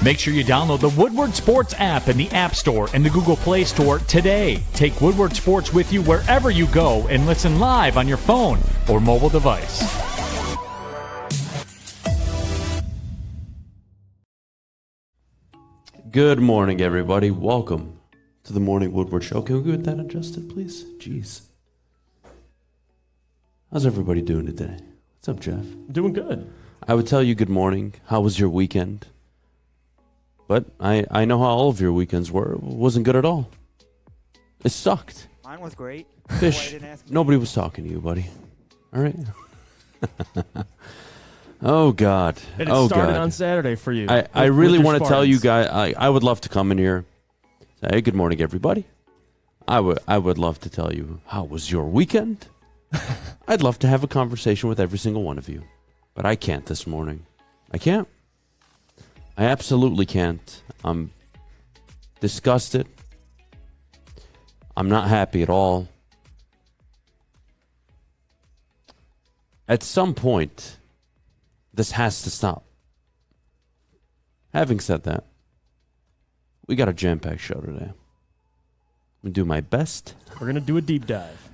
Make sure you download the Woodward Sports app in the App Store and the Google Play Store today. Take Woodward Sports with you wherever you go and listen live on your phone or mobile device. Good morning, everybody. Welcome to the Morning Woodward Show. Can we get that adjusted, please? Jeez. How's everybody doing today? What's up, Jeff? Doing good. I would tell you good morning. How was your weekend? But I know how all of your weekends were. It wasn't good at all. It sucked. Mine was great. Fish, nobody was talking to you, buddy. All right? Oh, God. And it started on Saturday for you. I really want to tell you guys, I would love to come in here, say, hey, good morning, everybody. I would love to tell you, how was your weekend? I'd love to have a conversation with every single one of you. But I can't this morning. I can't. I absolutely can't. I'm disgusted. I'm not happy at all. At some point, this has to stop. Having said that, we got a jam-packed show today. I'm going to do my best. We're going to do a deep dive.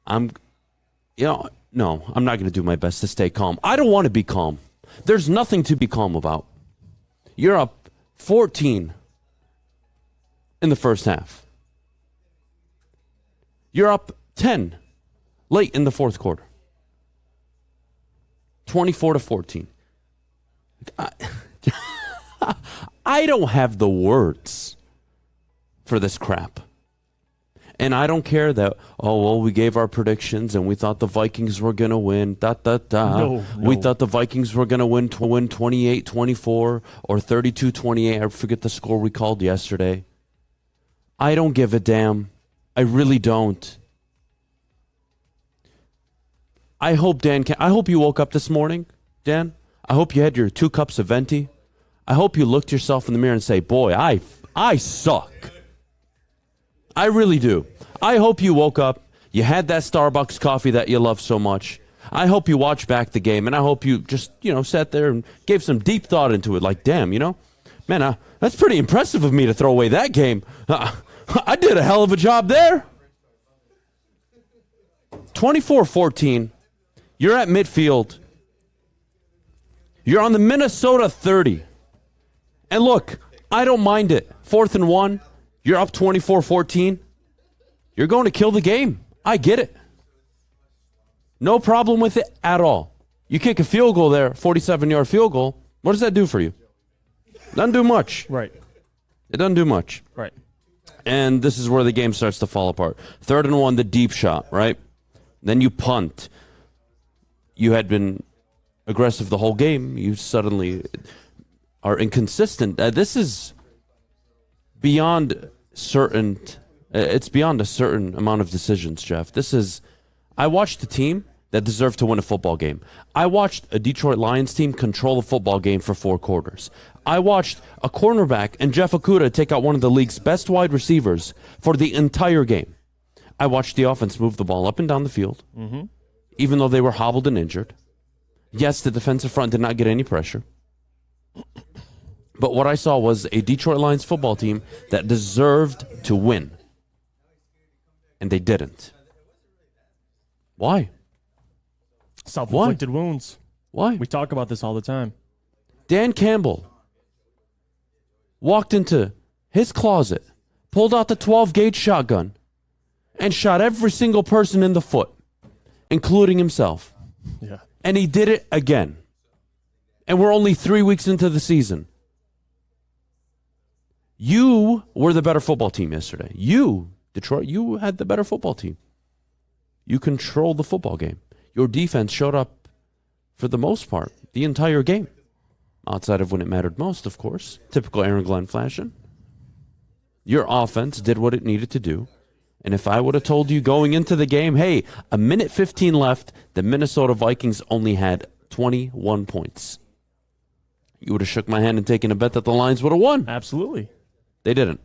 No, I'm not going to do my best to stay calm. I don't want to be calm. There's nothing to be calm about. You're up 14 in the first half. You're up 10 late in the fourth quarter. 24-14. I don't have the words for this crap. And I don't care that, we gave our predictions and we thought the Vikings were going to win. No. We thought the Vikings were going to win 28-24 or 32-28. I forget the score we called yesterday. I don't give a damn. I really don't. I hope you woke up this morning, Dan. I hope you had your 2 cups of venti. I hope you looked yourself in the mirror and say, boy, I suck. I really do. I hope you woke up, you had that Starbucks coffee that you love so much. I hope you watched back the game, and I hope you just, sat there and gave some deep thought into it. Like, damn, man, that's pretty impressive of me to throw away that game. I did a hell of a job there. 24-14. You're at midfield. You're on the Minnesota 30. And look, I don't mind it. 4th and 1. You're up 24-14. You're going to kill the game. I get it. No problem with it at all. You kick a field goal there, 47-yard field goal. What does that do for you? Doesn't do much. Right. It doesn't do much. Right. And this is where the game starts to fall apart. 3rd and 1, the deep shot, right? Then you punt. You had been aggressive the whole game. You suddenly are inconsistent. This is beyond certain. It's beyond a certain amount of decisions, Jeff. I watched a team that deserved to win a football game. I watched a Detroit Lions team control a football game for 4 quarters. I watched a cornerback and Jeff Okudah take out one of the league's best wide receivers for the entire game. I watched the offense move the ball up and down the field, even though they were hobbled and injured. Yes, the defensive front did not get any pressure. But what I saw was a Detroit Lions football team that deserved to win. And they didn't. Why? Self-inflicted wounds. Why? We talk about this all the time. Dan Campbell walked into his closet, pulled out the 12-gauge shotgun, and shot every single person in the foot, including himself. Yeah. And he did it again. And we're only 3 weeks into the season. You were the better football team yesterday. You, Detroit, you had the better football team. You controlled the football game. Your defense showed up for the most part the entire game. Outside of when it mattered most, of course. Typical Aaron Glenn fashion. Your offense did what it needed to do. And if I would have told you going into the game, hey, a minute 15 left, the Minnesota Vikings only had 21 points. You would have shook my hand and taken a bet that the Lions would have won. Absolutely. They didn't.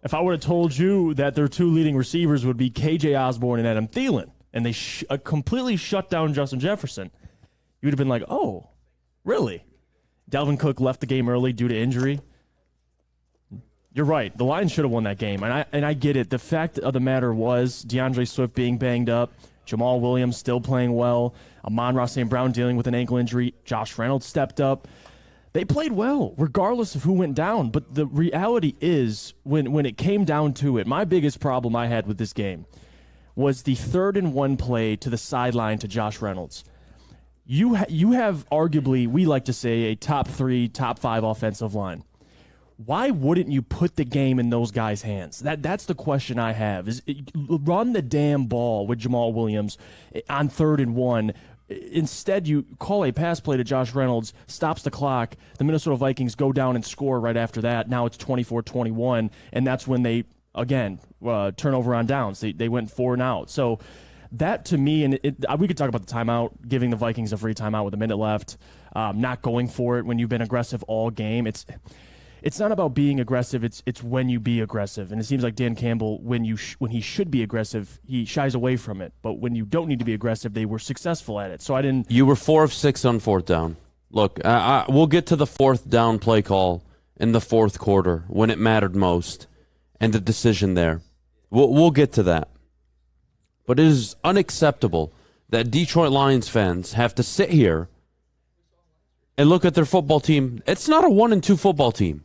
If I would have told you that their 2 leading receivers would be KJ Osborne and Adam Thielen, and they completely shut down Justin Jefferson, you would have been like, oh, really? Dalvin Cook left the game early due to injury. You're right. The Lions should have won that game, and I get it. The fact of the matter was DeAndre Swift being banged up, Jamal Williams still playing well, Amon-Ra St. Brown dealing with an ankle injury, Josh Reynolds stepped up. They played well, regardless of who went down. But the reality is, when it came down to it, my biggest problem I had with this game was the 3rd-and-1 play to the sideline to Josh Reynolds. You have arguably, we like to say, a top 3, top 5 offensive line. Why wouldn't you put the game in those guys' hands? That's the question I have. Run the damn ball with Jamal Williams on 3rd-and-1. Instead, you call a pass play to Josh Reynolds, stops the clock. The Minnesota Vikings go down and score right after that. Now it's 24-21, and that's when they, again, turnover on downs. They went 4 and out. So that, to me, and we could talk about the timeout, giving the Vikings a free timeout with a minute left, not going for it when you've been aggressive all game. It's not about being aggressive. It's when you be aggressive. And it seems like Dan Campbell, when he should be aggressive, he shies away from it. But when you don't need to be aggressive, they were successful at it. So I didn't. You were 4 of 6 on 4th down. Look, we'll get to the 4th down play call in the 4th quarter when it mattered most, and the decision there. We'll get to that. But it is unacceptable that Detroit Lions fans have to sit here and look at their football team. It's not a 1-2 football team.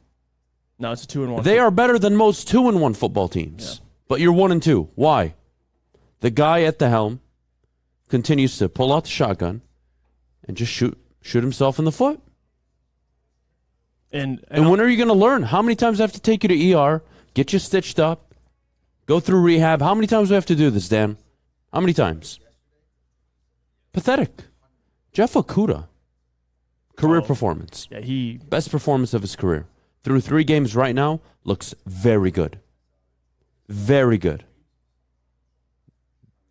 No, it's a 2-1. They are better than most 2-1 football teams. Yeah. But you're 1-2. Why? The guy at the helm continues to pull out the shotgun and just shoot himself in the foot. And when are you going to learn? How many times do I have to take you to ER, get you stitched up, go through rehab? How many times do I have to do this, Dan? How many times? Pathetic. Jeff Okudah, career performance. Yeah, best performance of his career. Through 3 games right now, looks very good. Very good.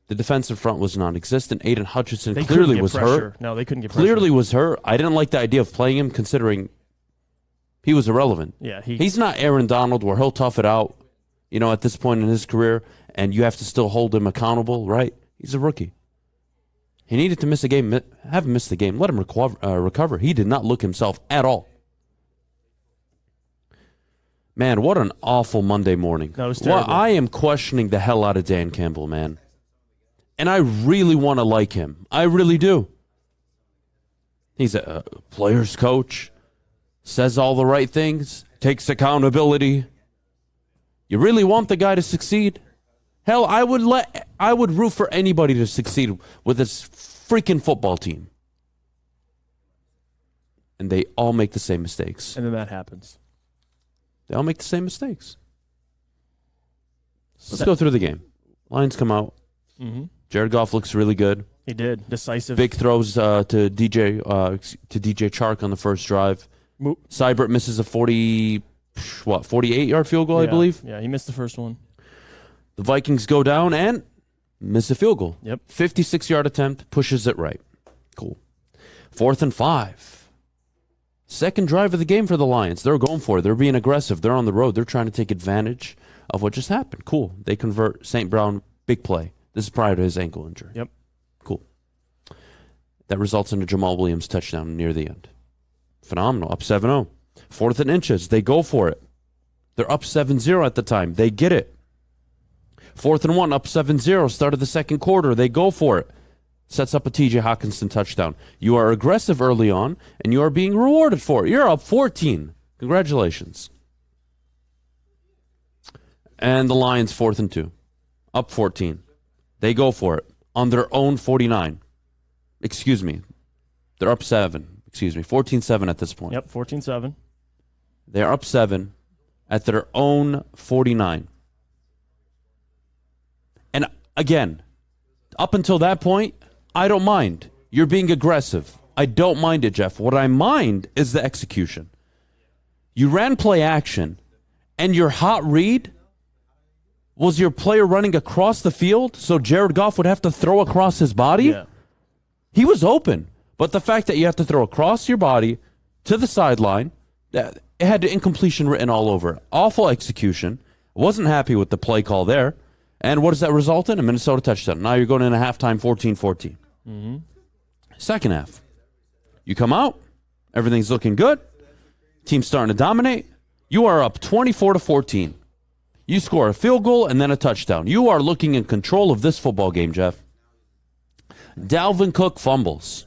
The defensive front was non-existent. Aiden Hutchinson clearly was hurt. No, they couldn't get pressure. Clearly was hurt. I didn't like the idea of playing him considering he was irrelevant. Yeah, he's not Aaron Donald where he'll tough it out, at this point in his career, and you have to still hold him accountable, right? He's a rookie. He needed to miss a game. Have him miss the game. Let him recover. He did not look himself at all. Man, what an awful Monday morning. That was terrible. Well, I am questioning the hell out of Dan Campbell, man. And I really want to like him. I really do. He's a player's coach, says all the right things, takes accountability. You really want the guy to succeed? Hell, I would root for anybody to succeed with this freaking football team. And they all make the same mistakes. And then that happens. They all make the same mistakes. Let's go through the game. Lions come out. Mm-hmm. Jared Goff looks really good. He did. Decisive. Big throws to DJ Chark on the first drive. Seibert misses a 48-yard field goal, I believe. Yeah, he missed the first one. The Vikings go down and miss a field goal. Yep. 56-yard attempt, pushes it right. Cool. 4th and 5. Second drive of the game for the Lions. They're going for it. They're being aggressive. They're on the road. They're trying to take advantage of what just happened. Cool. They convert St. Brown, big play. This is prior to his ankle injury. Yep. Cool. That results in a Jamal Williams touchdown near the end. Phenomenal. Up 7-0. 4th and inches. They go for it. They're up 7-0 at the time. They get it. 4th and 1, up 7-0. Start of the second quarter. They go for it. Sets up a T.J. Hawkinson touchdown. You are aggressive early on, and you are being rewarded for it. You're up 14. Congratulations. And the Lions 4th and 2. Up 14. They go for it on their own 49. Excuse me. They're up 7. Excuse me. 14-7 at this point. Yep, 14-7. They're up 7 at their own 49. And again, up until that point, I don't mind. You're being aggressive. I don't mind it, Jeff. What I mind is the execution. You ran play action, and your hot read was your player running across the field so Jared Goff would have to throw across his body? Yeah. He was open. But the fact that you have to throw across your body to the sideline, it had incompletion written all over it. Awful execution. Wasn't happy with the play call there. And what does that result in? A Minnesota touchdown. Now you're going into halftime 14-14. Mm-hmm. Second half. You come out. Everything's looking good. Team's starting to dominate. You are up 24-14. You score a field goal and then a touchdown. You are looking in control of this football game, Jeff. Dalvin Cook fumbles.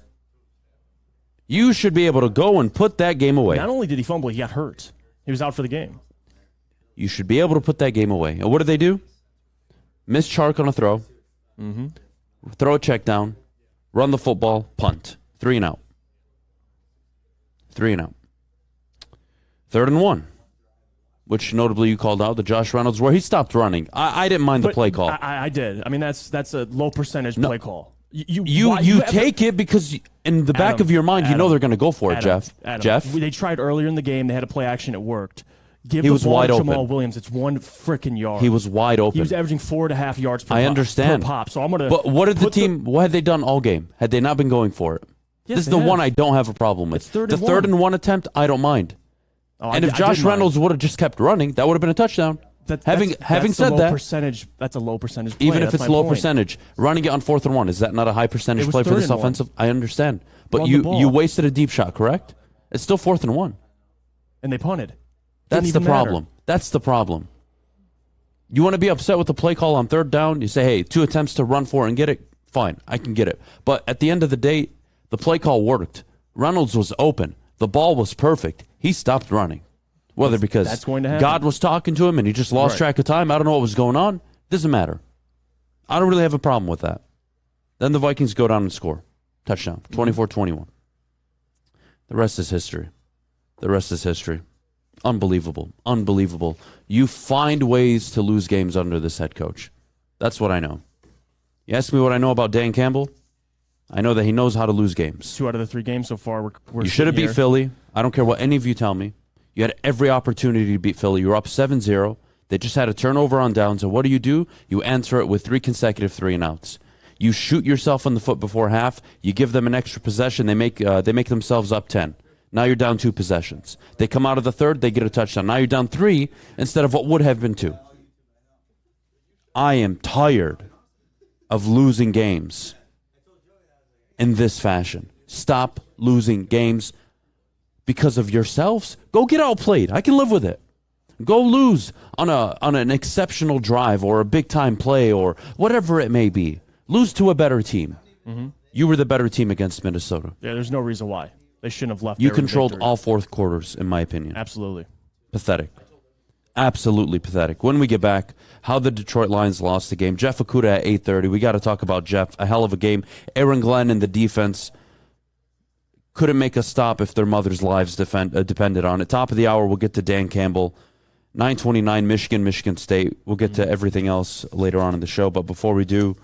You should be able to go and put that game away. Not only did he fumble, he got hurt. He was out for the game. You should be able to put that game away. And what do they do? Miss Chark on a throw. Throw a check down. Run the football. Punt. 3 and out. 3 and out. 3rd and 1. Which notably you called out, the Josh Reynolds, where he stopped running. I didn't mind the play call. I did. I mean, that's a low percentage play call. You take it because in the back of your mind, you know they're going to go for it, Jeff. Jeff? They tried earlier in the game. They had a play action. It worked. Give he the was ball wide to open. Jamal Williams. It's 1 freaking yard. He was wide open. He was averaging 4.5 yards per I understand. per pop. So I'm gonna. But what did the team? What had they done all game? Had they not been going for it? Yes, this is the one I don't have a problem with. It's third the and 3rd one. and 1 attempt, I don't mind. And if Josh Reynolds would have just kept running, that would have been a touchdown. Having said that, that's a low percentage play. Even if it's low percentage, running it on 4th and 1, is that not a high percentage play for this offensive? I understand. But you wasted a deep shot, correct? It's still 4th and 1. And they punted. That's the problem. That's the problem. You want to be upset with the play call on 3rd down? You say, hey, 2 attempts to run for it and get it? Fine, I can get it. But at the end of the day, the play call worked. Reynolds was open. The ball was perfect. He stopped running. Whether because that's going to happen. God was talking to him and he just lost track of time. I don't know what was going on. Doesn't matter. I don't really have a problem with that. Then the Vikings go down and score. Touchdown. 24-21. The rest is history. The rest is history. Unbelievable. Unbelievable. You find ways to lose games under this head coach. That's what I know. You ask me what I know about Dan Campbell? I know that he knows how to lose games. 2 out of the 3 games so far. You should have beat Philly. I don't care what any of you tell me. You had every opportunity to beat Philly. You were up 7-0. They just had a turnover on downs. And what do? You answer it with 3 consecutive 3-and-outs. You shoot yourself in the foot before half. You give them an extra possession. They make themselves up 10. Now you're down 2 possessions. They come out of the 3rd. They get a touchdown. Now you're down 3 instead of what would have been 2. I am tired of losing games in this fashion. Stop losing games because of yourselves. Go get outplayed. I can live with it. Go lose on an exceptional drive or a big-time play or whatever it may be. Lose to a better team. You were the better team against Minnesota. Yeah, there's no reason why. They shouldn't have left. You controlled all 4th quarters, in my opinion. Absolutely. Pathetic. Absolutely pathetic. When we get back, how the Detroit Lions lost the game. Jeff Okudah at 8:30. We got to talk about Jeff. A hell of a game. Aaron Glenn and the defense couldn't make a stop if their mothers' lives depended on it. Top of the hour, we'll get to Dan Campbell. 9:29, Michigan State. We'll get to everything else later on in the show. But before we do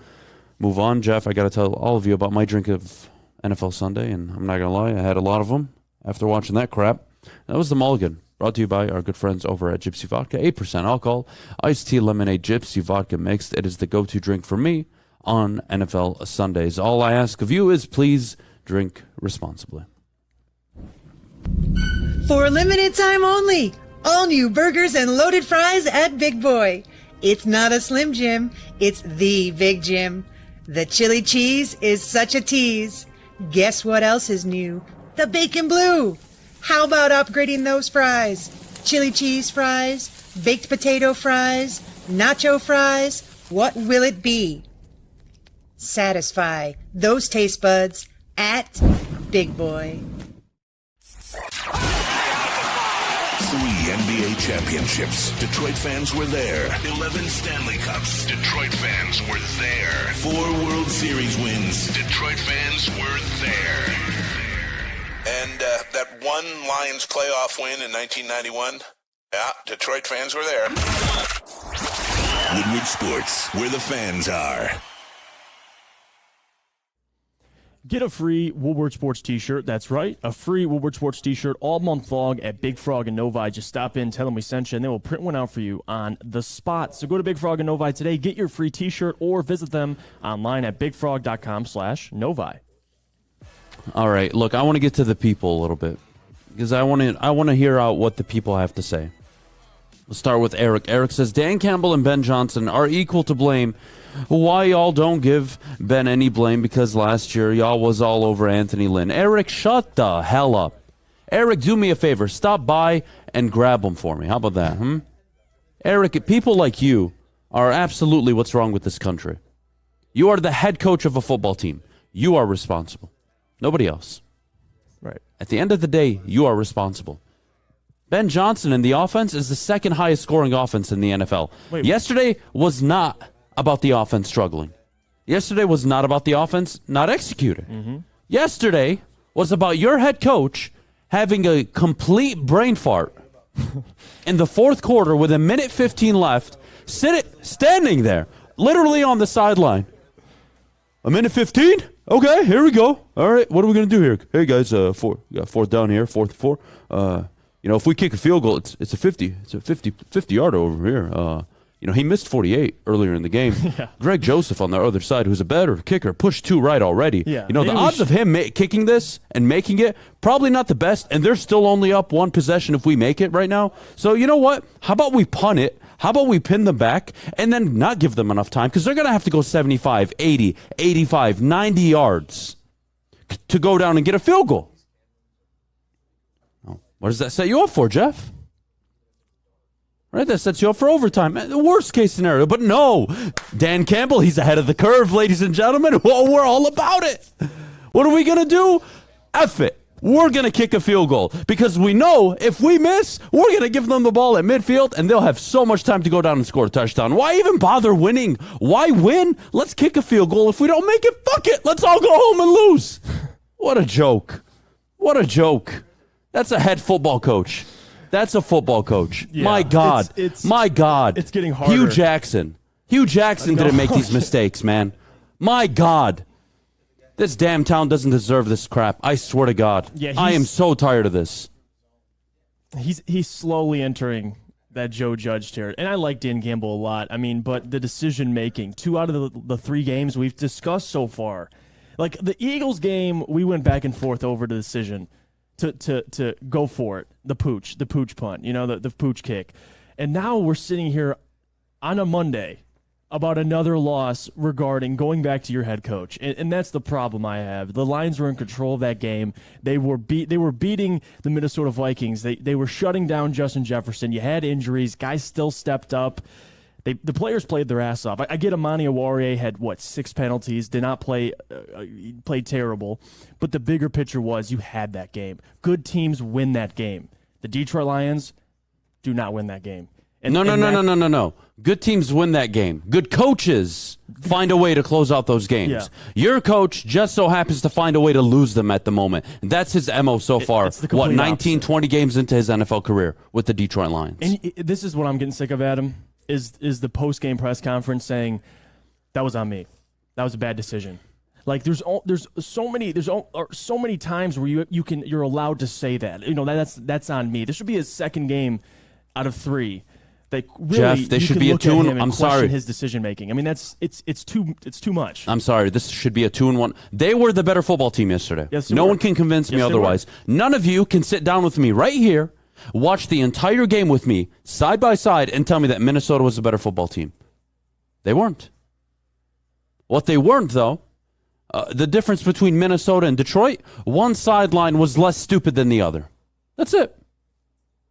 move on, Jeff, I got to tell all of you about my drink of NFL Sunday. And I'm not going to lie, I had a lot of them after watching that crap. That was the Mulligan. Brought to you by our good friends over at Gypsy Vodka. 8% alcohol, iced tea, lemonade, Gypsy Vodka mixed. It is the go-to drink for me on NFL Sundays. All I ask of you is please drink responsibly. For a limited time only, all new burgers and loaded fries at Big Boy. It's not a Slim Jim, it's the Big Jim. The chili cheese is such a tease. Guess what else is new? The bacon blue. How about upgrading those fries? Chili cheese fries, baked potato fries, nacho fries. What will it be? Satisfy those taste buds at Big Boy. 3 NBA championships. Detroit fans were there. 11 Stanley Cups. Detroit fans were there. 4 World Series wins. Detroit fans were there. And that one Lions playoff win in 1991, yeah, Detroit fans were there. Woodward Sports, where the fans are. Get a free Woodward Sports t-shirt. That's right, a free Woodward Sports t-shirt all month long at Big Frog and Novi. Just stop in, tell them we sent you, and they will print one out for you on the spot. So go to Big Frog and Novi today, get your free t-shirt, or visit them online at bigfrog.com/Novi. All right, look, I want to get to the people a little bit because I want to hear out what the people have to say. Let's start with Eric. Eric says, Dan Campbell and Ben Johnson are equal to blame. Why y'all don't give Ben any blame because last year y'all was all over Anthony Lynn. Eric, shut the hell up. Eric, do me a favor. Stop by and grab them for me. How about that? Eric, people like you are absolutely what's wrong with this country. You are the head coach of a football team. You are responsible. Nobody else. Right. At the end of the day, you are responsible. Ben Johnson in the offense is the second highest scoring offense in the NFL. Yesterday was not about the offense struggling. Yesterday was not about the offense not executing. Mm-hmm. Yesterday was about your head coach having a complete brain fart in the fourth quarter with 1:15 left, standing there, literally on the sideline. 1:15? Okay, here we go. All right, what are we going to do here? Hey, guys, fourth down here, fourth and 4. If we kick a field goal, it's a 50. It's a 50-yarder over here. He missed 48 earlier in the game. Yeah. Greg Joseph on the other side, who's a better kicker, pushed 2 right already. Yeah. The odds of him kicking this and making it, probably not the best, and they're still only up 1 possession if we make it right now. So you know what? How about we punt it? How about we pin them back and then not give them enough time? Because they're going to have to go 75, 80, 85, 90 yards to go down and get a field goal. What does that set you up for, Jeff? Right, that sets you up for overtime. The worst case scenario. But no, Dan Campbell, he's ahead of the curve, ladies and gentlemen. Well, we're all about it. What are we going to do? F it. We're going to kick a field goal because we know if we miss, we're going to give them the ball at midfield and they'll have so much time to go down and score a touchdown. Why even bother winning? Why win? Let's kick a field goal. If we don't make it, fuck it. Let's all go home and lose. What a joke. What a joke. That's a head football coach. That's a football coach. Yeah, my God. My God. It's getting harder. Hugh Jackson didn't make these mistakes, man. My God. This damn town doesn't deserve this crap. I swear to God. Yeah, I am so tired of this. He's slowly entering that Joe Judge territory. And I like Dan Campbell a lot. I mean, but the decision-making, 2 out of the 3 games we've discussed so far. Like the Eagles game, we went back and forth over the decision to go for it, the pooch punt, the pooch kick. And now we're sitting here on a Monday about another loss regarding going back to your head coach. And that's the problem I have. The Lions were in control of that game. They were beating the Minnesota Vikings. They were shutting down Justin Jefferson. You had injuries. Guys still stepped up. The players played their ass off. I get Amani Oruwariye had, 6 penalties, did not play, played terrible. But the bigger picture was you had that game. Good teams win that game. The Detroit Lions do not win that game. No. Good teams win that game. Good coaches find a way to close out those games. Yeah. Your coach just so happens to find a way to lose them at the moment. And that's his MO so far. 19, 20 games into his NFL career with the Detroit Lions. And this is what I'm getting sick of, Adam, is the post-game press conference saying, that was on me. That was a bad decision. Like there's so many times where you're allowed to say that. That's on me. This should be his second game out of 3. They really, Jeff, they should be a 2-1. I'm sorry. His decision making. I mean, it's too much. I'm sorry. This should be a 2-1. They were the better football team yesterday. Yes, no one can convince me otherwise. None of you can sit down with me right here, watch the entire game with me side by side, and tell me that Minnesota was a better football team. They weren't. What they weren't, though, the difference between Minnesota and Detroit, one sideline was less stupid than the other. That's it.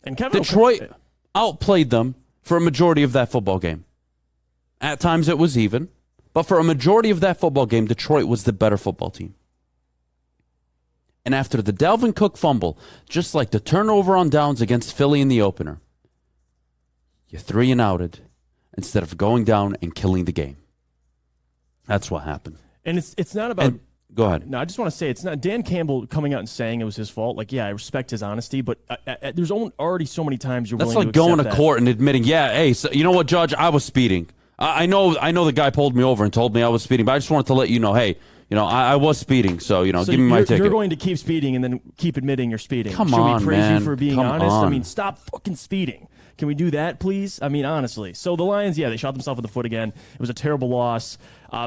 And Kevin Detroit outplayed them for a majority of that football game. At times it was even, but for a majority of that football game, Detroit was the better football team. And after the Dalvin Cook fumble, just like the turnover on downs against Philly in the opener, you 3-and-outed instead of going down and killing the game. That's what happened. And it's not about... Go ahead. No, I just want to say it's not Dan Campbell coming out and saying it was his fault. Like, yeah, I respect his honesty, but there's already so many times you're willing to accept that. That's like going to court and admitting, hey, so, you know what, Judge, I was speeding. I know the guy pulled me over and told me I was speeding, but I just wanted to let you know, hey, I was speeding, so give me my ticket. You're going to keep speeding and then keep admitting you're speeding. Come on, man. Should we praise you for being honest? I mean, stop fucking speeding. Can we do that, please? I mean, honestly. So the Lions, they shot themselves in the foot again. It was a terrible loss.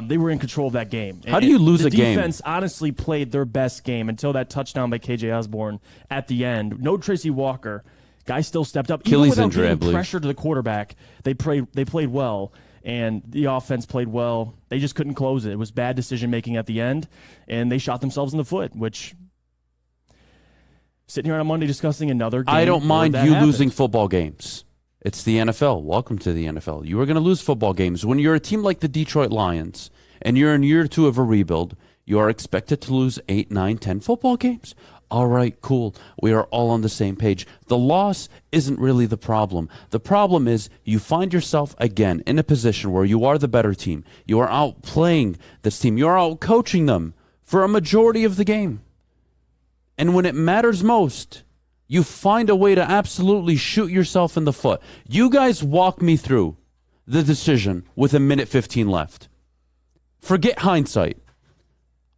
They were in control of that game. How do you lose a game? The defense honestly played their best game until that touchdown by KJ Osborne at the end. No Tracy Walker. Guy still stepped up. Achilles Even injury, without getting pressure to the quarterback, they played well, and the offense played well. They just couldn't close it. It was bad decision-making at the end, and they shot themselves in the foot, which sitting here on a Monday discussing another game. I don't mind where you that happened. losing football games. It's the NFL. Welcome to the NFL. You are going to lose football games. When you're a team like the Detroit Lions and you're in year 2 of a rebuild, you are expected to lose 8, 9, 10 football games. All right, cool. We are all on the same page. The loss isn't really the problem. The problem is you find yourself again in a position where you are the better team. You are outplaying this team. You are out coaching them for a majority of the game. And when it matters most, you find a way to absolutely shoot yourself in the foot. You guys walk me through the decision with a minute 15 left. Forget hindsight.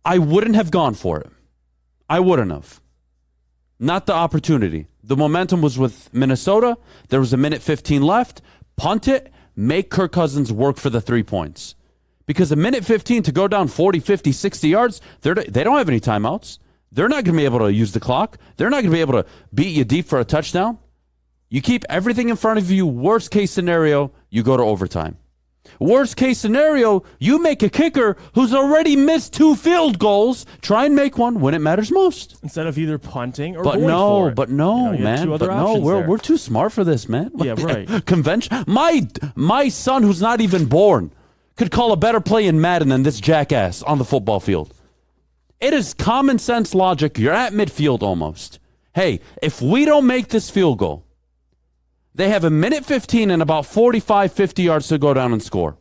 I wouldn't have gone for it. I wouldn't have. Not the opportunity. The momentum was with Minnesota. There was a minute 15 left. Punt it. Make Kirk Cousins work for the 3 points. Because a minute 15 to go down 40, 50, 60 yards, they don't have any timeouts. They're not going to be able to use the clock. They're not going to be able to beat you deep for a touchdown. You keep everything in front of you. Worst case scenario, you go to overtime. Worst case scenario, you make a kicker who's already missed 2 field goals. Try and make one when it matters most. Instead of either punting or But going no, for it. but no, You had man. two other But no, options there. we're too smart for this, man. Yeah, right. Convention. My son, who's not even born, could call a better play in Madden than this jackass on the football field. It is common sense logic. You're at midfield almost. Hey, if we don't make this field goal, they have a minute 15 and about 45, 50 yards to go down and score.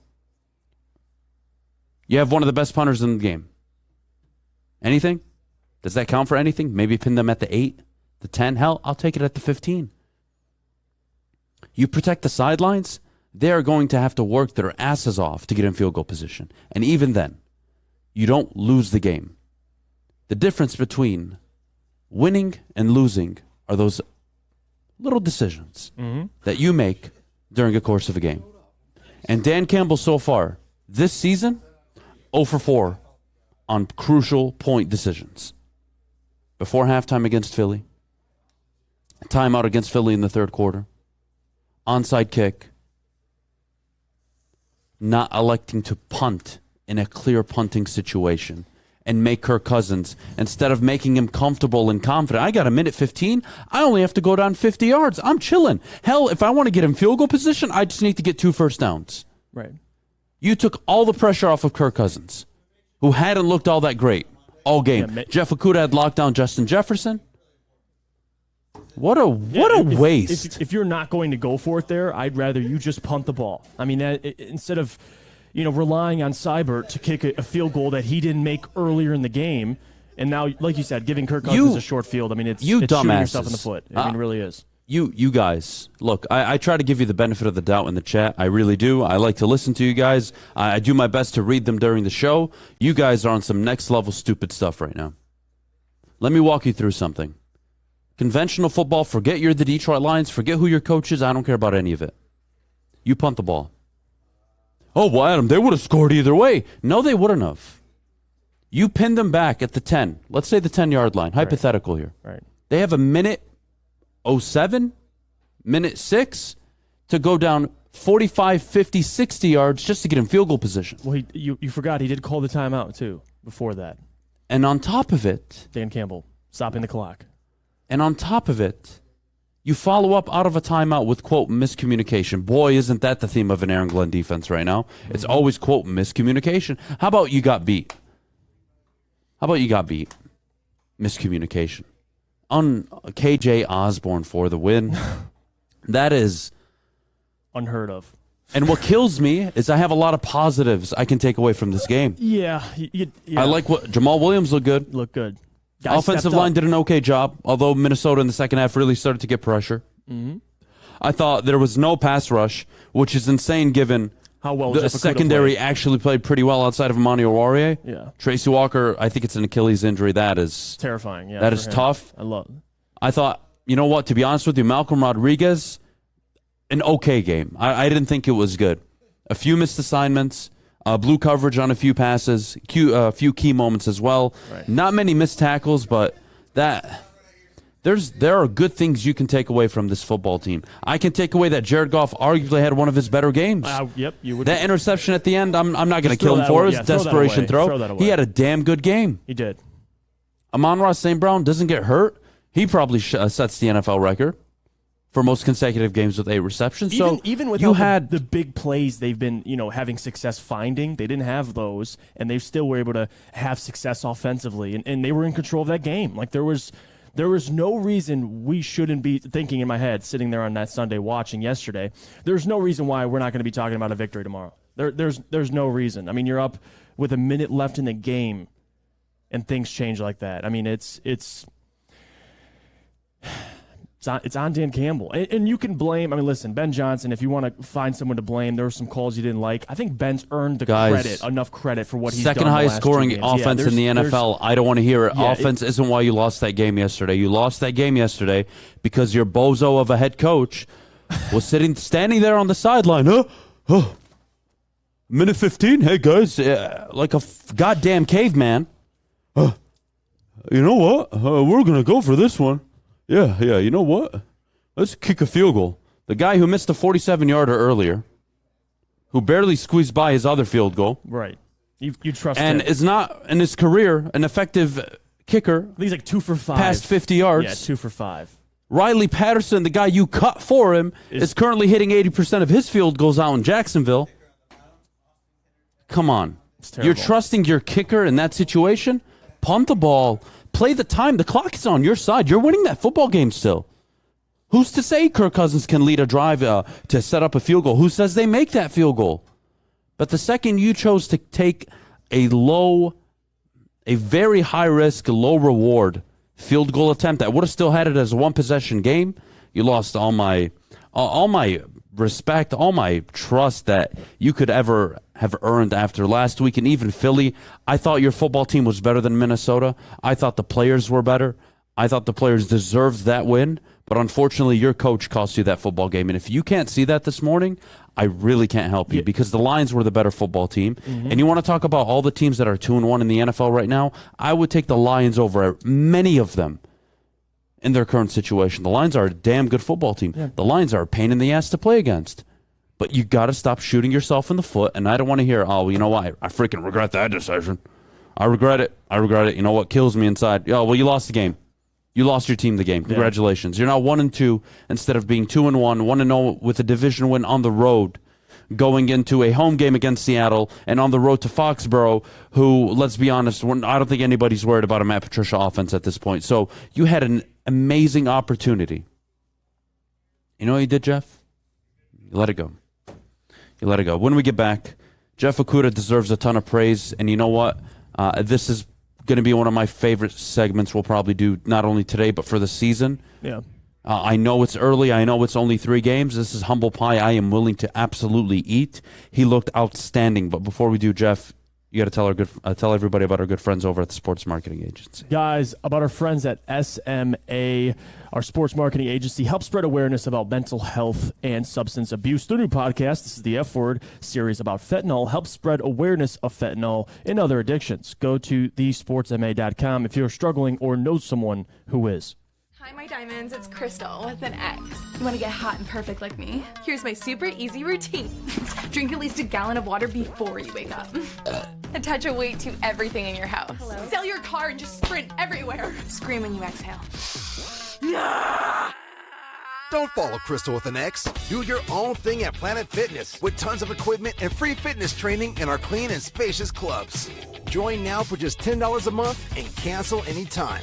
You have one of the best punters in the game. Anything? Does that count for anything? Maybe pin them at the 8, the 10. Hell, I'll take it at the 15. You protect the sidelines, they are going to have to work their asses off to get in field goal position. And even then, you don't lose the game. The difference between winning and losing are those little decisions that you make during the course of a game. And Dan Campbell so far, this season, 0 for 4 on crucial point decisions. Before halftime against Philly, timeout against Philly in the third quarter, onside kick, not electing to punt in a clear punting situation and make Kirk Cousins, instead of making him comfortable and confident. I got a minute 15. I only have to go down 50 yards. I'm chilling. Hell, if I want to get in field goal position, I just need to get 2 first downs. Right. You took all the pressure off of Kirk Cousins, who hadn't looked all that great all game. Yeah, Jeff Okudah had locked down Justin Jefferson. What a waste. If you're not going to go for it there, I'd rather you just punt the ball. I mean, instead of relying on Seibert to kick a field goal that he didn't make earlier in the game, and now, like you said, giving Kirk Cousins a short field. I mean, it's shooting yourself in the foot. I mean, it really is. You guys, look, I try to give you the benefit of the doubt in the chat. I really do. I like to listen to you guys. I do my best to read them during the show. You guys are on some next level stupid stuff right now. Let me walk you through something. Conventional football, forget you're the Detroit Lions, forget who your coach is, I don't care about any of it. You punt the ball. Oh, well, Adam, they would have scored either way. No, they wouldn't have. You pin them back at the 10. Let's say the 10-yard line. Hypothetical here. Right. They have a minute 07, minute 6 to go down 45, 50, 60 yards just to get in field goal position. Well, you forgot he did call the timeout, too, before that. And on top of it, Dan Campbell stopping the clock. And on top of it, you follow up out of a timeout with, quote, miscommunication. Boy, isn't that the theme of an Aaron Glenn defense right now. It's always, quote, miscommunication. How about you got beat? Miscommunication. On KJ Osborne for the win. That is unheard of. And what kills me is I have a lot of positives I can take away from this game. Yeah. I like what Jamal Williams looked good. Guys Offensive line did an okay job, although Minnesota in the second half really started to get pressure. Mm-hmm. I thought there was no pass rush, which is insane given how well the secondary actually played pretty well outside of Amani Oruwariye. Yeah. Tracy Walker, I think it's an Achilles injury. That is terrifying. Yeah, that is tough. I love it. I thought, you know what, to be honest with you, Malcolm Rodriguez, an okay game. I didn't think it was good. A few missed assignments. Blue coverage on a few passes, a few key moments as well. Right. Not many missed tackles, but there are good things you can take away from this football team. I can take away that Jared Goff arguably had one of his better games. Yep, you would. That interception at the end, I'm not going to kill him for it. It's desperation throw. Throw that away. He had a damn good game. He did. Amon-Ra St. Brown doesn't get hurt. He probably sets the NFL record for most consecutive games with 8 receptions. Even with the big plays they've been, having success finding, they didn't have those, and they still were able to have success offensively, and they were in control of that game. Like there was no reason we shouldn't be thinking in my head, sitting there on that Sunday watching yesterday. There's no reason why we're not going to be talking about a victory tomorrow. There's no reason. I mean, you're up with a minute left in the game, and things change like that. I mean, it's on Dan Campbell. And you can blame, listen, Ben Johnson, if you want to find someone to blame, there were some calls you didn't like. I think Ben's earned enough credit for what he's done. Second highest scoring offense in the NFL. I don't want to hear it. Yeah, offense isn't why you lost that game yesterday. You lost that game yesterday because your bozo of a head coach was standing there on the sideline. Minute 15? Hey, guys, like a goddamn caveman. You know what? We're going to go for this one. Yeah, you know what? Let's kick a field goal. The guy who missed a 47-yarder earlier, who barely squeezed by his other field goal. Right. You trust him. And is not, in his career, an effective kicker. He's like 2 for 5. Past 50 yards. Yeah, 2 for 5. Riley Patterson, the guy you cut for him, is currently hitting 80% of his field goals out in Jacksonville. Come on. You're trusting your kicker in that situation? Punt the ball. Play the time. The clock is on your side. You're winning that football game still. Who's to say Kirk Cousins can lead a drive to set up a field goal? Who says they make that field goal? But the second you chose to take a very high-risk, low-reward field goal attempt that would have still had it as a one-possession game, you lost all my respect, all my trust that you could ever have earned after last week. And even Philly, I thought your football team was better than Minnesota. I thought the players were better. I thought the players deserved that win. But unfortunately, your coach cost you that football game. And if you can't see that this morning, I really can't help you because the Lions were the better football team. Mm-hmm. And you want to talk about all the teams that are 2-1 in the NFL right now? I would take the Lions over many of them in their current situation. The Lions are a damn good football team. Yeah. The Lions are a pain in the ass to play against. But you got to stop shooting yourself in the foot. And I don't want to hear, you know what? I freaking regret that decision. I regret it. You know what kills me inside? Oh, well, you lost the game. You lost your team the game. Congratulations. Yeah. You're now 1-2 instead of being 2-1, 1-0 with a division win on the road, going into a home game against Seattle and on the road to Foxborough, who, let's be honest, I don't think anybody's worried about a Matt Patricia offense at this point. So you had an amazing opportunity. You know what you did, Jeff? You let it go. When we get back, Jeff Okudah deserves a ton of praise. And you know what? This is going to be one of my favorite segments we'll probably do, not only today, but for the season. Yeah. I know it's early. I know it's only 3 games. This is humble pie I am willing to absolutely eat. He looked outstanding. But before we do, Jeff, you got to tell everybody about our good friends over at the Sports Marketing Agency. Guys, about our friends at SMA, our sports marketing agency, help spread awareness about mental health and substance abuse. Their new podcast, this is the F Word series about fentanyl, helps spread awareness of fentanyl and other addictions. Go to thesportsma.com if you're struggling or know someone who is. Hi, my diamonds. It's Crystal with an X. You want to get hot and perfect like me? Here's my super easy routine. Drink at least a gallon of water before you wake up. Attach a weight to everything in your house. Hello? Sell your car and just sprint everywhere. Scream when you exhale. Don't follow Crystal with an X. Do your own thing at Planet Fitness with tons of equipment and free fitness training in our clean and spacious clubs. Join now for just $10 a month and cancel anytime.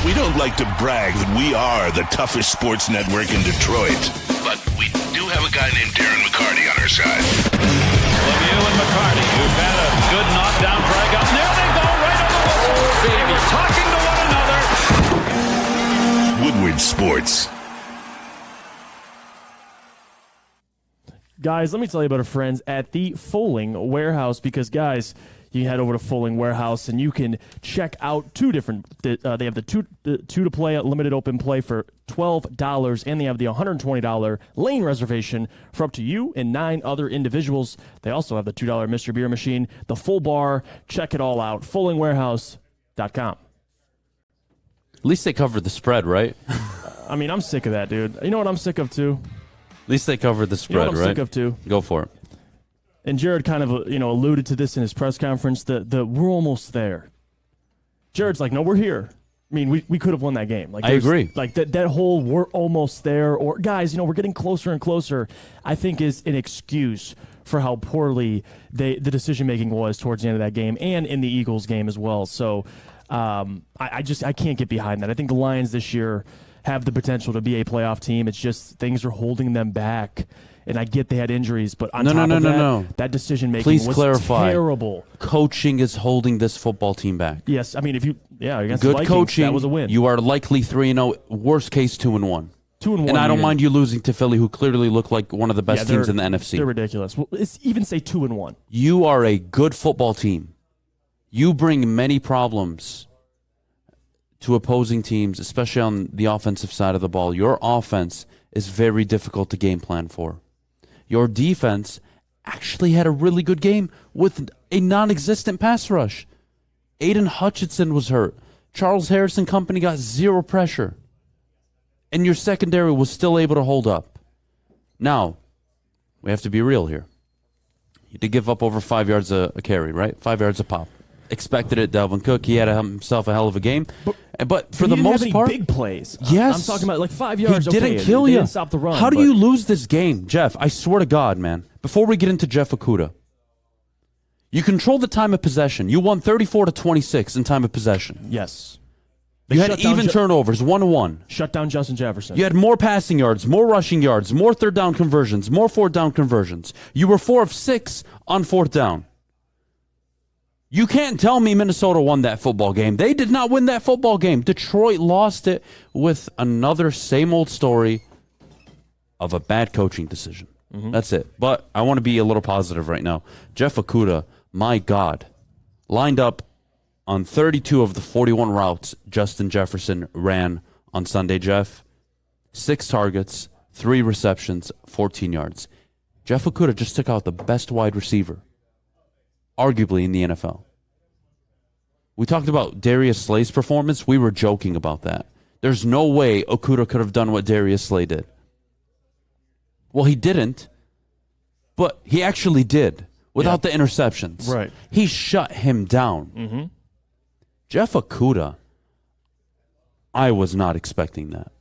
We don't like to brag that we are the toughest sports network in Detroit, but we do have a guy named Darren McCarty on our side. Lemieux and McCarty, who've had a good knockdown drag up. There they go, right on the whistle. They were talking to one another. Woodward Sports. Guys, let me tell you about our friends at the Fulling Warehouse, because, guys, you can head over to Fulling Warehouse and you can check out 2 different. They have the two to play limited open play for $12, and they have the $120 lane reservation for up to you and 9 other individuals. They also have the $2 Mr. Beer machine, the full bar. Check it all out. FullingWarehouse.com. At least they covered the spread, right? I'm sick of that, dude. You know what I'm sick of too? At least they covered the spread, right? I'm sick of too. Go for it. And Jared kind of alluded to this in his press conference. The we're almost there. Jared's like, no, we're here. I mean, we could have won that game. Like, I agree. Like that whole we're almost there, or guys, we're getting closer and closer, I think is an excuse for how poorly the decision-making was towards the end of that game and in the Eagles game as well. So I can't get behind that. I think the Lions this year have the potential to be a playoff team. It's just things are holding them back. And I get they had injuries, but on top of that, that decision-making was terrible. Coaching is holding this football team back. Yes, I mean, against good the Vikings, coaching, that was a win. You are likely 3-0, worst case 2-1. 2-1. And I don't mind you losing to Philly, who clearly look like one of the best teams in the NFC. They're ridiculous. Well, let's even say 2-1. You are a good football team. You bring many problems to opposing teams, especially on the offensive side of the ball. Your offense is very difficult to game plan for. Your defense actually had a really good game with a non-existent pass rush. Aiden Hutchinson was hurt. Charles Harrison Company got zero pressure. And your secondary was still able to hold up. Now, we have to be real here. You did give up over 5 yards a carry, right? 5 yards a pop. Expected it, Dalvin Cook. He had himself a hell of a game. But for the most part, big plays. Yes, I'm talking about like 5 yards. He didn't kill you. you. Didn't stop the run. How do you lose this game, Jeff? I swear to God, man. Before we get into Jeff Okudah, you control the time of possession. You won 34-26 in time of possession. Yes. You had even turnovers, 1-1. Shut down Justin Jefferson. You had more passing yards, more rushing yards, more third down conversions, more fourth down conversions. You were 4 of 6 on fourth down. You can't tell me Minnesota won that football game. They did not win that football game. Detroit lost it with another same old story of a bad coaching decision. Mm-hmm. That's it. But I want to be a little positive right now. Jeff Okudah, my God, lined up on 32 of the 41 routes Justin Jefferson ran on Sunday, Jeff. 6 targets, 3 receptions, 14 yards. Jeff Okudah just took out the best wide receiver, arguably in the NFL. We talked about Darius Slay's performance. We were joking about that. There's no way Okudah could have done what Darius Slay did. Well, he didn't, but he actually did without the interceptions. Right. He shut him down. Mm-hmm. Jeff Okudah, I was not expecting that.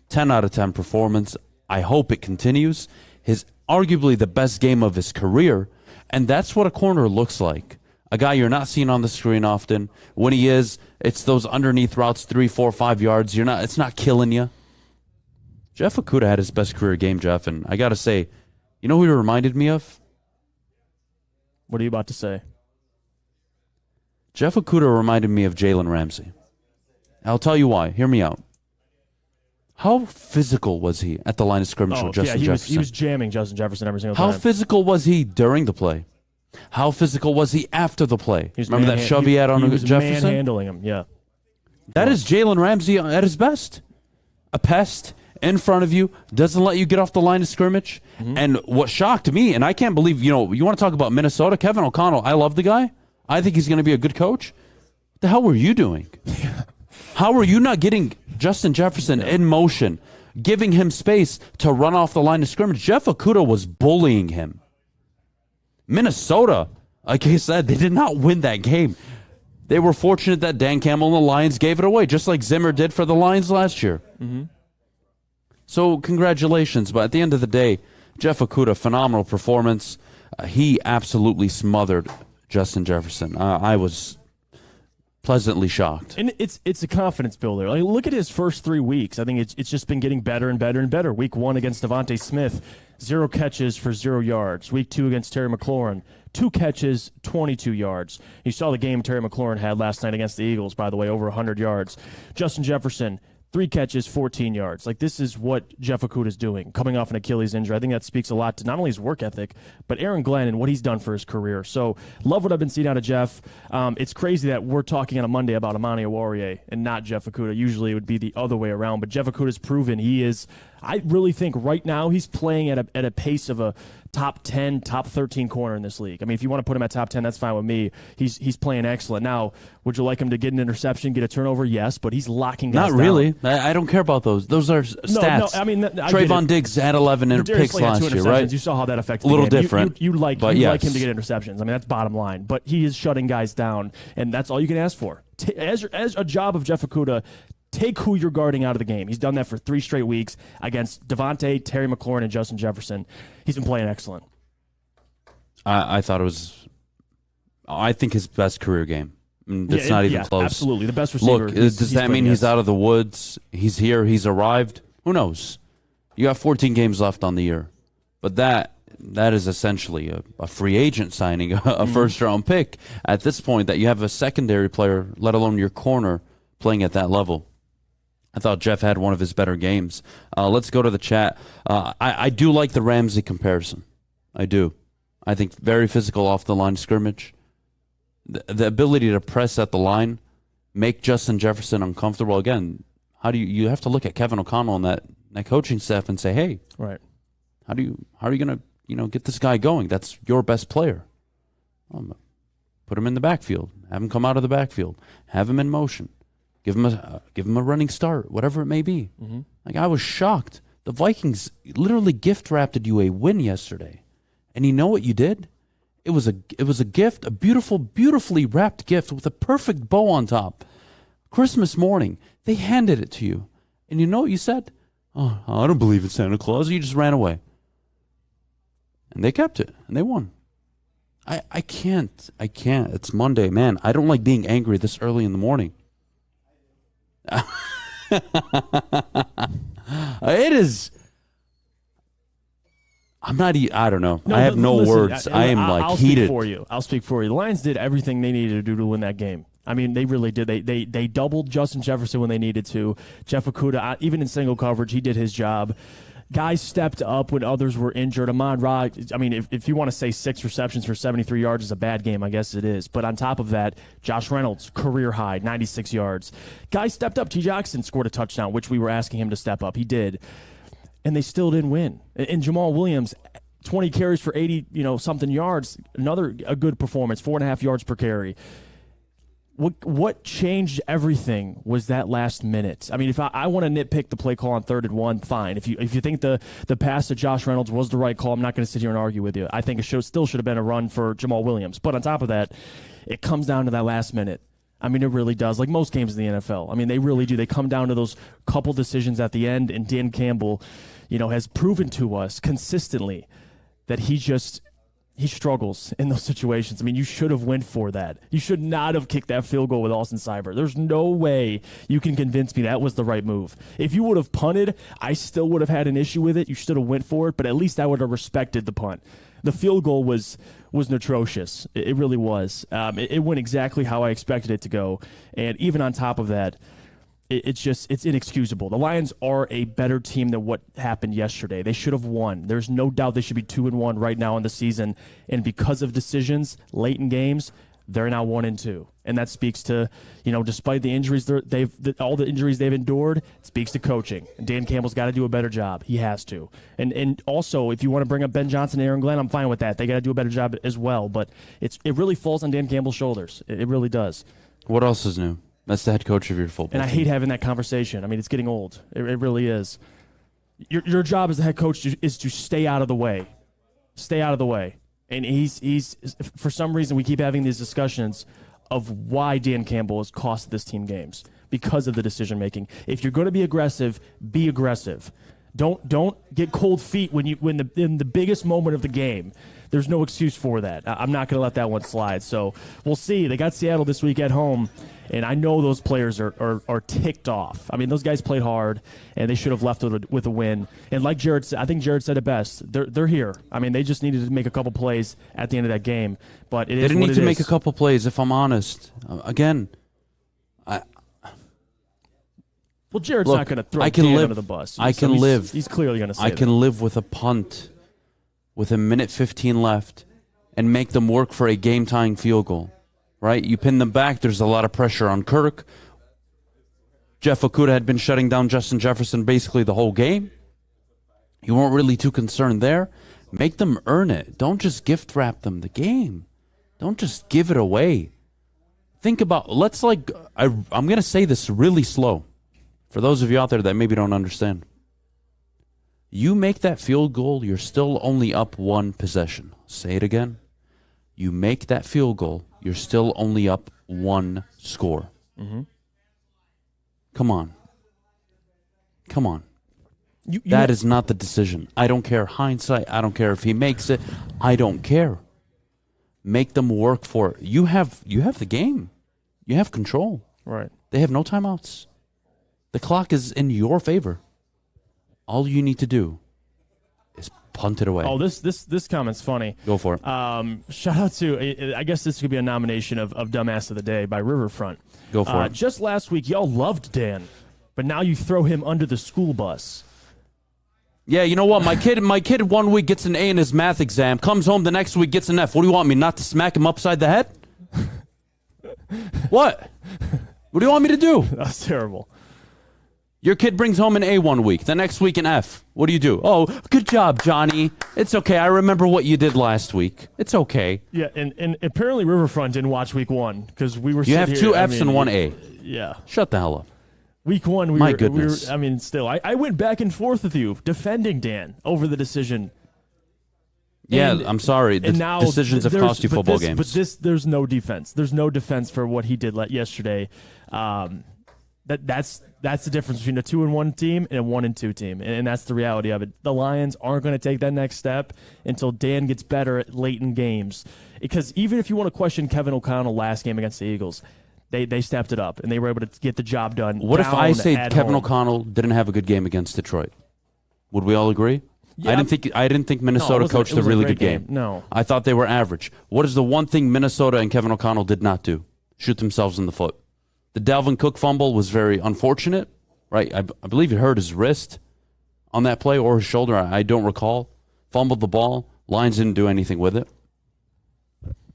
10 out of 10 performance. I hope it continues. His arguably the best game of his career. And that's what a corner looks like. A guy you're not seeing on the screen often. When he is, it's those underneath routes, 3, 4, 5 yards. It's not killing you. Jeff Okudah had his best career game, Jeff, and I got to say, you know who he reminded me of? What are you about to say? Jeff Okudah reminded me of Jalen Ramsey. I'll tell you why. Hear me out. How physical was he at the line of scrimmage with Justin Jefferson? He was jamming Justin Jefferson every single time. How physical was he during the play? How physical was he after the play? Remember that shove he had on Jefferson? He was manhandling him, yeah. That is Jalen Ramsey at his best. A pest in front of you, doesn't let you get off the line of scrimmage. Mm-hmm. And what shocked me, and I can't believe, you want to talk about Minnesota, Kevin O'Connell, I love the guy. I think he's going to be a good coach. What the hell were you doing? How are you not getting Justin Jefferson in motion, giving him space to run off the line of scrimmage? Jeff Okudah was bullying him. Minnesota, like I said, they did not win that game. They were fortunate that Dan Campbell and the Lions gave it away, just like Zimmer did for the Lions last year. Mm-hmm. So congratulations. But at the end of the day, Jeff Okudah, phenomenal performance. He absolutely smothered Justin Jefferson. I was pleasantly shocked. And it's a confidence builder. Like, look at his first 3 weeks. I think it's just been getting better and better and better. Week 1 against Devontae Smith, 0 catches for 0 yards. Week 2 against Terry McLaurin, 2 catches, 22 yards. You saw the game Terry McLaurin had last night against the Eagles, by the way, over 100 yards. Justin Jefferson, 3 catches, 14 yards. Like, this is what Jeff Okudah is doing, coming off an Achilles injury. I think that speaks a lot to not only his work ethic, but Aaron Glenn and what he's done for his career. So, love what I've been seeing out of Jeff. It's crazy that we're talking on a Monday about Amani Oruwariye and not Jeff Okudah. Usually it would be the other way around, but Jeff Okudah's proven he is. I really think right now he's playing at a pace of a top 10, top 13 corner in this league. I mean, if you want to put him at top 10, that's fine with me. He's playing excellent. Now, would you like him to get an interception, get a turnover? Yes, but he's locking guys down. Not really. I don't care about those. Those are stats. No, I mean, Trayvon Diggs had 11 picks last year, right? You saw how that affected a little the game. different. You like him to get interceptions. I mean, that's bottom line. But he is shutting guys down, and that's all you can ask for. as a job of Jeff Okudah, take who you're guarding out of the game. He's done that for 3 straight weeks against Devontae, Terry McLaurin, and Justin Jefferson. He's been playing excellent. I thought it was, I think, his best career game. It's not even close. Absolutely. The best receiver. Look, does that mean he's out of the woods? He's here. He's arrived? Who knows? You got 14 games left on the year. But that is essentially a free agent signing, a first-round pick at this point, that you have a secondary player, let alone your corner, playing at that level. I thought Jeff had one of his better games. Let's go to the chat. I do like the Ramsey comparison. I do. I think very physical off the line scrimmage. The ability to press at the line, make Justin Jefferson uncomfortable. Again, how do you have to look at Kevin O'Connell and that coaching staff and say, hey, right, how are you going to get this guy going? That's your best player. Put him in the backfield. Have him come out of the backfield. Have him in motion. Give him a running start, whatever it may be. Mm-hmm. Like, I was shocked. The Vikings literally gift wrapped you a win yesterday, and you know what you did? It was a gift, a beautifully wrapped gift with a perfect bow on top. Christmas morning, they handed it to you, and you know what you said? Oh, I don't believe in Santa Claus. You just ran away, and they kept it, and they won. I can't. It's Monday, man. I don't like being angry this early in the morning. It is. I don't know. I have no words. I am I'll heated. I'll speak for you. The Lions did everything they needed to do to win that game. I mean, they really did. They doubled Justin Jefferson when they needed to. Jeff Okudah, even in single coverage, he did his job. Guys stepped up when others were injured. Amon-Ra, I mean, if you want to say 6 receptions for 73 yards is a bad game, I guess it is. But on top of that, Josh Reynolds, career high, 96 yards. Guys stepped up. T. Jackson scored a touchdown, which we were asking him to step up. He did. And they still didn't win. And Jamal Williams, 20 carries for 80, something yards, a good performance, 4.5 yards per carry. What changed everything was that last minute. I mean, if I want to nitpick the play call on 3rd and 1, fine. If you think the pass to Josh Reynolds was the right call, I'm not going to sit here and argue with you. I think it still should have been a run for Jamal Williams. But on top of that, it comes down to that last minute. I mean, it really does. Like most games in the NFL. I mean, they really do. They come down to those couple decisions at the end, and Dan Campbell, has proven to us consistently that he struggles in those situations. I mean, you should have went for that. You should not have kicked that field goal with Austin Seibert. There's no way you can convince me that was the right move. If you would have punted, I still would have had an issue with it. You should have went for it, but at least I would have respected the punt. The field goal was atrocious. It really was. It went exactly how I expected it to go. And even on top of that, it's inexcusable. The Lions are a better team than what happened yesterday. They should have won. There's no doubt they should be 2-1 right now in the season. And because of decisions late in games, they're now 1-2. And that speaks to, despite the injuries all the injuries they've endured, it speaks to coaching. And Dan Campbell's got to do a better job. He has to. And also, if you want to bring up Ben Johnson and Aaron Glenn, I'm fine with that. They got to do a better job as well. But it really falls on Dan Campbell's shoulders. It really does. What else is new? That's the head coach of your football team. And I hate having that conversation. I mean, it's getting old. It really is. Your job as the head coach is to stay out of the way. Stay out of the way. And he's for some reason, we keep having these discussions of why Dan Campbell has cost this team games because of the decision making. If you're going to be aggressive, be aggressive. Don't get cold feet in the biggest moment of the game. There's no excuse for that. I'm not going to let that one slide. So we'll see. They got Seattle this week at home, and I know those players are ticked off. I mean, those guys played hard, and they should have left with a win. And like Jared said, I think Jared said it best. They're here. I mean, they just needed to make a couple plays at the end of that game. But they didn't need to make a couple plays, if I'm honest. Again, well, Jared's not going to throw Dan under the bus. He's clearly going to say I can live with a punt with 1:15 left and make them work for a game-tying field goal, right? You pin them back. There's a lot of pressure on Kirk. Jeff Okudah had been shutting down Justin Jefferson basically the whole game. You weren't really too concerned there. Make them earn it. Don't just gift wrap them the game. Don't just give it away. Think about, I'm going to say this really slow for those of you out there that maybe don't understand. You make that field goal, you're still only up 1 possession. Say it again. You make that field goal, you're still only up 1 score. Mm-hmm. Come on. That is not the decision. I don't care hindsight. I don't care if he makes it. I don't care. Make them work for it. You have the game. You have control. Right. They have no timeouts. The clock is in your favor. All you need to do is punt it away. Oh, this comment's funny. Go for it. Shout out to, I guess this could be a nomination of Dumbass of the Day by Riverfront. Go for it. Just last week, y'all loved Dan, but now you throw him under the school bus. Yeah, you know what? My kid 1 week gets an A in his math exam, comes home the next week, gets an F. What do you want me, not to smack him upside the head? What? What do you want me to do? That's terrible. Your kid brings home an A 1 week, the next week an F. What do you do? Oh, good job, Johnny. It's okay. I remember what you did last week. It's okay. Yeah, and apparently Riverfront didn't watch week 1 because we were. You have 2 Fs and 1 A. Yeah. Shut the hell up. Week 1, My goodness. I went back and forth with you defending Dan over the decision. Yeah, I'm sorry. The decisions have cost you football games. But there's no defense. There's no defense for what he did yesterday. That's the difference between a 2-1 team and a 1-2 team, and that's the reality of it. The Lions aren't going to take that next step until Dan gets better late in games. Because even if you want to question Kevin O'Connell last game against the Eagles, they stepped it up and they were able to get the job done. What if I say Kevin O'Connell didn't have a good game against Detroit? Would we all agree? Yeah, I didn't think Minnesota coached a really good game. No, I thought they were average. What is the one thing Minnesota and Kevin O'Connell did not do? Shoot themselves in the foot. The Dalvin Cook fumble was very unfortunate, right? I believe he hurt his wrist on that play or his shoulder. I don't recall. Fumbled the ball. Lions didn't do anything with it.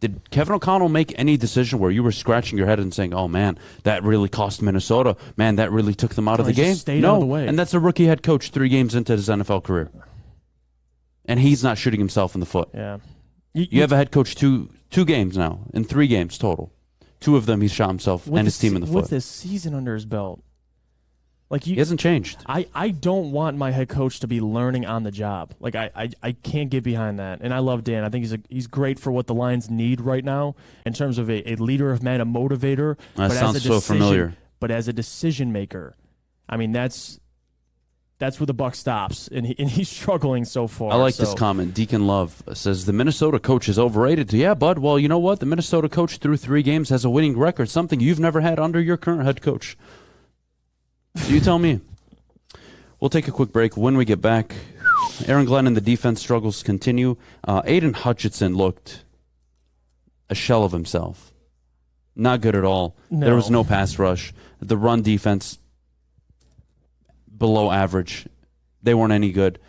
Did Kevin O'Connell make any decision where you were scratching your head and saying, oh, man, that really cost Minnesota. Man, that really took them out of the game? Stayed out of the way. And that's a rookie head coach 3 games into his NFL career. And he's not shooting himself in the foot. Yeah. You have a head coach 2 games now, in 3 games total. 2 of them he's shot himself and his team in the foot. With this season under his belt. He hasn't changed. I don't want my head coach to be learning on the job. I can't get behind that. And I love Dan. I think he's great for what the Lions need right now in terms of a leader of men, a motivator. That sounds so familiar. But as a decision maker, I mean, that's where the buck stops, and he's struggling so far. I like this comment. Deacon Love says, the Minnesota coach is overrated. Yeah, bud, well, you know what? The Minnesota coach through 3 games has a winning record, something you've never had under your current head coach. So you tell me. We'll take a quick break. When we get back, Aaron Glenn and the defense struggles continue. Aiden Hutchinson looked a shell of himself. Not good at all. No. There was no pass rush. The run defense below average. They weren't any good.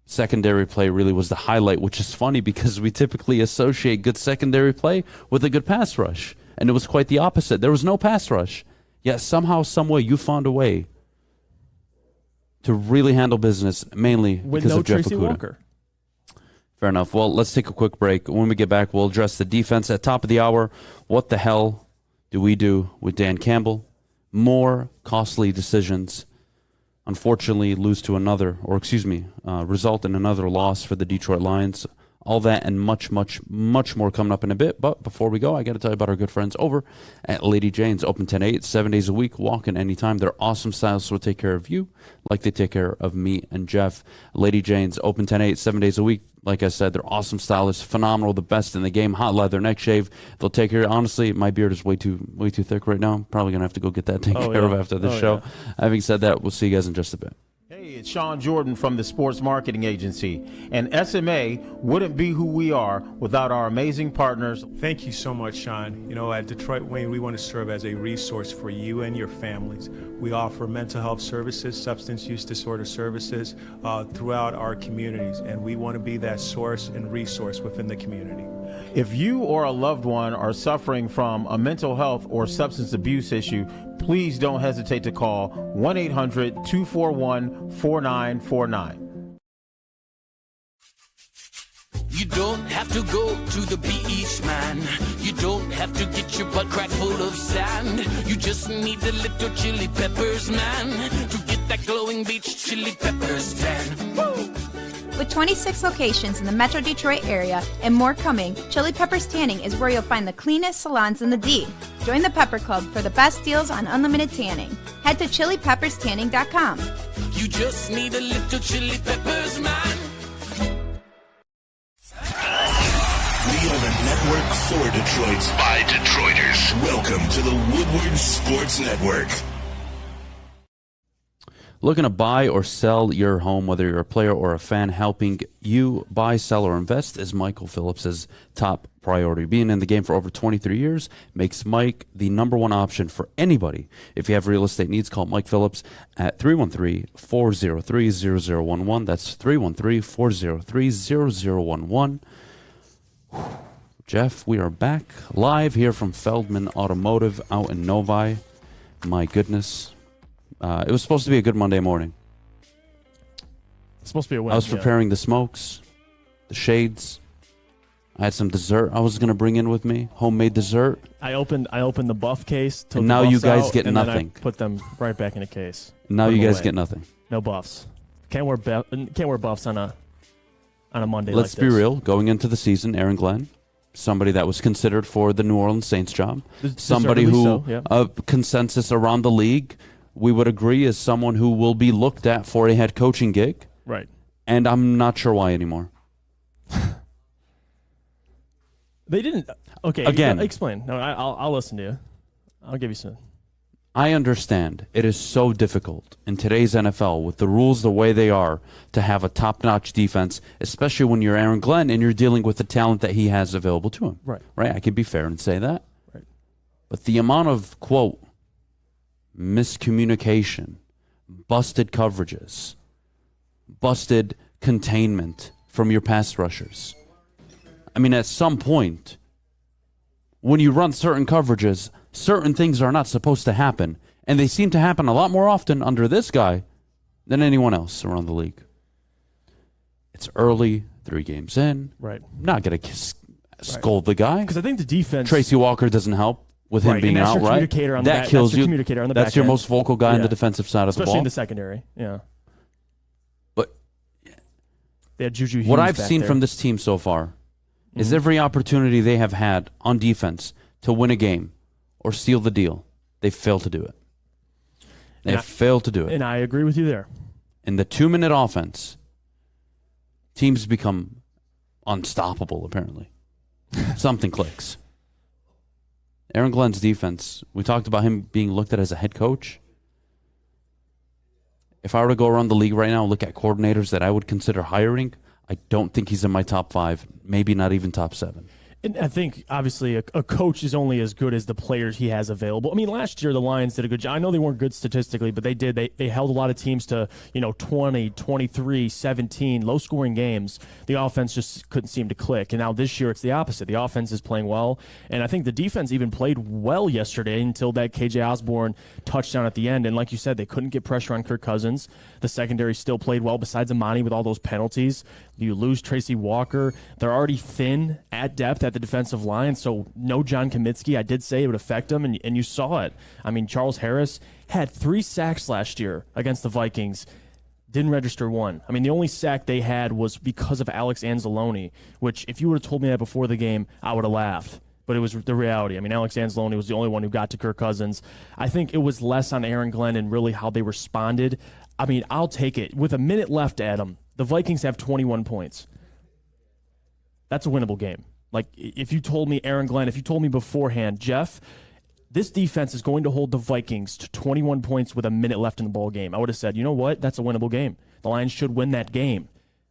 Secondary play really was the highlight, which is funny because we typically associate good secondary play with a good pass rush. And it was quite the opposite. There was no pass rush. Yet somehow, some way, you found a way to really handle business, mainly because of Jeff Okudah. Walker. Fair enough. Well, let's take a quick break. When we get back, we'll address the defense at top of the hour. What the hell do we do with Dan Campbell? More costly decisions. Unfortunately, result in another loss for the Detroit Lions. All that and much, much, much more coming up in a bit. But before we go, I got to tell you about our good friends over at Lady Jane's. Open 10 to 8, 7 days a week, walk-in anytime. They're awesome stylists, will take care of you like they take care of me and Jeff. Lady Jane's, open 10 to 8, 7 days a week. Like I said, they're awesome stylists, phenomenal, the best in the game. Hot leather, neck shave. They'll take care. Honestly, my beard is way too thick right now. I'm probably going to have to go get that taken care of after the show. Yeah. Having said that, we'll see you guys in just a bit. Hey, it's Sean Jordan from the Sports Marketing Agency, and SMA wouldn't be who we are without our amazing partners. Thank you so much, Sean. You know, at Detroit Wayne, we want to serve as a resource for you and your families. We offer mental health services, substance use disorder services throughout our communities, and we want to be that source and resource within the community. If you or a loved one are suffering from a mental health or substance abuse issue, please don't hesitate to call 1-800-241-4949. You don't have to go to the beach, man. You don't have to get your butt crack full of sand. You just need a little chili peppers, man, to get that glowing beach chili peppers tan. Woo! With 26 locations in the Metro Detroit area and more coming, Chili Peppers Tanning is where you'll find the cleanest salons in the D. Join the Pepper Club for the best deals on unlimited tanning. Head to chilipepperstanning.com. You just need a little chili peppers, man. We are the network for Detroit by Detroiters. Welcome to the Woodward Sports Network. Looking to buy or sell your home, whether you're a player or a fan, helping you buy, sell, or invest is Michael Phillips's top priority. Being in the game for over 23 years makes Mike the number one option for anybody. If you have real estate needs, call Mike Phillips at 313-403-0011. That's 313-403-0011. Jeff, we are back live here from Feldman Automotive out in Novi. My goodness. It was supposed to be a good Monday morning. It's supposed to be a win. I was preparing the smokes, the shades. I had some dessert I was going to bring in with me, homemade dessert. I opened the buff case. Took And now the you buffs guess out, get and nothing. Then I put them right back in a case. Now Put you them guys away. get nothing. No buffs. Can't wear buffs on a Monday. Let's like be this. real. Going into the season, Aaron Glenn, somebody that was considered for the New Orleans Saints job, somebody who, Deservedly so, yeah. Consensus around the league, we would agree is someone who will be looked at for a head coaching gig. Right. And I'm not sure why anymore. They didn't. Okay. Again. Explain. No, I'll listen to you. I'll give you some. I understand it is so difficult in today's NFL with the rules the way they are to have a top-notch defense, especially when you're Aaron Glenn and you're dealing with the talent that he has available to him. Right. Right? I can be fair and say that. Right. But the amount of, quote, miscommunication, busted coverages, busted containment from your pass rushers. I mean, at some point, when you run certain coverages, certain things are not supposed to happen, and they seem to happen a lot more often under this guy than anyone else around the league. It's early, 3 games in. Right. I'm not going to scold the guy. Because I think the defense. Tracy Walker doesn't help with him Right, being and that's out, your right? communicator on the That back- kills that's your you. communicator on the That's back your end. most vocal guy on Yeah. the defensive side of the Especially ball. in the secondary. Yeah. But they had Juju Hughes what I've back seen there. from this team so far is Mhm. every opportunity they have had on defense to win a game or seal the deal, they fail to do it. They And I- failed to do it. And I agree with you there. In the 2-minute offense, teams become unstoppable, apparently. Something clicks. Aaron Glenn's defense, we talked about him being looked at as a head coach. If I were to go around the league right now and look at coordinators that I would consider hiring, I don't think he's in my top 5, maybe not even top 7. And I think, obviously, a coach is only as good as the players he has available. I mean, last year the Lions did a good job. I know they weren't good statistically, but they did. They held a lot of teams to, 20, 23, 17, low-scoring games. The offense just couldn't seem to click. And now this year it's the opposite. The offense is playing well. And I think the defense even played well yesterday until that KJ Osborne touchdown at the end. And like you said, they couldn't get pressure on Kirk Cousins. The secondary still played well besides Amani with all those penalties. You lose Tracy Walker. They're already thin at depth at the defensive line, so no John Kaminsky. I did say it would affect them, and you saw it. I mean, Charles Harris had 3 sacks last year against the Vikings. Didn't register 1. I mean, the only sack they had was because of Alex Anzalone, which if you would have told me that before the game, I would have laughed. But it was the reality. I mean, Alex Anzalone was the only one who got to Kirk Cousins. I think it was less on Aaron Glenn and really how they responded. I mean, I'll take it. With a minute left, Adham, the Vikings have 21 points. That's a winnable game. Like, if you told me, Aaron Glenn, if you told me beforehand, Jeff, this defense is going to hold the Vikings to 21 points with a minute left in the ball game, I would have said, you know what? That's a winnable game. The Lions should win that game.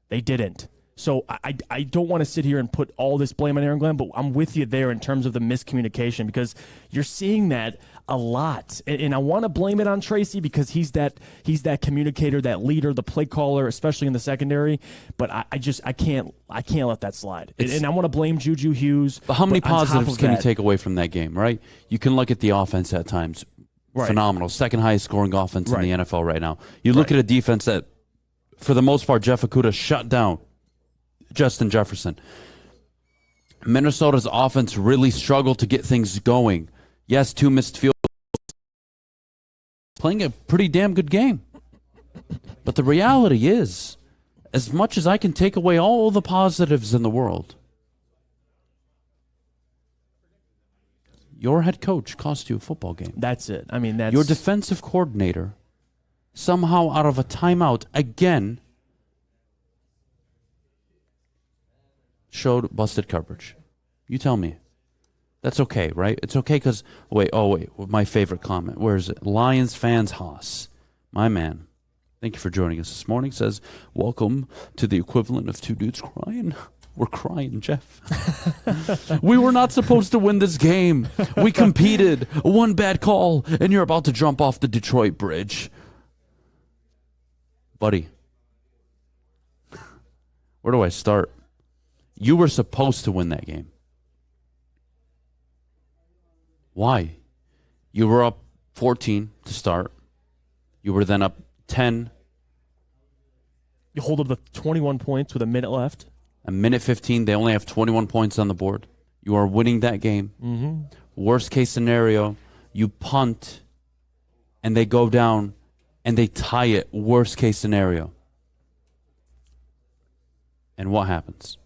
They didn't. So I don't want to sit here and put all this blame on Aaron Glenn, but I'm with you there in terms of the miscommunication because you're seeing that a lot. And I want to blame it on Tracy because he's that communicator, that leader, the play caller, especially in the secondary. But I can't let that slide. And I want to blame Juju Hughes. But how many on top positives of can you that- take away from that game, right? You can look at the offense at times. Right. Phenomenal. Second highest scoring offense Right. in the NFL right now. You look at a defense that, for the most part, Jeff Okudah shut down Justin Jefferson. Minnesota's offense really struggled to get things going. Yes, 2 missed field goals. Playing a pretty damn good game. But the reality is, as much as I can take away all the positives in the world, Your head coach cost you a football game. That's it. I mean, that's... Your defensive coordinator, somehow out of a timeout again, showed busted coverage. You tell me. That's okay, right? It's okay because... Wait, my favorite comment. Where is it? Lions fans Haas. My man. Thank you for joining us this morning. Says, welcome to the equivalent of two dudes crying. We're crying, Jeff. We were not supposed to win this game. We competed. One bad call, and you're about to jump off the Detroit bridge. Buddy, where do I start? You were supposed to win that game. Why? You were up 14 to start. You were then up 10. You hold up the 21 points with a minute left. A minute 15, they only have 21 points on the board. You are winning that game. Mm-hmm. Worst case scenario, you punt, and they go down, and they tie it. Worst case scenario. And what happens?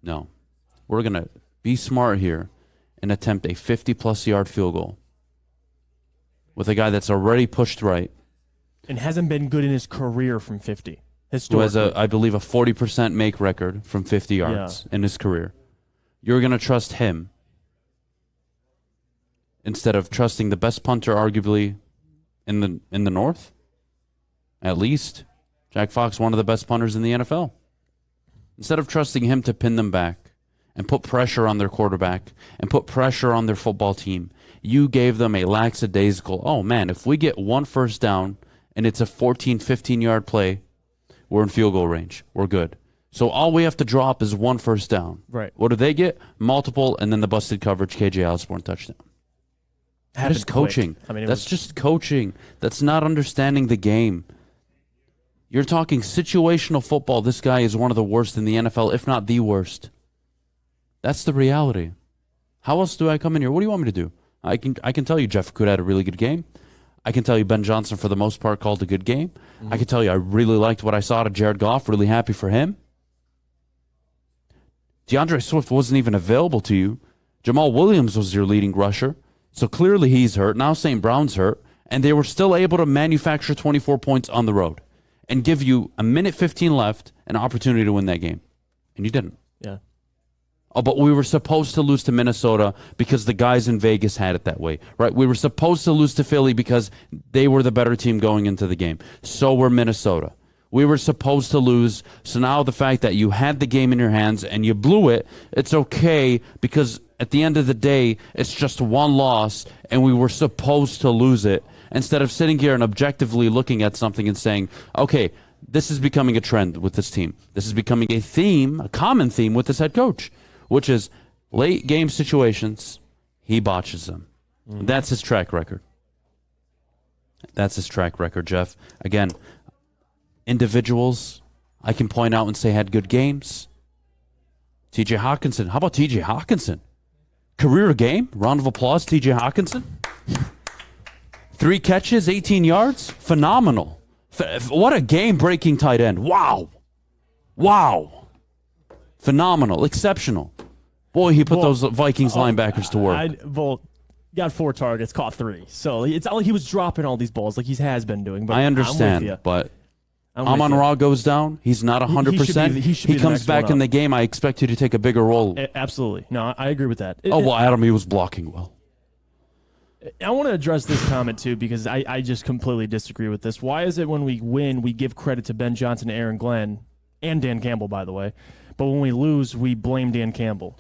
No. We're going to be smart here and attempt a 50-plus yard field goal with a guy that's already pushed right. And hasn't been good in his career from 50. Who has, I believe, a 40% make record from 50 yards in his career. You're going to trust him instead of trusting the best punter, arguably, in the North? At least. Jack Fox, one of the best punters in the NFL. Instead of trusting him to pin them back and put pressure on their quarterback and put pressure on their football team, you gave them a lackadaisical, oh, man, if we get one first down and it's a 14, 15-yard play, we're in field goal range. We're good. So all we have to drop is one first down. Right. What do they get? Multiple, and then the busted coverage, KJ Osborne touchdown. That's coaching. I mean, that's just coaching. That's not understanding the game. You're talking situational football. This guy is one of the worst in the NFL, if not the worst. That's the reality. How else do I come in here? What do you want me to do? I can tell you Jeff Okudah had a really good game. I can tell you Ben Johnson, for the most part, called a good game. I can tell you I really liked what I saw out of Jared Goff. Really happy for him. DeAndre Swift wasn't even available to you. Jamal Williams was your leading rusher. So clearly he's hurt. Now St. Brown's hurt. And they were still able to manufacture 24 points on the road and give you a minute 15 left, an opportunity to win that game. And you didn't. Yeah. Oh, but we were supposed to lose to Minnesota because the guys in Vegas had it that way, right? We were supposed to lose to Philly because they were the better team going into the game. So were Minnesota. We were supposed to lose. So now the fact that you had the game in your hands and you blew it, it's okay because at the end of the day, it's just one loss and we were supposed to lose it. Instead of sitting here and objectively looking at something and saying, okay, this is becoming a trend with this team. This is becoming a theme, a common theme with this head coach, which is late game situations, he botches them. That's his track record. That's his track record, Jeff. Again, individuals I can point out and say had good games. TJ Hawkinson. How about TJ Hawkinson? Career game. Round of applause, TJ Hawkinson. 3 catches, 18 yards. Phenomenal. What a game-breaking tight end. Wow. Phenomenal. Exceptional. Boy, he put those Vikings linebackers to work. Got 4 targets, caught 3. So it's not like he was dropping all these balls like he has been doing. But I understand, but Amon-Ra goes down. He's not 100%. He comes back in the game. I expect you to take a bigger role. Absolutely. No, I agree with that. Adam, he was blocking well. I want to address this comment, too, because I just completely disagree with this. Why is it when we win, we give credit to Ben Johnson and Aaron Glenn, and Dan Campbell, by the way, but when we lose, we blame Dan Campbell?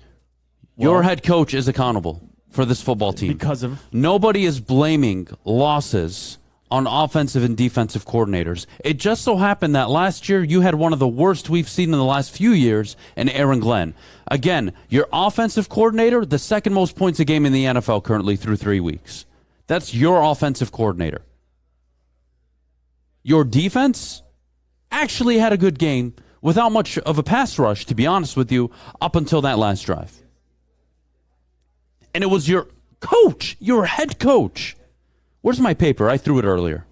Your head coach is accountable for this football team. Because of? Nobody is blaming losses on offensive and defensive coordinators. It just so happened that last year you had one of the worst we've seen in the last few years in Aaron Glenn. Again, your offensive coordinator, the second most points a game in the NFL currently through 3 weeks. That's your offensive coordinator. Your defense actually had a good game without much of a pass rush, to be honest with you, up until that last drive. And it was your coach, your head coach. Where's my paper? I threw it earlier.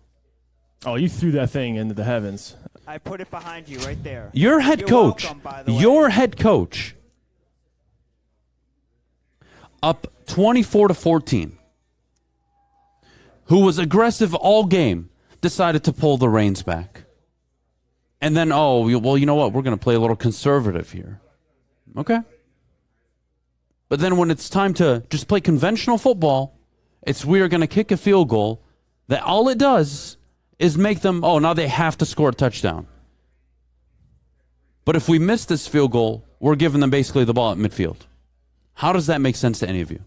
Oh, you threw that thing into the heavens. I put it behind you right there. Your head coach, welcome, by the way. your head coach up 24-14, who was aggressive all game, decided to pull the reins back. And then, well, you know what? We're going to play a little conservative here. Okay. But then when it's time to just play conventional football, we are going to kick a field goal that all it does is make them, now they have to score a touchdown. But if we miss this field goal, we're giving them basically the ball at midfield. How does that make sense to any of you?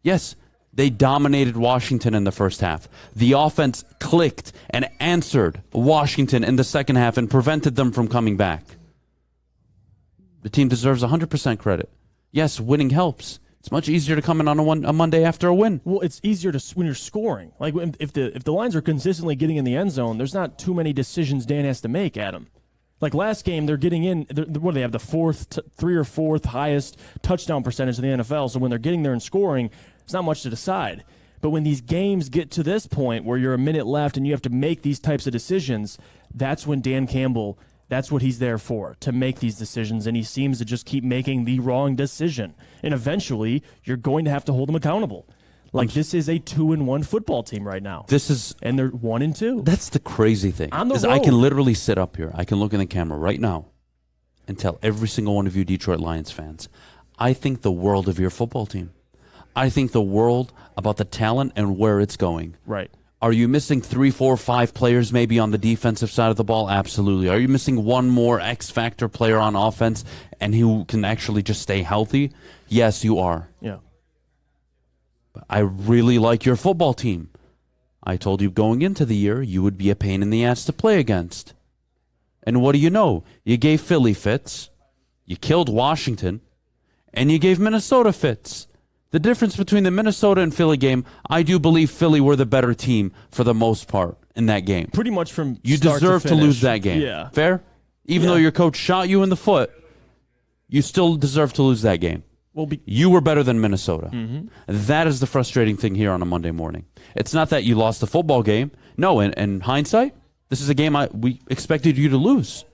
Yes, they dominated Washington in the first half. The offense clicked and answered Washington in the second half and prevented them from coming back. The team deserves 100% credit. Yes, winning helps. It's much easier to come in on a Monday after a win. Well, it's easier when you're scoring. Like if the Lions are consistently getting in the end zone, there's not too many decisions Dan has to make, Adam. Like last game, they're getting in. What do they have? The three or fourth highest touchdown percentage in the NFL. So when they're getting there and scoring, it's not much to decide. But when these games get to this point where you're a minute left and you have to make these types of decisions, that's when Dan Campbell, that's what he's there for, to make these decisions. And he seems to just keep making the wrong decision. And eventually, you're going to have to hold him accountable. Like, this is a 2-1 football team right now. And they're 1-2. That's the crazy thing. On the road. I can literally sit up here. I can look in the camera right now and tell every single one of you Detroit Lions fans, I think the world of your football team. I think the world about the talent and where it's going. Right. Are you missing 3, 4, 5 players maybe on the defensive side of the ball? Absolutely. Are you missing one more X-factor player on offense and who can actually just stay healthy? Yes, you are. Yeah. But I really like your football team. I told you going into the year you would be a pain in the ass to play against. And what do you know? You gave Philly fits, you killed Washington, and you gave Minnesota fits. The difference between the Minnesota and Philly game, I do believe Philly were the better team for the most part in that game. Pretty much from you start deserve to to finish. lose that game. Yeah. Fair? Even though your coach shot you in the foot, you still deserve to lose that game. Well, you were better than Minnesota. Mm-hmm. That is the frustrating thing here on a Monday morning. It's not that you lost the football game. No, in hindsight, this is a game we expected you to lose.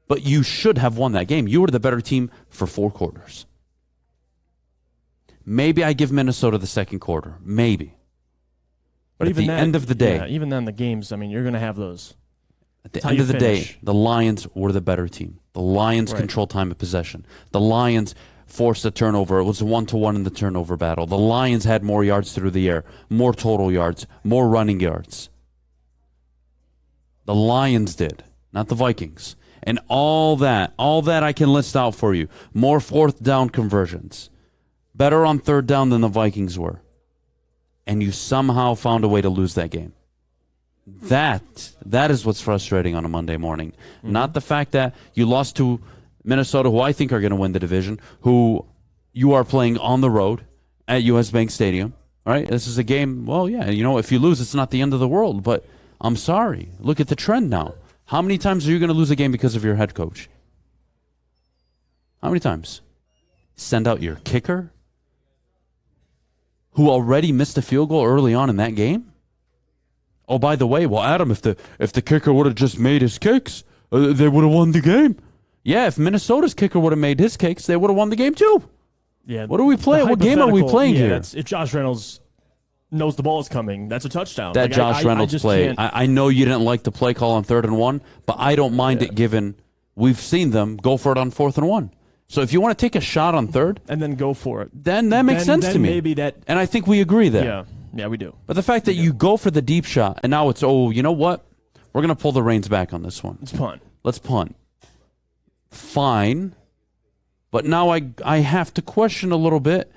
But you should have won that game. You were the better team for 4 quarters. Maybe I give Minnesota the second quarter. Maybe. But at the end of the day. Yeah, even then, the games, I mean, you're going to have those. At the end of the day, the Lions were the better team. The Lions controlled time of possession. The Lions forced a turnover. It was 1-1 in the turnover battle. The Lions had more yards through the air, more total yards, more running yards. The Lions did, not the Vikings. And all that I can list out for you. More fourth down conversions. Better on third down than the Vikings were. And you somehow found a way to lose that game. That is what's frustrating on a Monday morning. Mm-hmm. Not the fact that you lost to Minnesota, who I think are going to win the division, who you are playing on the road at US Bank Stadium. All right, this is a game, well, yeah, if you lose, it's not the end of the world. But I'm sorry. Look at the trend now. How many times are you going to lose a game because of your head coach? How many times? Send out your kicker, who already missed a field goal early on in that game? Oh, by the way, well, Adam, if the kicker would have just made his kicks, they would have won the game. Yeah, if Minnesota's kicker would have made his kicks, they would have won the game too. Yeah. What are we playing? What game are we playing here? If Josh Reynolds knows the ball is coming, that's a touchdown. That Josh Reynolds play. I know you didn't like the play call on 3rd and 1, but I don't mind it given we've seen them go for it on 4th and 1. So if you want to take a shot on 3rd and then go for it, then that makes sense to me. Maybe that, and I think we agree there. Yeah, we do. But the fact that you go for the deep shot and now it's you know what? We're going to pull the reins back on this one. Let's punt. Fine, but now I have to question a little bit.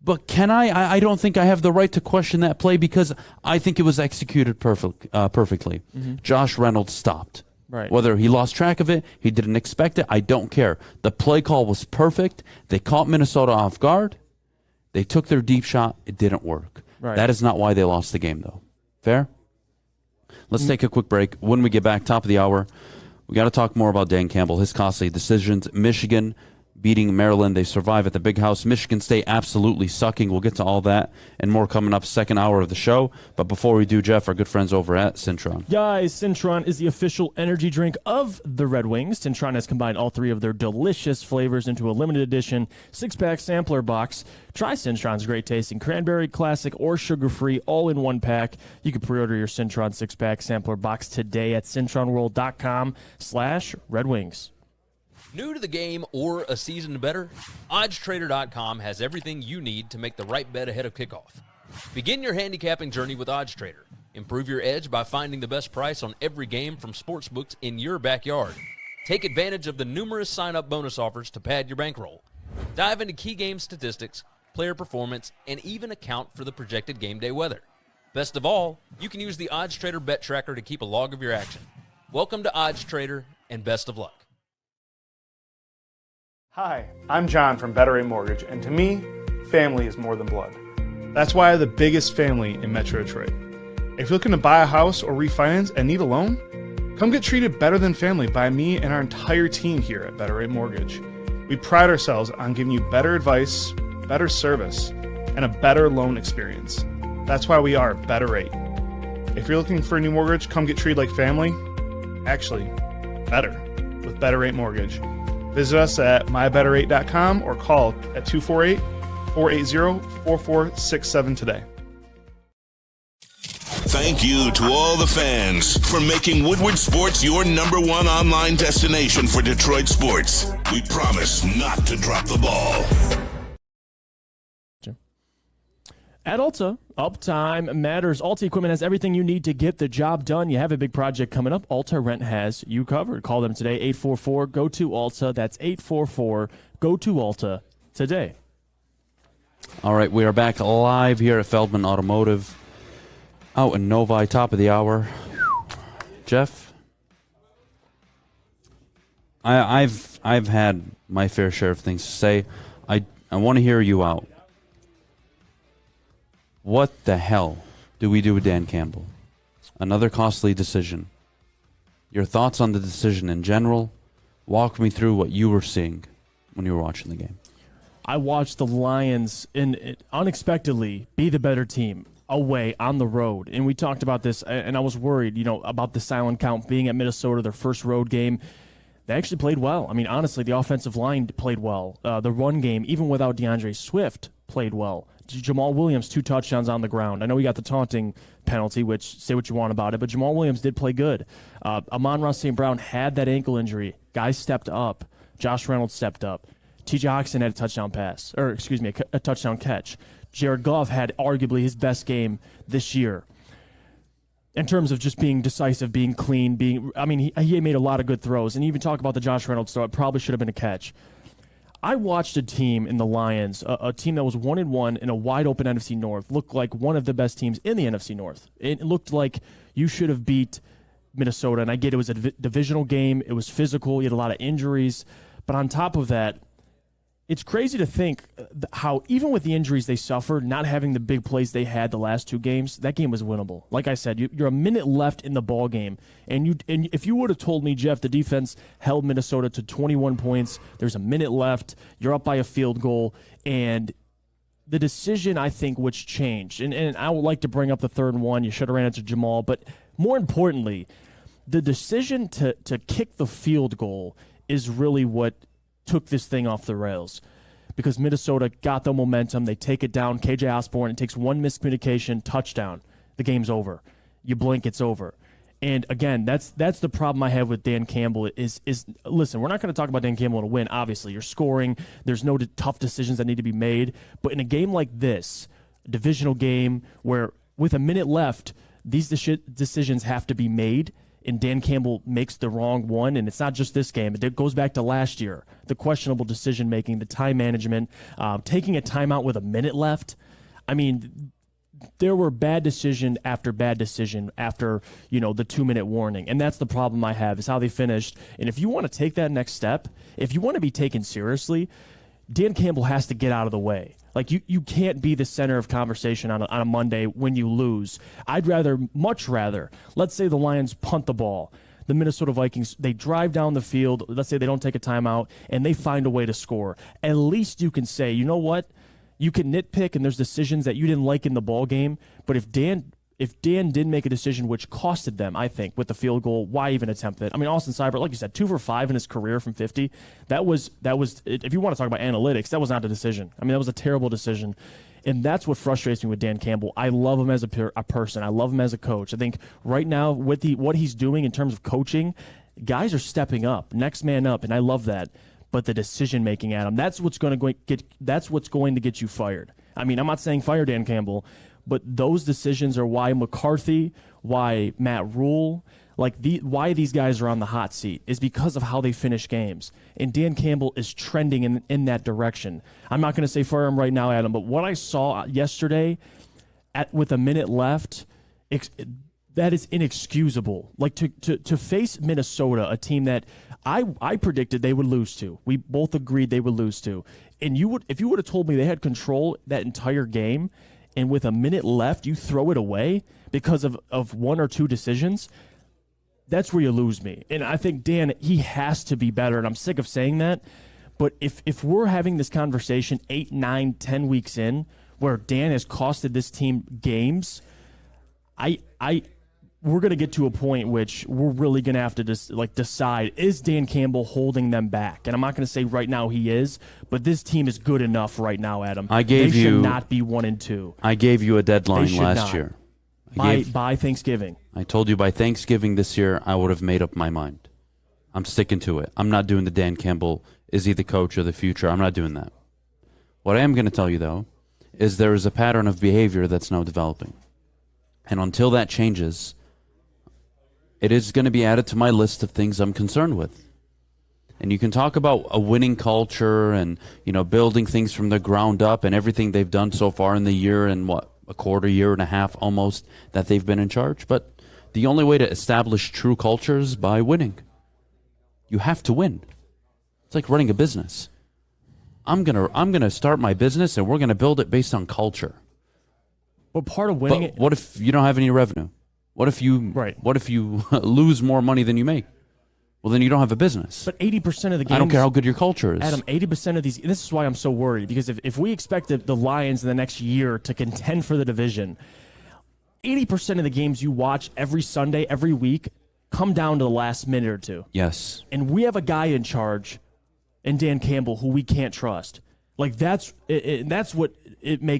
But can I don't think I have the right to question that play because I think it was executed perfectly. Mm-hmm. Josh Reynolds stopped. Right. Whether he lost track of it, he didn't expect it, I don't care. The play call was perfect. They caught Minnesota off guard. They took their deep shot. It didn't work. Right. That is not why they lost the game, though. Fair? Let's take a quick break. When we get back, top of the hour, we got to talk more about Dan Campbell, his costly decisions. Michigan beating Maryland. They survive at the Big House. Michigan State absolutely sucking. We'll get to all that and more coming up second hour of the show. But before we do, Jeff, our good friends over at Cintron. Guys, Cintron is the official energy drink of the Red Wings. Cintron has combined all three of their delicious flavors into a limited edition 6-pack sampler box. Try Cintron's great tasting cranberry, classic, or sugar-free, all in one pack. You can pre-order your Cintron 6-pack sampler box today at cintronworld.com/Red Wings. New to the game or a season better? OddsTrader.com has everything you need to make the right bet ahead of kickoff. Begin your handicapping journey with OddsTrader. Improve your edge by finding the best price on every game from sportsbooks in your backyard. Take advantage of the numerous sign-up bonus offers to pad your bankroll. Dive into key game statistics, player performance, and even account for the projected game day weather. Best of all, you can use the OddsTrader bet tracker to keep a log of your action. Welcome to OddsTrader, and best of luck. Hi, I'm John from Better Rate Mortgage, and to me, family is more than blood. That's why I have the biggest family in Metro Detroit. If you're looking to buy a house or refinance and need a loan, come get treated better than family by me and our entire team here at Better Rate Mortgage. We pride ourselves on giving you better advice, better service, and a better loan experience. That's why we are Better Rate. If you're looking for a new mortgage, come get treated like family. Actually, better with Better Rate Mortgage. Visit us at mybetterrate.com or call at 248-480-4467 today. Thank you to all the fans for making Woodward Sports your #1 online destination for Detroit sports. We promise not to drop the ball. At Ulta, uptime matters. Ulta Equipment has everything you need to get the job done. You have a big project coming up, Ulta Rent has you covered. Call them today, 844-GO-TO-ULTA. That's 844-GO-TO-ULTA today. All right, we are back live here at Feldman Automotive out in Novi, top of the hour. Jeff, I've had my fair share of things to say. I want to hear you out. What the hell do we do with Dan Campbell? Another costly decision. Your thoughts on the decision in general? Walk me through what you were seeing when you were watching the game. I watched the Lions unexpectedly be the better team away on the road. And we talked about this, and I was worried, about the silent count being at Minnesota, their first road game. They actually played well. I mean, honestly, the offensive line played well. The run game, even without DeAndre Swift, played well. Jamal Williams, 2 touchdowns on the ground. I know he got the taunting penalty, which say what you want about it, but Jamal Williams did play good. Amon-Ra St. Brown had that ankle injury. Guys stepped up. Josh Reynolds stepped up. T.J. Hawkinson had a touchdown pass, a touchdown catch. Jared Goff had arguably his best game this year in terms of just being decisive, being clean, he made a lot of good throws. And even talk about the Josh Reynolds throw, it probably should have been a catch. I watched a team in the Lions, a team that was 1-1 in a wide-open NFC North, look like one of the best teams in the NFC North. It looked like you should have beat Minnesota, and I get it was a divisional game. It was physical. You had a lot of injuries. But on top of that, it's crazy to think how even with the injuries they suffered, not having the big plays they had the last 2 games, that game was winnable. Like I said, you're a minute left in the ball game, and if you would have told me, Jeff, the defense held Minnesota to 21 points, there's a minute left, you're up by a field goal, and the decision, I think, which changed, and I would like to bring up the 3rd and 1, you should have ran into Jamal, but more importantly, the decision to kick the field goal is really what took this thing off the rails, because Minnesota got the momentum. They take it down. KJ Osborne, it takes 1 miscommunication, touchdown. The game's over. You blink, it's over. And again, that's the problem I have with Dan Campbell is listen, we're not going to talk about Dan Campbell in a win. Obviously, you're scoring. There's no tough decisions that need to be made. But in a game like this, a divisional game where with a minute left, these decisions have to be made, and Dan Campbell makes the wrong one, and it's not just this game. It goes back to last year, the questionable decision-making, the time management, taking a timeout with a minute left. I mean, there were bad decision after the 2-minute warning, and that's the problem I have is how they finished. And if you want to take that next step, if you want to be taken seriously, Dan Campbell has to get out of the way. Like, you can't be the center of conversation on a Monday when you lose. I'd much rather, let's say the Lions punt the ball. the Minnesota Vikings, they drive down the field, let's say they don't take a timeout, and they find a way to score. At least you can say, you know what? You can nitpick, and there's decisions that you didn't like in the ball game, but if Dan did make a decision which costed them, I think, with the field goal, why even attempt it? I mean, Austin Seibert, like you said, 2 for 5 in his career from 50. That was. If you want to talk about analytics, that was not a decision. I mean, that was a terrible decision. And that's what frustrates me with Dan Campbell. I love him as a person. I love him as a coach. I think right now with what he's doing in terms of coaching, guys are stepping up, next man up, and I love that. But the decision making, Adam, that's what's going to get you fired. I mean, I'm not saying fire Dan Campbell, but those decisions are why McCarthy, why Matt Rule, why these guys are on the hot seat is because of how they finish games. And Dan Campbell is trending in that direction. I'm not going to say fire him right now, Adam, but what I saw yesterday with a minute left, that is inexcusable. Like to face Minnesota, a team that I predicted they would lose to. We both agreed they would lose to. And if you would have told me they had control that entire game, and with a minute left you throw it away because of one or two decisions, that's where you lose me. And I think Dan, he has to be better, and I'm sick of saying that. But if we're having this conversation 8, 9, 10 weeks in where Dan has costed this team games, we're going to get to a point which we're really going to have to decide, is Dan Campbell holding them back? And I'm not going to say right now he is, but this team is good enough right now, Adam. They should not be 1-2. I gave you a deadline last year. By Thanksgiving. I told you by Thanksgiving this year I would have made up my mind. I'm sticking to it. I'm not doing the Dan Campbell, is he the coach of the future? I'm not doing that. What I am going to tell you, though, is there is a pattern of behavior that's now developing. And until that changes, it is going to be added to my list of things I'm concerned with. And you can talk about a winning culture and, building things from the ground up and everything they've done so far in the year and a quarter, year and a half almost that they've been in charge. But the only way to establish true culture is by winning. You have to win. It's like running a business. I'm gonna start my business and we're gonna build it based on culture. Well, part of winning. But what if you don't have any revenue? What if you lose more money than you make? Well, then you don't have a business. But 80% of the games... I don't care how good your culture is. Adam, 80% of these... This is why I'm so worried, because if we expect the Lions in the next year to contend for the division, 80% of the games you watch every Sunday, every week, come down to the last minute or two. Yes. And we have a guy in charge, in Dan Campbell, who we can't trust. That's what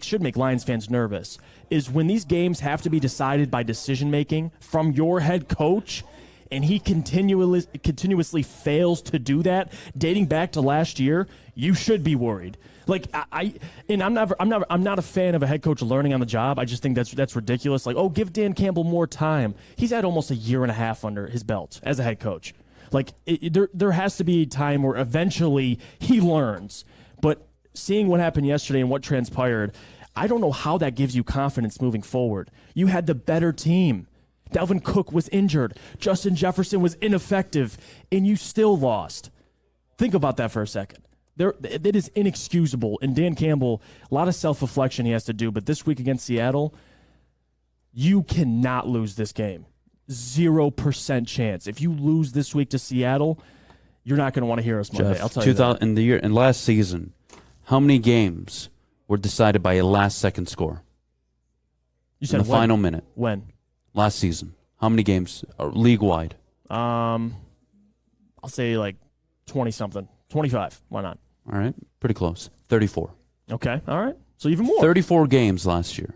should make Lions fans nervous, is when these games have to be decided by decision-making from your head coach, and he continuously fails to do that, dating back to last year, you should be worried. I'm not a fan of a head coach learning on the job. I just think that's ridiculous. Give Dan Campbell more time. He's had almost a year and a half under his belt as a head coach. There has to be a time where eventually he learns. But seeing what happened yesterday and what transpired, I don't know how that gives you confidence moving forward. You had the better team. Dalvin Cook was injured. Justin Jefferson was ineffective, and you still lost. Think about that for a second. That is inexcusable. And Dan Campbell, a lot of self-reflection he has to do, but this week against Seattle, you cannot lose this game. 0% chance. If you lose this week to Seattle, you're not going to want to hear us Monday. Jeff, I'll tell you that. In last season, how many games were decided by a last-second score? You said in the final minute. When? Last season. How many games league-wide? I'll say 20-something. 25. Why not? All right. Pretty close. 34. Okay. All right. So even more. 34 games last year.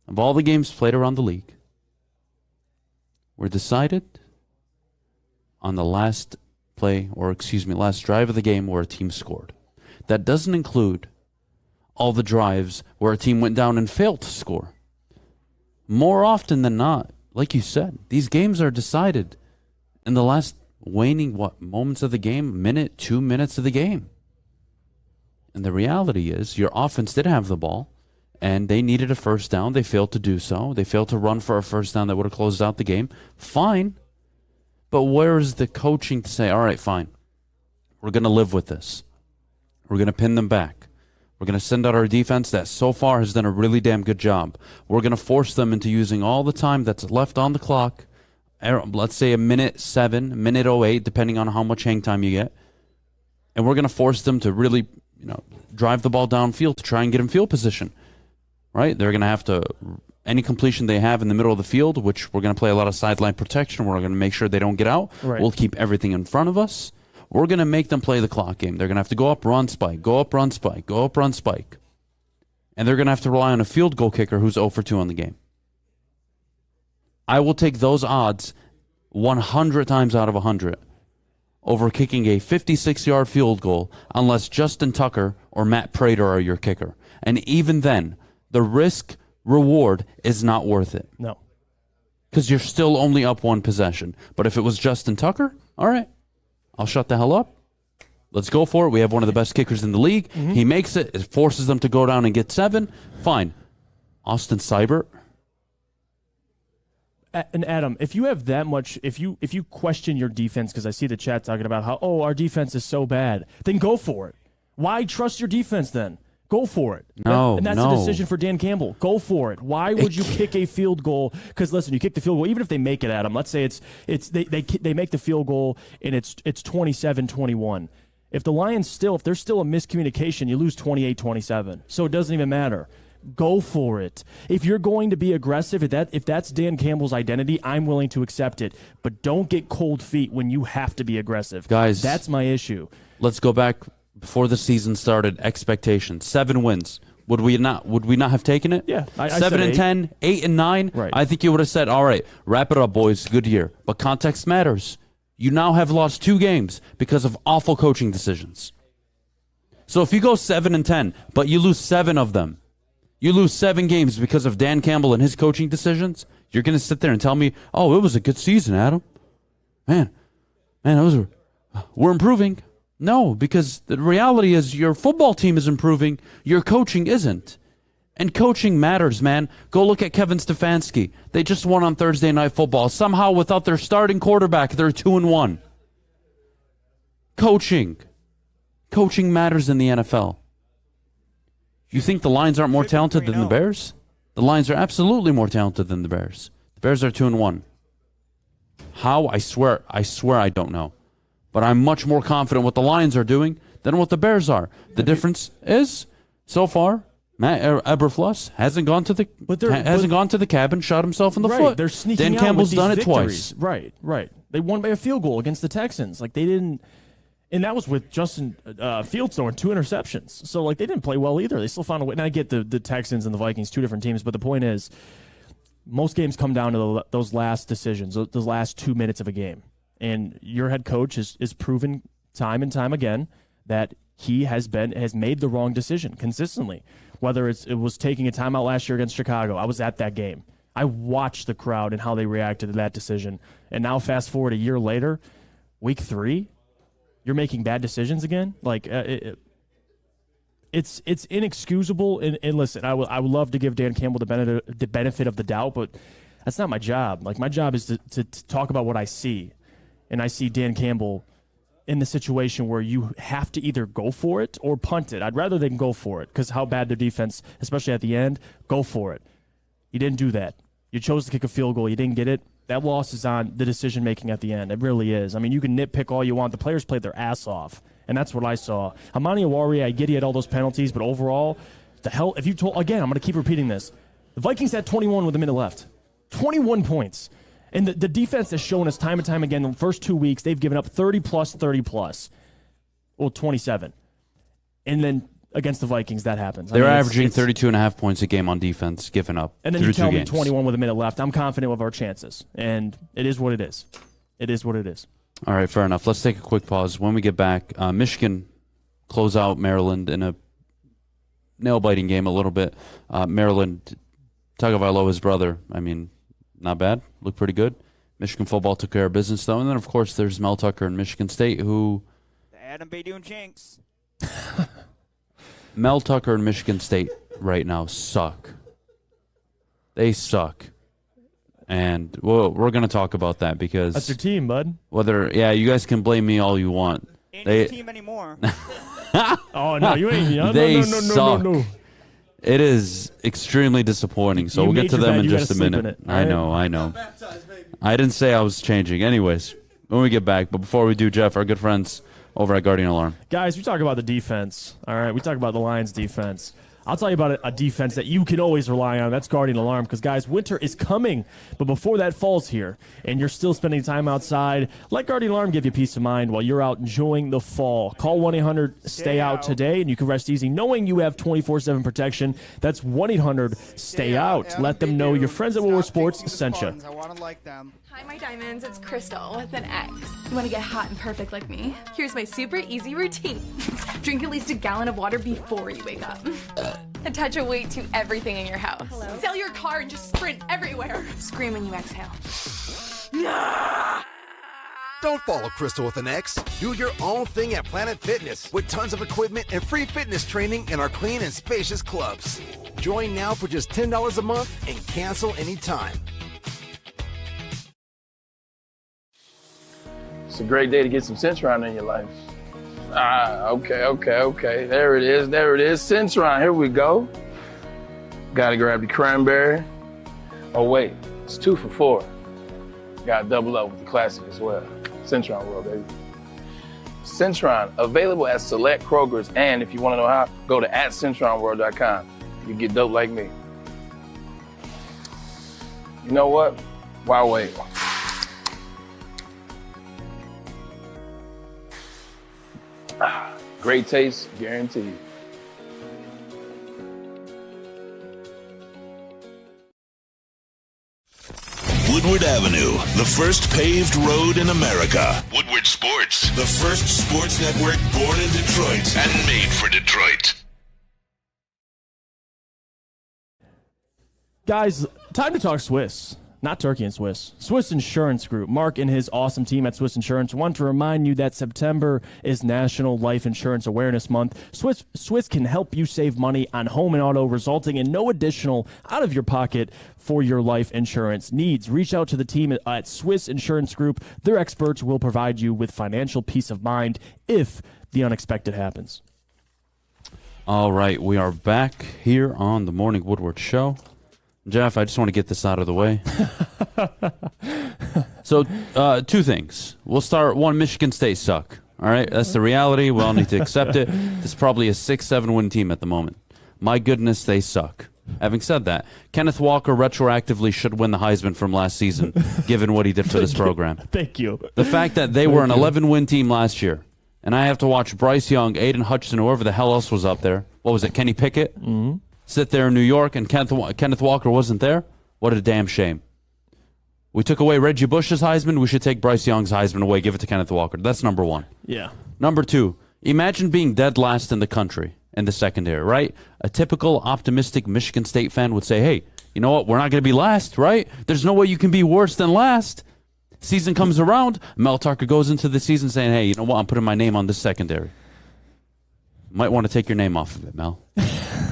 Of all the games played around the league, were decided on the last drive of the game where a team scored. That doesn't include all the drives where a team went down and failed to score. More often than not, like you said, these games are decided in the last waning moments of the game, minute, 2 minutes of the game. And the reality is your offense did have the ball, and they needed a first down. They failed to do so. They failed to run for a first down that would have closed out the game. Fine. But where is the coaching to say, all right, fine, we're going to live with this. We're going to pin them back. We're going to send out our defense that so far has done a really damn good job. We're going to force them into using all the time that's left on the clock let's say a minute 7, minute 08, depending on how much hang time you get. And we're going to force them to really, drive the ball downfield to try and get in field position, right? They're going to have to, any completion they have in the middle of the field, which we're going to play a lot of sideline protection, we're going to make sure they don't get out. Right. We'll keep everything in front of us. We're going to make them play the clock game. They're going to have to go up, run, spike, go up, run, spike, go up, run, spike. And they're going to have to rely on a field goal kicker who's 0 for 2 on the game. I will take those odds 100 times out of 100 over kicking a 56-yard field goal unless Justin Tucker or Matt Prater are your kicker. And even then, the risk-reward is not worth it. No. Because you're still only up 1 possession. But if it was Justin Tucker, all right, I'll shut the hell up. Let's go for it. We have one of the best kickers in the league. Mm-hmm. He makes it. It forces them to go down and get 7. Fine. Austin Seibert. And Adam, if you have that much, if you question your defense, because I see the chat talking about how, our defense is so bad, then go for it. Why trust your defense then? Go for it. And that's a decision for Dan Campbell. Go for it. Why would you kick a field goal? Because listen, you kick the field goal, even if they make it, Adam. Let's say they make the field goal and it's 27-21. If the Lions if there's still a miscommunication, you lose 28-27. So it doesn't even matter. Go for it. If you're going to be aggressive, if that's Dan Campbell's identity, I'm willing to accept it. But don't get cold feet when you have to be aggressive. Guys, that's my issue. Let's go back before the season started. Expectations: 7 wins. Would we not have taken it? Yeah, I 7 and 10, 8 and 9. Right. I think you would have said, all right, wrap it up, boys. Good year. But context matters. You now have lost 2 games because of awful coaching decisions. So if you go 7 and 10, but you lose 7 of them, you lose 7 games because of Dan Campbell and his coaching decisions, you're going to sit there and tell me, oh, it was a good season, Adam. Man, we're improving. No, because the reality is your football team is improving, your coaching isn't. And coaching matters, man. Go look at Kevin Stefanski. They just won on Thursday Night Football. Somehow, without their starting quarterback, they're 2-1. Coaching matters in the NFL. You think the Lions aren't more talented than the Bears? The Lions are absolutely more talented than the Bears. The Bears are 2-1. How? I swear I don't know. But I'm much more confident what the Lions are doing than what the Bears are. The difference is, so far, Matt Eberflus hasn't gone to the cabin, shot himself in the foot. They're sneaking Dan Campbell's done it victories. twice. Right. They won by a field goal against the Texans. Like they didn't. And that was with Justin Fields throwing 2 interceptions. So, they didn't play well either. They still found a way. And I get the Texans and the Vikings, 2 different teams. But the point is, most games come down to those last decisions, those last 2 minutes of a game. And your head coach is proven time and time again that he has made the wrong decision consistently. Whether it was taking a timeout last year against Chicago. I was at that game. I watched the crowd and how they reacted to that decision. And now fast forward a year later, week 3, you're making bad decisions again? It's inexcusable. And listen, I would love to give Dan Campbell the benefit of the doubt, but that's not my job. My job is to talk about what I see. And I see Dan Campbell in the situation where you have to either go for it or punt it. I'd rather they can go for it because how bad their defense, especially at the end, go for it. You didn't do that. You chose to kick a field goal. You didn't get it. That loss is on the decision-making at the end. It really is. I mean, you can nitpick all you want. The players played their ass off, and that's what I saw. Amani Awari, I get he had all those penalties, but overall, if you told, again, I'm going to keep repeating this. The Vikings had 21 with a minute left. 21 points. And the defense has shown us time and time again, the first 2 weeks, they've given up 30+. Well, 27. And then against the Vikings, that happens. They're averaging 32.5 points a game on defense, given up. And then you tell me 21 with a minute left. I'm confident of our chances. And it is what it is. It is what it is. All right, fair enough. Let's take a quick pause. When we get back, Michigan close out Maryland in a nail-biting game a little bit. Maryland, Tagovailoa's brother, not bad. Looked pretty good. Michigan football took care of business, though. And then, of course, there's Mel Tucker and Michigan State, who... The Adham Beydoun Jinx. Mel Tucker and Michigan State right now suck. They suck. And we're going to talk about that because... That's your team, bud. You guys can blame me all you want. Ain't his team anymore. Oh, no, you ain't. They suck. It is extremely disappointing, so we'll get to them in just a minute. I know. I didn't say I was changing. Anyways, when we get back, but before we do, Jeff, our good friends over at Guardian Alarm. Guys, we talk about the defense, all right? We talk about the Lions' defense. I'll tell you about a defense that you can always rely on. That's Guardian Alarm because, guys, winter is coming. But before that falls here and you're still spending time outside, let Guardian Alarm give you peace of mind while you're out enjoying the fall. Call 1-800-STAY-OUT today, and you can rest easy knowing you have 24/7 protection. That's 1-800-STAY-OUT. Let them know your friends at Woodward Sports sent you. I want to like them. Hi, my diamonds. It's Crystal with an X. You want to get hot and perfect like me? Here's my super easy routine. Drink at least a gallon of water before you wake up. Attach a weight to everything in your house. Sell your car and just sprint everywhere. Scream when you exhale. Don't follow Crystal with an X. Do your own thing at Planet Fitness with tons of equipment and free fitness training in our clean and spacious clubs. Join now for just $10 a month and cancel anytime. It's a great day to get some Centron in your life. Okay. There it is. Centron, here we go. Gotta grab the cranberry. Oh wait, it's 2 for $4. Gotta double up with the classic as well. Centron World, baby. Centron, available at select Kroger's, and if you wanna know how, go to @CentronWorld.com. You get dope like me. You know what? Why wait? Great taste, guaranteed. Woodward Avenue, the first paved road in America. Woodward Sports, the first sports network born in Detroit and made for Detroit. Guys, time to talk Swiss. Not Turkey and Swiss. Swiss Insurance Group. Mark and his awesome team at Swiss Insurance want to remind you that September is National Life Insurance Awareness Month. Swiss can help you save money on home and auto, resulting in no additional out of your pocket for your life insurance needs. Reach out to the team at Swiss Insurance Group. Their experts will provide you with financial peace of mind if the unexpected happens. All right, we are back here on the Morning Woodward Show. Jeff, I just want to get this out of the way. So, 2 things. We'll start. 1, Michigan State suck. All right, that's the reality. We all need to accept it. This is probably a 6-7 win team at the moment. My goodness, they suck. Having said that, Kenneth Walker retroactively should win the Heisman from last season, given what he did for this program. Thank you. The fact that they were an 11-win team last year, and I have to watch Bryce Young, Aiden Hutchinson, whoever the hell else was up there. What was it, Kenny Pickett? Mm-hmm. Sit there in New York, and Kenneth Walker wasn't there? What a damn shame. We took away Reggie Bush's Heisman. We should take Bryce Young's Heisman away, give it to Kenneth Walker. That's number 1. Yeah. Number 2, imagine being dead last in the country in the secondary, right? A typical optimistic Michigan State fan would say, hey, you know what? We're not going to be last, right? There's no way you can be worse than last. Season comes around, Mel Tucker goes into the season saying, hey, you know what? I'm putting my name on this secondary. Might want to take your name off of it, Mel.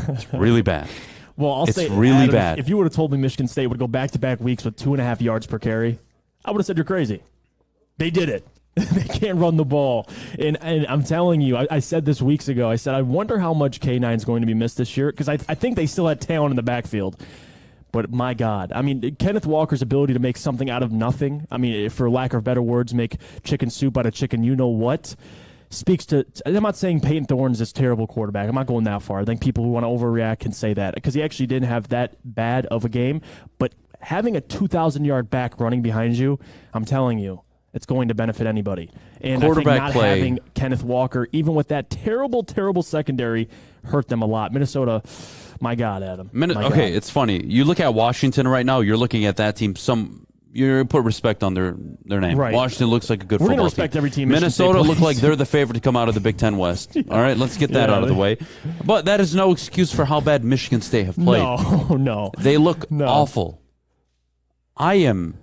It's really bad. Well, I'll say, really Adam, bad. If you would have told me Michigan State would go back-to-back weeks with 2.5 yards per carry, I would have said you're crazy. They did it. They can't run the ball. And I'm telling you, I said this weeks ago, I said, I wonder how much K9 is going to be missed this year, because I think they still had talent in the backfield. But my God, I mean, Kenneth Walker's ability to make something out of nothing, I mean, for lack of better words, make chicken soup out of chicken you-know-what, speaks to, I'm not saying Peyton Thorne's this terrible quarterback. I'm not going that far. I think people who want to overreact can say that because he actually didn't have that bad of a game. But having a 2,000-yard back running behind you, I'm telling you, it's going to benefit anybody. And quarterback I think not play. having Kenneth Walker, even with that terrible, terrible secondary, hurt them a lot. Minnesota, my God, Adam. Okay, it's funny. You look at Washington right now, you're looking at that team, you put respect on their name. Right. Washington looks like a good We're football gonna respect team. every team Minnesota Michigan State look like plays. they're the favorite to come out of the Big Ten West. All right, let's get that out of the way. But that is no excuse for how bad Michigan State have played. No. They look awful. I am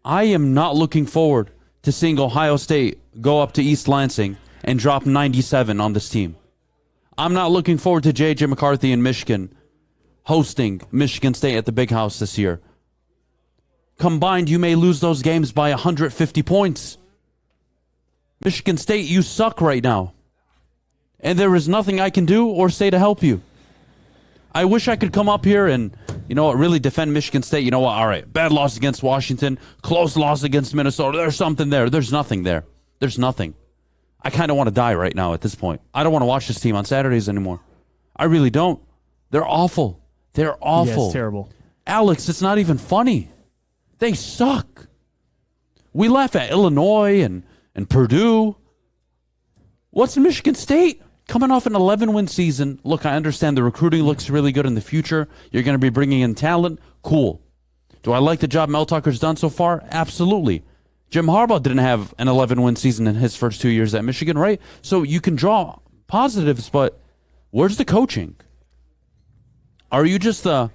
not looking forward to seeing Ohio State go up to East Lansing and drop 97 on this team. I'm not looking forward to J.J. McCarthy in Michigan hosting Michigan State at the Big House this year. Combined, you may lose those games by 150 points. Michigan State, you suck right now. And there is nothing I can do or say to help you. I wish I could come up here and You know what? Really defend Michigan State. You know what? All right. Bad loss against Washington. Close loss against Minnesota. There's something there. There's nothing there. There's nothing. I kind of want to die right now at this point. I don't want to watch this team on Saturdays anymore. I really don't. They're awful. They're awful. Yeah, it's terrible. Alex, it's not even funny. They suck. We laugh at Illinois and Purdue. What's Michigan State? Coming off an 11-win season. Look, I understand the recruiting looks really good in the future. You're going to be bringing in talent. Cool. Do I like the job Mel Tucker's done so far? Absolutely. Jim Harbaugh didn't have an 11-win season in his first 2 years at Michigan, right? So you can draw positives, but where's the coaching? Are you just going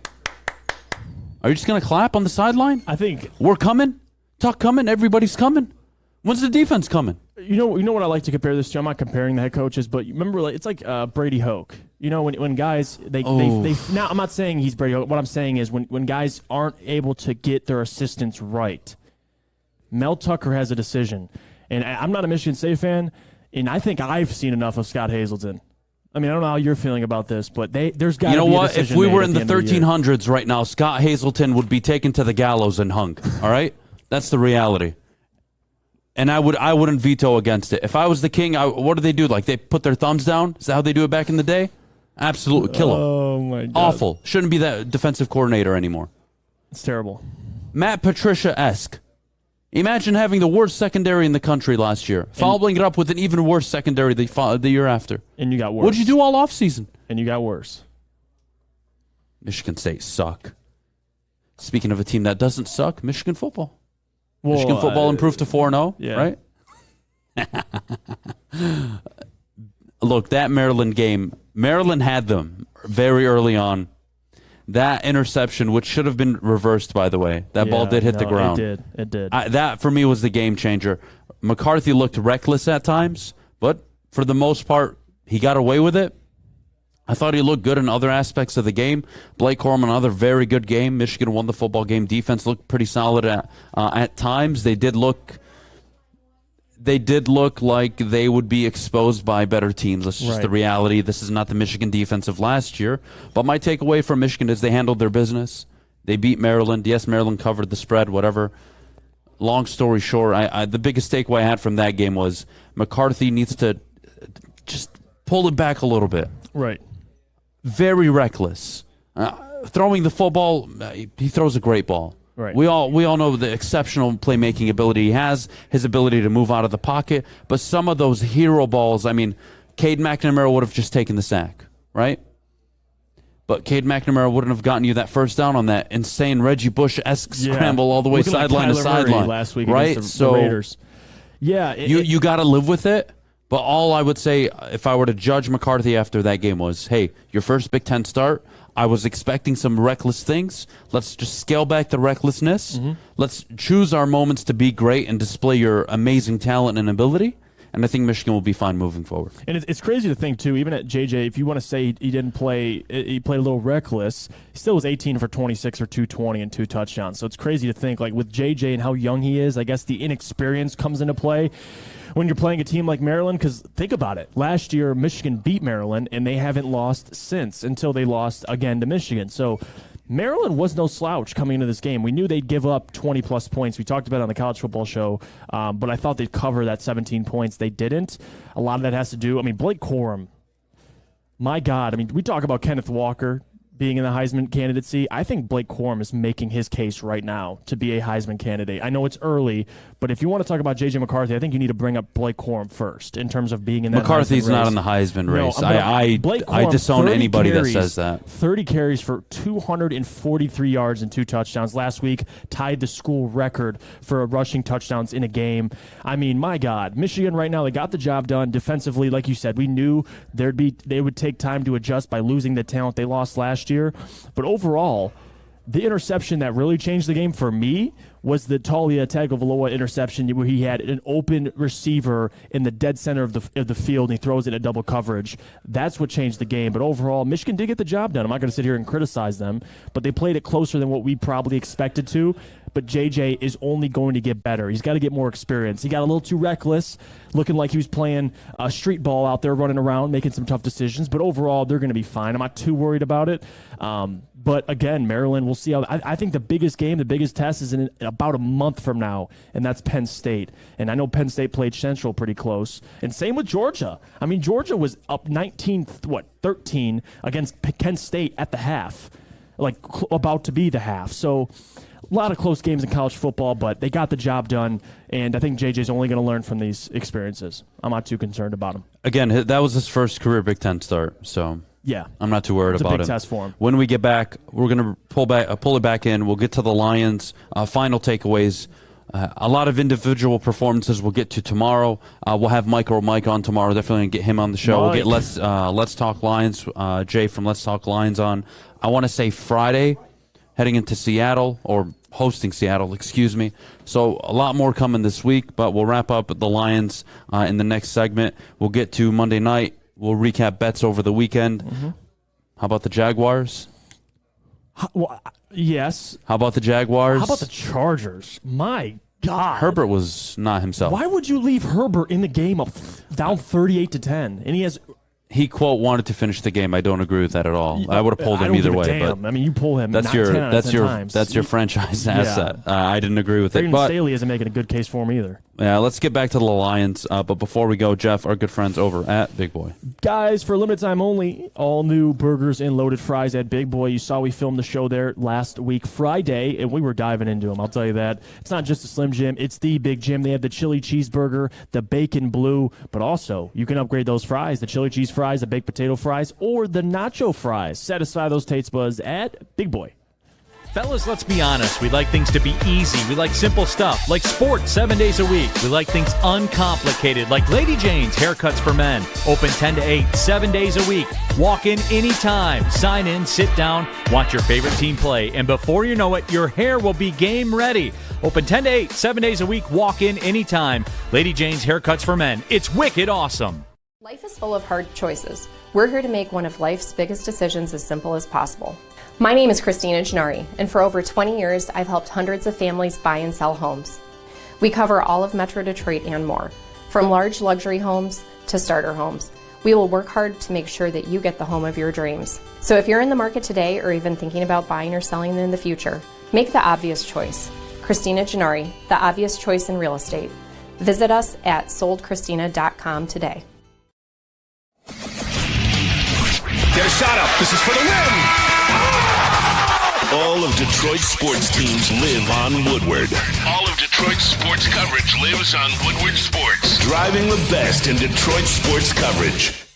to clap on the sideline? I think we're coming. Tuck coming. Everybody's coming. When's the defense coming? You know what I like to compare this to? I'm not comparing the head coaches, but you remember, it's like Brady Hoke. You know, when guys they now I'm not saying he's Brady Hoke. What I'm saying is when guys aren't able to get their assistants right, Mel Tucker has a decision, and I'm not a Michigan State fan, and I think I've seen enough of Scott Hazelton. I mean, I don't know how you're feeling about this, but there's got to be a decision. You know what? If we were in the 1300s right now, Scott Hazelton would be taken to the gallows and hung. All right, that's the reality. And I wouldn't veto against it. If I was the king, what do they do? Like, they put their thumbs down? Is that how they do it back in the day? Absolutely. Kill him. Oh, my God. Awful. Shouldn't be that defensive coordinator anymore. It's terrible. Matt Patricia-esque. Imagine having the worst secondary in the country last year, following it up with an even worse secondary the year after. And you got worse. What'd you do all offseason? And you got worse. Michigan State suck. Speaking of a team that doesn't suck, Michigan football. Well, Michigan football improved to 4-0, yeah. right? Look, that Maryland game, Maryland had them very early on. That interception, which should have been reversed, by the way, that ball did hit the ground. It did. That, for me, was the game changer. McCarthy looked reckless at times, but for the most part, he got away with it. I thought he looked good in other aspects of the game. Blake Corum, another very good game. Michigan won the football game. Defense looked pretty solid at times. They did look like they would be exposed by better teams. That's just the reality. This is not the Michigan defense of last year. But my takeaway from Michigan is they handled their business. They beat Maryland. Yes, Maryland covered the spread, whatever. Long story short, the biggest takeaway I had from that game was McCarthy needs to just pull it back a little bit. Right. Very reckless. Throwing the football, he throws a great ball. Right. We all know the exceptional playmaking ability he has, his ability to move out of the pocket. But some of those hero balls, I mean, Cade McNamara would have just taken the sack, right? But Cade McNamara wouldn't have gotten you that first down on that insane Reggie Bush-esque scramble all the way sideline to sideline last week, right? Against the Raiders. Yeah, you got to live with it. But all I would say, if I were to judge McCarthy after that game, was, hey, your first Big Ten start, I was expecting some reckless things. Let's just scale back the recklessness. Mm-hmm. Let's choose our moments to be great and display your amazing talent and ability. And I think Michigan will be fine moving forward. And it's crazy to think, too, even at JJ, if you want to say he didn't play, he played a little reckless, he still was 18 for 26 for 220 and 2 touchdowns. So it's crazy to think, like, with JJ and how young he is, I guess the inexperience comes into play when you're playing a team like Maryland, because think about it. Last year, Michigan beat Maryland, and they haven't lost since until they lost again to Michigan. So Maryland was no slouch coming into this game. We knew they'd give up 20-plus points. We talked about it on the college football show, but I thought they'd cover that 17 points. They didn't. A lot of that has to do, Blake Corum, my God. We talk about Kenneth Walker being in the Heisman candidacy. I think Blake Corum is making his case right now to be a Heisman candidate. I know it's early, but if you want to talk about J.J. McCarthy, I think you need to bring up Blake Corum first in terms of being in that McCarthy's Heisman race. not in the Heisman race. Blake Corum, I disown anybody that says that. 30 carries for 243 yards and 2 touchdowns. Last week, tied the school record for rushing touchdowns in a game. My God. Michigan right now, they got the job done defensively. Like you said, we knew they would take time to adjust by losing the talent they lost last year. But overall, the interception that really changed the game for me was the Talia Tagovailoa interception where he had an open receiver in the dead center of the field and he throws it at double coverage. That's what changed the game. But overall, Michigan did get the job done. I'm not going to sit here and criticize them, but they played it closer than what we probably expected to. but JJ is only going to get better. He's got to get more experience. He got a little too reckless, looking like he was playing street ball out there, running around, making some tough decisions. But overall, they're going to be fine. I'm not too worried about it. But again, Maryland, we'll see how. I think the biggest game, the biggest test is in about a month from now, and that's Penn State. And I know Penn State played Central pretty close. And same with Georgia. I mean, Georgia was up 13 against Kent State at the half, like about to be the half. So a lot of close games in college football, but they got the job done. And I think JJ's only going to learn from these experiences. I'm not too concerned about him. Again, that was his first career Big Ten start, so yeah, I'm not too worried about it. It's a big test for him. When we get back, we're going to pull it back in. We'll get to the Lions' final takeaways. A lot of individual performances we'll get to tomorrow. We'll have Mike on tomorrow. Definitely going to get him on the show. Mike. We'll get Let's Talk Lions, Jay from Let's Talk Lions on. I want to say Friday, heading into Seattle, or hosting Seattle, excuse me. So a lot more coming this week, but we'll wrap up the Lions in the next segment. We'll get to Monday night. We'll recap bets over the weekend. Mm-hmm. How about the Jaguars? Yes. How about the Jaguars? How about the Chargers? My God. Herbert was not himself. Why would you leave Herbert in the game up down 38-10? And he, quote, wanted to finish the game. I don't agree with that at all. I would have pulled him either way. But I mean, you pull him. That's your franchise asset. I didn't agree with it. But Staley isn't making a good case for him either. Yeah, let's get back to the Lions. But before we go, Jeff, our good friends over at Big Boy. Guys, for a limited time only, all new burgers and loaded fries at Big Boy. You saw we filmed the show there last week, Friday, and we were diving into them. I'll tell you that. It's not just a Slim Jim. It's the Big Jim. They have the chili cheeseburger, the bacon blue, but also you can upgrade those fries, the chili cheese fries, the baked potato fries, or the nacho fries. Satisfy those taste buds at Big Boy. Fellas, let's be honest. We like things to be easy. We like simple stuff, like sports 7 days a week. We like things uncomplicated, like Lady Jane's Haircuts for Men. Open 10 to 8, 7 days a week. Walk in anytime. Sign in, sit down, watch your favorite team play. And before you know it, your hair will be game ready. Open 10 to 8, 7 days a week. Walk in anytime. Lady Jane's Haircuts for Men. It's wicked awesome. Life is full of hard choices. We're here to make one of life's biggest decisions as simple as possible. My name is Christina Gennari, and for over 20 years, I've helped hundreds of families buy and sell homes. We cover all of Metro Detroit and more, from large luxury homes to starter homes. We will work hard to make sure that you get the home of your dreams. So if you're in the market today or even thinking about buying or selling in the future, make the obvious choice. Christina Gennari, the obvious choice in real estate. Visit us at soldchristina.com today. Get a shot up. This is for the win. All of Detroit's sports teams live on Woodward. All of Detroit's sports coverage lives on Woodward Sports. Driving the best in Detroit sports coverage.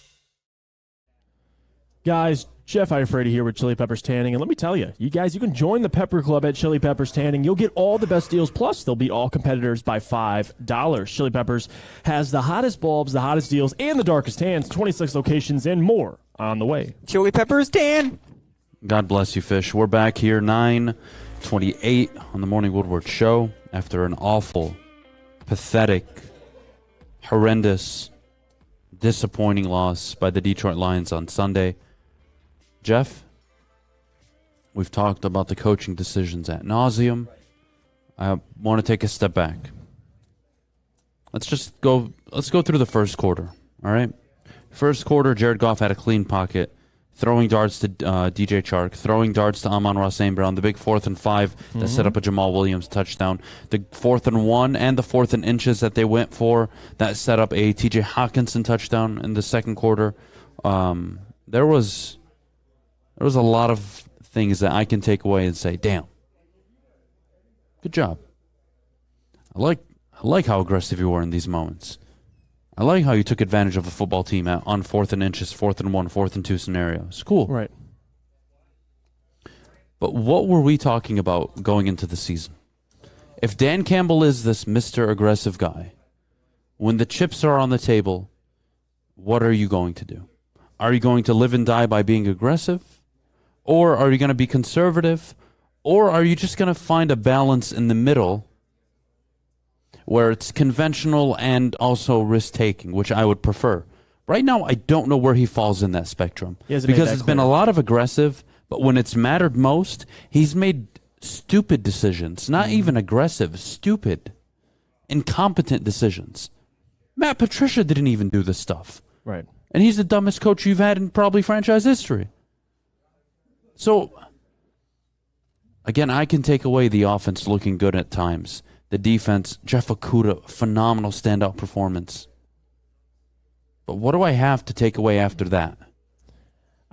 Guys, Jeff Iafrate here with Chili Peppers Tanning. And let me tell you, you can join the Pepper Club at Chili Peppers Tanning. You'll get all the best deals, plus they'll beat all competitors by $5. Chili Peppers has the hottest bulbs, the hottest deals, and the darkest tans, 26 locations, and more on the way. Chili Peppers Tan. God bless you, Fish. We're back here, 9:28 on the Morning Woodward Show after an awful, pathetic, horrendous, disappointing loss by the Detroit Lions on Sunday. Jeff, we've talked about the coaching decisions ad nauseum. I want to take a step back. Let's go through the first quarter, all right? First quarter, Jared Goff had a clean pocket, throwing darts to DJ Chark, throwing darts to Amon-Ra St. Brown, the big 4th and 5 that set up a Jamal Williams touchdown, the 4th and 1 and the 4th and inches that they went for that set up a TJ Hawkinson touchdown in the second quarter. There was a lot of things that I can take away and say, damn, good job. I like how aggressive you were in these moments. I like how you took advantage of a football team on 4th and inches, 4th and 1, 4th and 2 scenarios. Cool. Right. But what were we talking about going into the season? If Dan Campbell is this Mr. Aggressive guy, when the chips are on the table, what are you going to do? Are you going to live and die by being aggressive? Or are you going to be conservative? Or are you just going to find a balance in the middle where it's conventional and also risk-taking, which I would prefer? Right now, I don't know where he falls in that spectrum. Because it's been a lot of aggressive, but when it's mattered most, he's made Stupid decisions. Not even aggressive. Stupid. Incompetent decisions. Matt Patricia didn't even do this stuff. Right. And he's the dumbest coach you've had in probably franchise history. So, again, I can take away the offense looking good at times. The defense, Jeff Okudah, phenomenal standout performance. But what do I have to take away after that?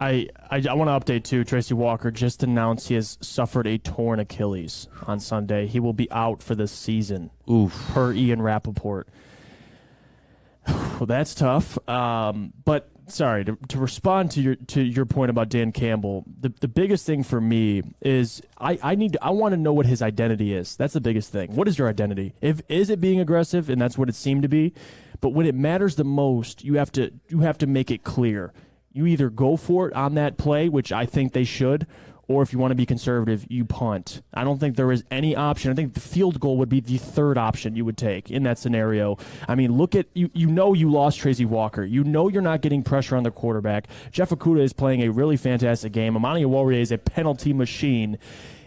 I want to update, too. Tracy Walker just announced he has suffered a torn Achilles on Sunday. He will be out for the season, per Ian Rappaport. Well, that's tough. But, sorry, to respond to your point about Dan Campbell, the biggest thing for me is I want to know what his identity is. That's the biggest thing. What is your identity? Is it being aggressive, and that's what it seemed to be? But when it matters the most, you have to make it clear. You either go for it on that play, which I think they should, or if you want to be conservative, you punt. I don't think there is any option. I think the field goal would be the third option you would take in that scenario. I mean, look at you lost Tracy Walker. You know you're not getting pressure on the quarterback. Jeff Okudah is playing a really fantastic game. Amani Iafrate is a penalty machine,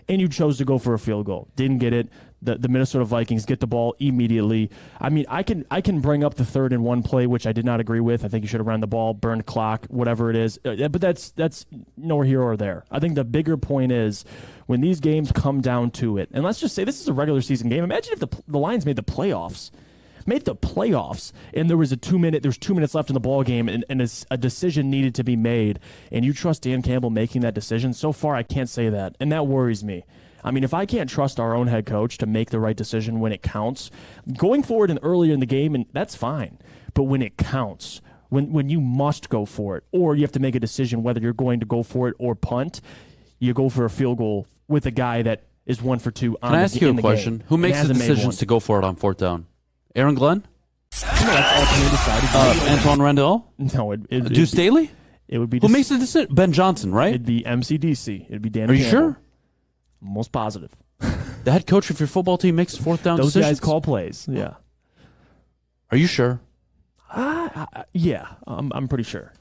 and you chose to go for a field goal. Didn't get it. The Minnesota Vikings get the ball immediately. I mean, I can bring up the 3rd and 1 play, which I did not agree with. I think you should have run the ball, burned clock, whatever it is. But that's nowhere here or there. I think the bigger point is when these games come down to it, and let's just say this is a regular season game. Imagine if the Lions made the playoffs. And there was 2 minutes left in the ball game, and a decision needed to be made, and you trust Dan Campbell making that decision. So far, I can't say that, and that worries me. I mean, if I can't trust our own head coach to make the right decision when it counts, going forward and earlier in the game, and that's fine. But when it counts, when you must go for it, or you have to make a decision whether you're going to go for it or punt, you go for a field goal with a guy that is 1 for 2 on Can I ask you a question? Game. Who makes the decisions to go for it on 4th down? Aaron Glenn? Antoine Randall? No, Deuce Staley? It would be. Who makes the decision? Ben Johnson, right? It'd be MCDC. It'd be Dan. Are you Campbell. sure? Most positive. The head coach of your football team makes 4th down Those decisions? guys call plays. Yeah. Are you sure? Yeah, I'm pretty sure.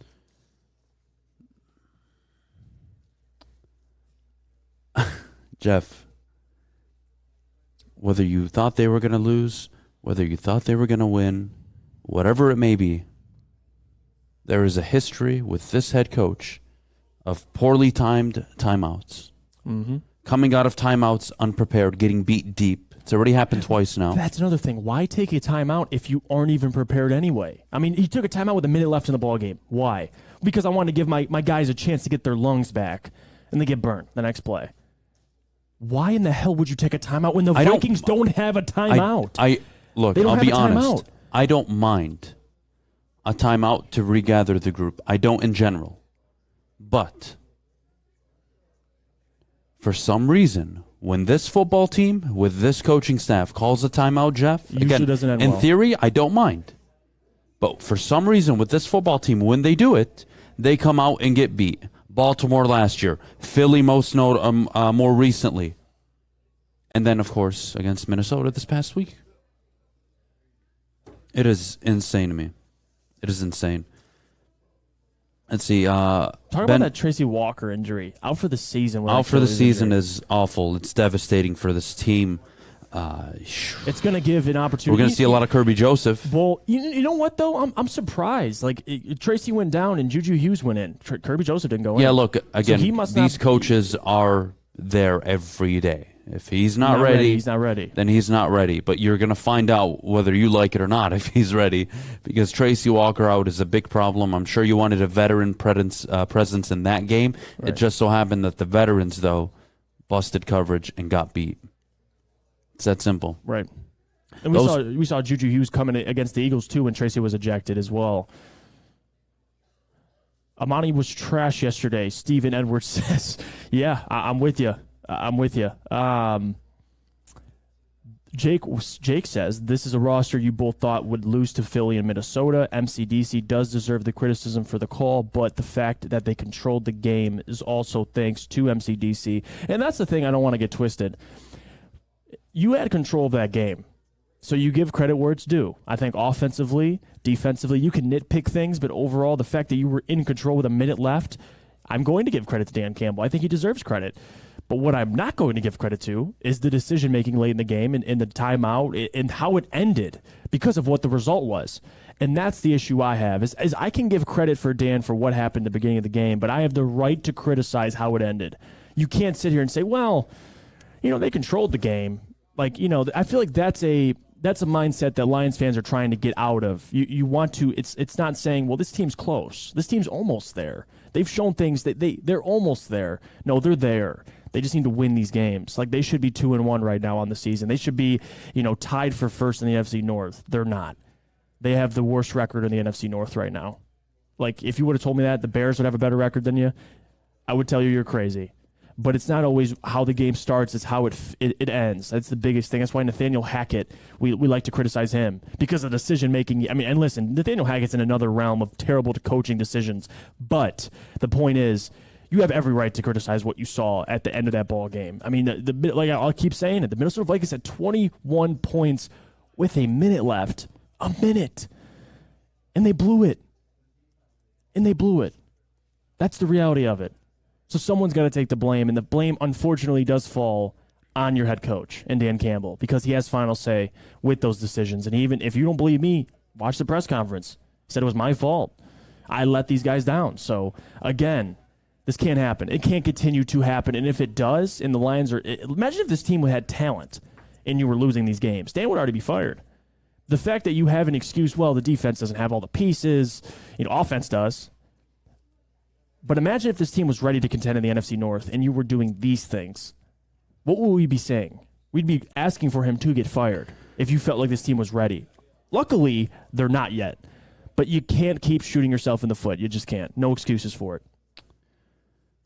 Jeff, whether you thought they were going to lose, whether you thought they were going to win, whatever it may be, there is a history with this head coach of poorly timed timeouts. Mm-hmm. Coming out of timeouts unprepared, getting beat deep. It's already happened twice now. That's another thing. Why take a timeout if you aren't even prepared anyway? I mean, he took a timeout with a minute left in the ballgame. Why? Because I want to give my guys a chance to get their lungs back, and they get burnt the next play. Why in the hell would you take a timeout when the Vikings don't have a timeout? Look, I'll be honest. I don't mind a timeout to regather the group. I don't in general. But for some reason, when this football team with this coaching staff calls a timeout, Jeff, again, doesn't end in well. theory, I don't mind. But for some reason, with this football team, when they do it, they come out and get beat. Baltimore last year, Philly more recently, and then, of course, against Minnesota this past week. It is insane to me. It is insane. Let's see. Talk about that Tracy Walker injury. Out for the season. Out for the season is awful. It's devastating for this team. It's going to give an opportunity. We're going to see a lot of Kirby Joseph. Well, you know what, though? I'm surprised. Like, Tracy went down and Juju Hughes went in. Kirby Joseph didn't go in. Yeah, look, again, so these coaches are there every day. If he's not ready, he's not ready. Then he's not ready. But you're going to find out whether you like it or not if he's ready, because Tracy Walker out is a big problem. I'm sure you wanted a veteran presence in that game. Right. It just so happened that the veterans, though, busted coverage and got beat. It's that simple. Right. And we saw Juju Hughes coming against the Eagles, too, when Tracy was ejected as well. Amani was trash yesterday. Steven Edwards says, yeah, I'm with you. I'm with you. Jake says, this is a roster you both thought would lose to Philly and Minnesota. MCDC does deserve the criticism for the call, but the fact that they controlled the game is also thanks to MCDC. And that's the thing I don't want to get twisted. You had control of that game, so you give credit where it's due. I think offensively, defensively, you can nitpick things, but overall, the fact that you were in control with a minute left, I'm going to give credit to Dan Campbell. I think he deserves credit. But what I'm not going to give credit to is the decision-making late in the game and the timeout and how it ended because of what the result was. And that's the issue I have, is I can give credit for Dan for what happened at the beginning of the game, but I have the right to criticize how it ended. You can't sit here and say, well, they controlled the game. Like, I feel like that's a mindset that Lions fans are trying to get out of. You want to, it's not saying, well, this team's close. This team's almost there. They've shown things that they're almost there. No, they're there. They just need to win these games. Like, they should be 2-1 right now on the season. They should be, tied for first in the NFC North. They're not. They have the worst record in the NFC North right now. Like, if you would have told me that the Bears would have a better record than you, I would tell you you're crazy. But it's not always how the game starts, it's how it ends. That's the biggest thing. That's why Nathaniel Hackett, we like to criticize him because of decision-making. I mean, and listen, Nathaniel Hackett's in another realm of terrible coaching decisions. But the point is, you have every right to criticize what you saw at the end of that ball game. I mean, like I'll keep saying it, the Minnesota Vikings had 21 points with a minute left. A minute. And they blew it. That's the reality of it. So someone's got to take the blame, and the blame, unfortunately, does fall on your head coach and Dan Campbell because he has final say with those decisions. And even if you don't believe me, watch the press conference. He said it was my fault. I let these guys down. So, again, this can't happen. It can't continue to happen. And if it does, and the Lions are – imagine if this team had talent and you were losing these games. Dan would already be fired. The fact that you have an excuse, well, the defense doesn't have all the pieces. Offense does. But imagine if this team was ready to contend in the NFC North and you were doing these things. What would we be saying? We'd be asking for him to get fired if you felt like this team was ready. Luckily, they're not yet. But you can't keep shooting yourself in the foot. You just can't. No excuses for it.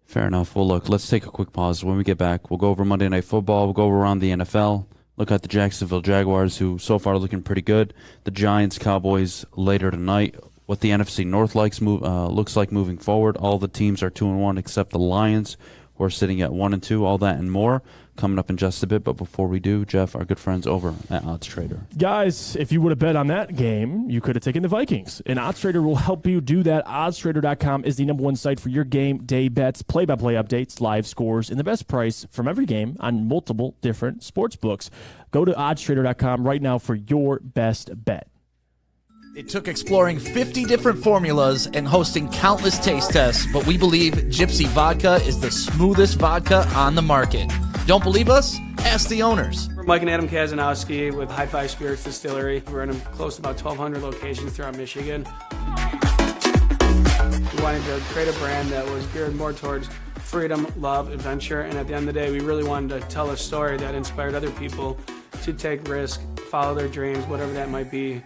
Fair enough. Well, look, let's take a quick pause. When we get back, we'll go over Monday Night Football. We'll go around the NFL. Look at the Jacksonville Jaguars, who so far are looking pretty good. The Giants, Cowboys later tonight. What the NFC North looks like moving forward. All the teams are 2-1 except the Lions, who are sitting at 1-2. All that and more coming up in just a bit. But before we do, Jeff, our good friends over at Odds Trader. Guys, if you would have bet on that game, you could have taken the Vikings. And Odds Trader will help you do that. OddsTrader.com is the #1 site for your game day bets, play-by-play updates, live scores, and the best price from every game on multiple different sports books. Go to OddsTrader.com right now for your best bet. It took exploring 50 different formulas and hosting countless taste tests, but we believe Gypsy Vodka is the smoothest vodka on the market. Don't believe us? Ask the owners. We're Mike and Adam Kazanowski with High Five Spirits Distillery. We're in close to about 1,200 locations throughout Michigan. We wanted to create a brand that was geared more towards freedom, love, adventure, and at the end of the day, we really wanted to tell a story that inspired other people to take risks, follow their dreams, whatever that might be.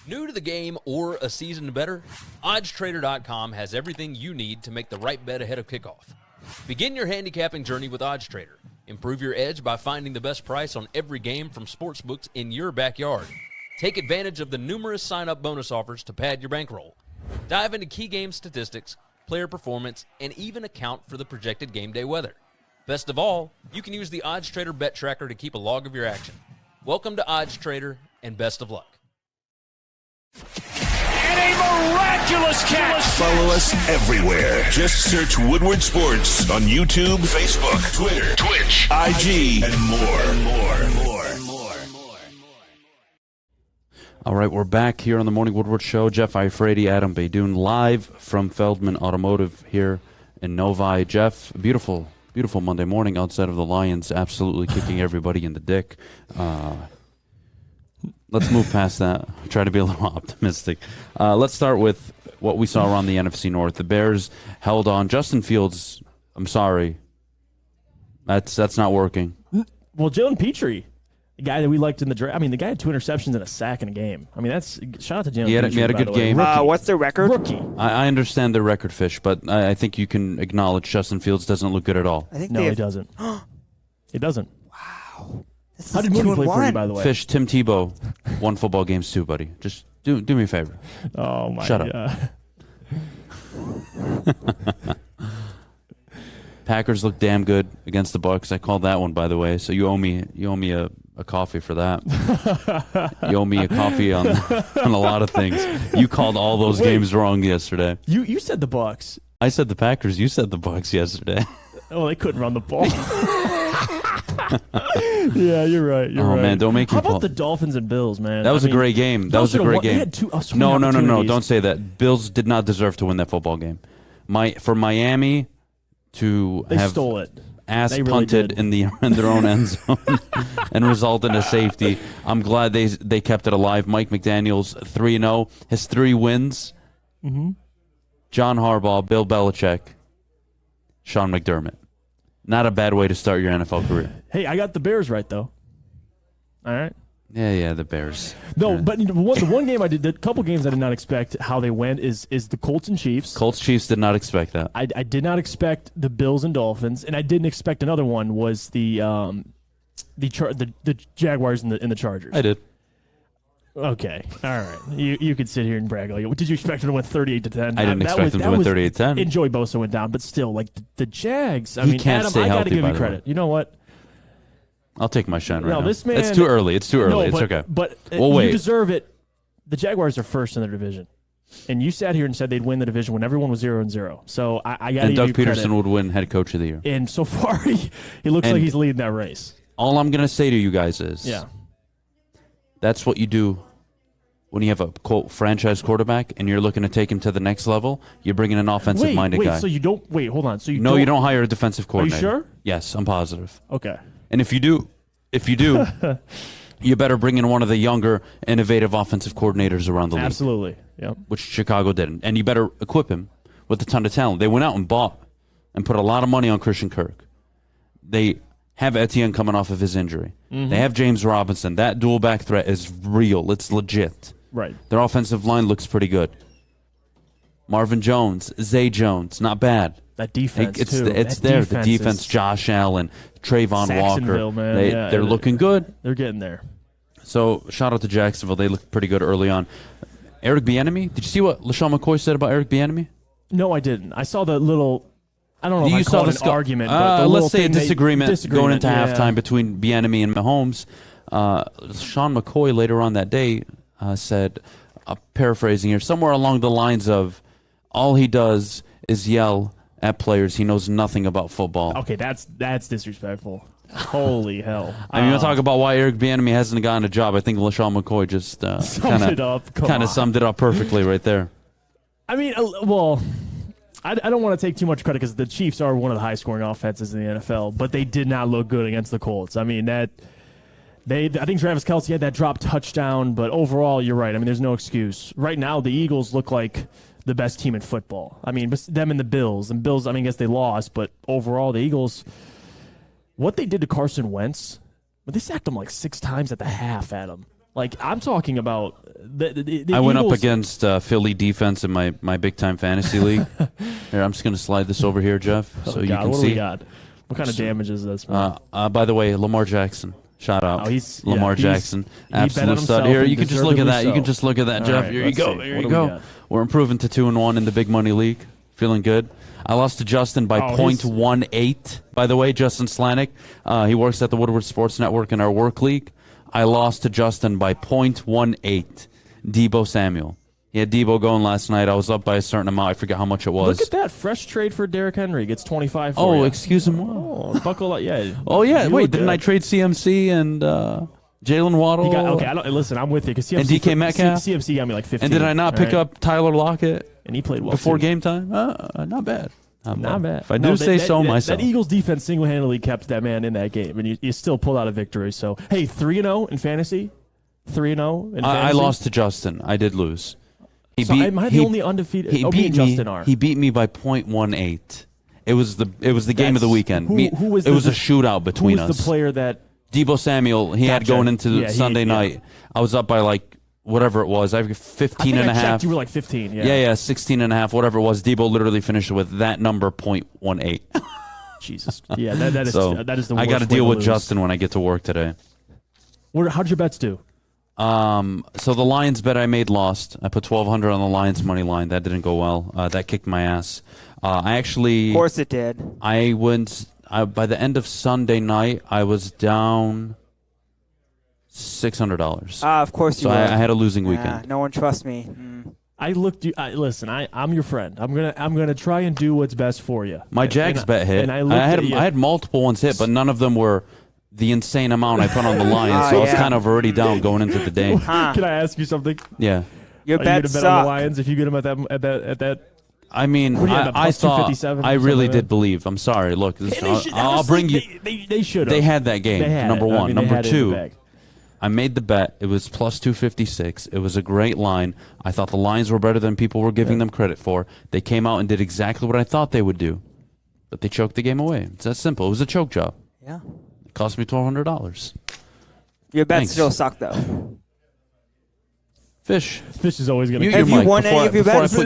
New to the game or a season better? OddsTrader.com has everything you need to make the right bet ahead of kickoff. Begin your handicapping journey with OddsTrader. Improve your edge by finding the best price on every game from sportsbooks in your backyard. Take advantage of the numerous sign-up bonus offers to pad your bankroll. Dive into key game statistics, player performance, and even account for the projected game day weather. Best of all, you can use the OddsTrader bet tracker to keep a log of your action. Welcome to OddsTrader, and best of luck. And a miraculous catch. Follow us everywhere. Just search Woodward Sports on YouTube, Facebook, Twitter, Twitch, IG, and more. All right, we're back here on the Morning Woodward Show. Jeff Iafrate, Adham, Beydoun, live from Feldman Automotive here in Novi. Jeff, beautiful Monday morning outside of the Lions absolutely kicking everybody in the dick. Let's move past that. Try to be a little optimistic. Let's start with what we saw around the NFC North. The Bears held on. Justin Fields, I'm sorry. That's not working. Well, Jalen Petrie, the guy that we liked in the draft. I mean, the guy had 2 interceptions and a sack in a game. I mean, that's shout out to Jalen Petrie. He had a good game. What's their record? Rookie. I understand their record, Fish, but I think you can acknowledge Justin Fields doesn't look good at all. He doesn't. He doesn't. Wow. How did Mooney play for you, by the way? Fish, Tim Tebow won football games too, buddy. Just do me a favor. Oh, my God. Shut up. Packers look damn good against the Bucs. I called that one, by the way. So you owe me a coffee for that. You owe me a coffee on a lot of things. You called all those games wrong yesterday. You said the Bucs. I said the Packers. You said the Bucs yesterday. Oh, they couldn't run the ball. Yeah, you're right. You're right. Man, don't make me How about the Dolphins and Bills, man? That was a great game. That was a great game. They had two, so no. many opportunities. Don't say that. Bills did not deserve to win that football game. For Miami to They have stole it. ass They really punted did. in their own end zone and result in a safety. I'm glad they kept it alive. Mike McDaniels 3-0. His 3 wins. Mm-hmm. John Harbaugh, Bill Belichick, Sean McDermott. Not a bad way to start your NFL career. Hey, I got the Bears right, though. All right. Yeah, the Bears. No, but the one game the couple games I did not expect how they went is the Colts and Chiefs. Colts-Chiefs did not expect that. I did not expect the Bills and Dolphins, and I didn't expect another one was the Jaguars and the Chargers. I did. Okay, all right. You could sit here and brag. Like, did you expect them to win 38-10? I didn't expect them to win 38-10. And Joey Bosa went down, but still, like the Jags. He can't Adam, stay I got to healthy, give by you the credit. way. You know what? I'll take my shine right now. This man. It's too early. No, it's okay. But we'll you wait. deserve it. The Jaguars are first in their division, and you sat here and said they'd win the division when everyone was 0-0. So I got to give And Doug you credit. Peterson would win head coach of the year. And so far, he looks like he's leading that race. All I'm going to say to you guys is, that's what you do when you have a, quote, franchise quarterback and you're looking to take him to the next level. You're bringing an offensive-minded guy. So you don't – wait, hold on. So you you don't hire a defensive coordinator. Are you sure? Yes, I'm positive. Okay. And if you do, you better bring in one of the younger, innovative offensive coordinators around the league. Absolutely. Yep. Which Chicago didn't. And you better equip him with a ton of talent. They went out and bought and put a lot of money on Christian Kirk. They have Etienne coming off of his injury. Mm-hmm. They have James Robinson. That dual back threat is real. It's legit. Right. Their offensive line looks pretty good. Marvin Jones, Zay Jones, not bad. That defense, it's too. It's That there. defense The defense, is- Josh Allen, Trayvon Saxonville, Walker. man. They're looking good. They're getting there. So shout out to Jacksonville. They looked pretty good early on. Eric Bieniemy. Did you see what LaShawn McCoy said about Eric Bieniemy? No, I didn't. I saw the little – I don't know if I call it an argument. But the let's little say a thing disagreement going into yeah. halftime between Bieniemy and Mahomes. Sean McCoy later on that day said, paraphrasing here, somewhere along the lines of, all he does is yell at players. He knows nothing about football. Okay, that's disrespectful. Holy hell. I mean, we'll talk about why Eric Bieniemy hasn't gotten a job. I think LaShawn McCoy just kind of summed it up perfectly right there. I mean, well, I don't want to take too much credit because the Chiefs are one of the high-scoring offenses in the NFL, but they did not look good against the Colts. I mean, I think Travis Kelce had that drop touchdown, but overall, you're right. I mean, there's no excuse. Right now, the Eagles look like the best team in football. I mean, them and the Bills. And Bills, I mean, I guess they lost, but overall, the Eagles, what they did to Carson Wentz, but they sacked him like 6 times at the half, Adam. Like, I'm talking about the I went up Eagles- against Philly defense in my big-time fantasy league. Here, I'm just going to slide this over here, Jeff, so you can what see. do we got? What kind of damage is this? Man? By the way, Lamar Jackson. Shout out. Lamar Jackson. he bet on Absolute stud. himself Here, and you can just look at that. deservedly You can so. just look at that, All Jeff. right, Here you let's go. see. There What you do we go. got? We're improving to 2-1 in the big money league. Feeling good. I lost to Justin by .18, by the way. Justin Slanik. He works at the Woodward Sports Network in our work league. I lost to Justin by .18. Debo Samuel. He had Debo going last night. I was up by a certain amount. I forget how much it was. Look at that fresh trade for Derrick Henry. Gets 25 for Oh, you. excuse him. Oh, buckle up. Yeah. Oh, yeah. You Wait, look didn't good. I trade CMC and Jalen Waddle? Listen, I'm with you. Cause CMC, And DK Metcalf? CMC got me like 15. And did I not pick up Tyler Lockett? And he played well before too. game time? Not bad. Not bad. If I do say so myself. That Eagles defense single-handedly kept that man in that game, and you still pulled out a victory. So, hey, 3-0 in fantasy? 3-0 in fantasy? I lost to Justin. I did lose. Am I the only undefeated? He me beat and me. Justin are. He beat me by .18. It was the game of the weekend. Who was it was a shootout between who us. was the player that Debo Samuel, he had Gotcha. going into Yeah, Sunday night. I was up by like whatever it was. I have 15 and a I half. checked, you were like 15. Yeah, 16 and a half, whatever it was. Debo literally finished with that number .18. Jesus. Yeah, that is So, that is the I worst got to way deal with lose. Justin when I get to work today. How'd your bets do? So the Lions bet I made lost. I put 1,200 on the Lions money line. That didn't go well. That kicked my ass. I actually, Of course it did. I went. By the end of Sunday night, I was down $600. Of course you So were. I had a losing Yeah, weekend. no one trusts me. Listen, I'm your friend. I'm gonna try and do what's best for you. My Jags bet hit. And I had multiple ones hit, but none of them were the insane amount I put on the Lions. So I was kind of already down going into the day. Can I ask you something? Yeah. Your Are bet you gonna bet on the Lions if you get them at that? I mean, I thought I really did believe. I'm sorry. Look, I'll bring you. They should have. They had that game. Number one. Number two. I made the bet. It was plus 256. It was a great line. I thought the Lions were better than people were giving them credit for. They came out and did exactly what I thought they would do, but they choked the game away. It's that simple. It was a choke job. Yeah. It cost me $1,200. Your bets still suck, though. Fish is always going to. Have you won any of your bets?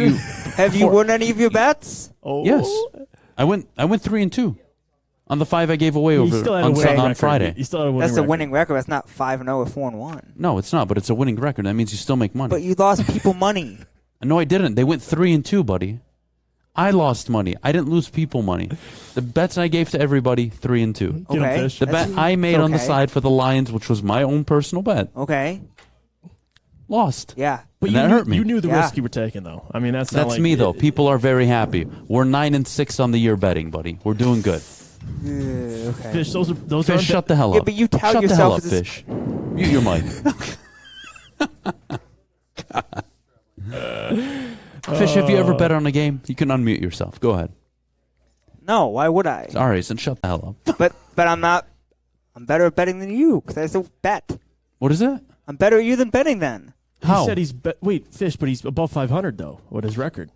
Have you won any of your bets? Oh. Yes. I went 3-2 on the 5 I gave away on Friday. You still had a winning That's record. a winning record. That's not 5-0 or 4-1. No, it's not, but it's a winning record. That means you still make money. But you lost people money. No, I didn't. They went 3-2, buddy. I lost money. I didn't lose people money. The bets I gave to everybody, 3-2. Okay. The bet I made on the side for the Lions, which was my own personal bet. Okay. Lost. Yeah. But that hurt me. You knew the risk you were taking, though. I mean, that's me, though. People are very happy. We're 9-6 on the year betting, buddy. We're doing good. Okay. Fish, those Fish, shut the hell up. Yeah, but you tout shut yourself the hell up, Fish. Mute your mic. Fish, have you ever bet on a game? You can unmute yourself. Go ahead. No, why would I? All right, then shut the hell up. But I'm not. I'm better at betting than you because I still bet. What is that? I'm better at you than betting then. How? He said he's wait, Fish, but he's above 500 though. What is his record?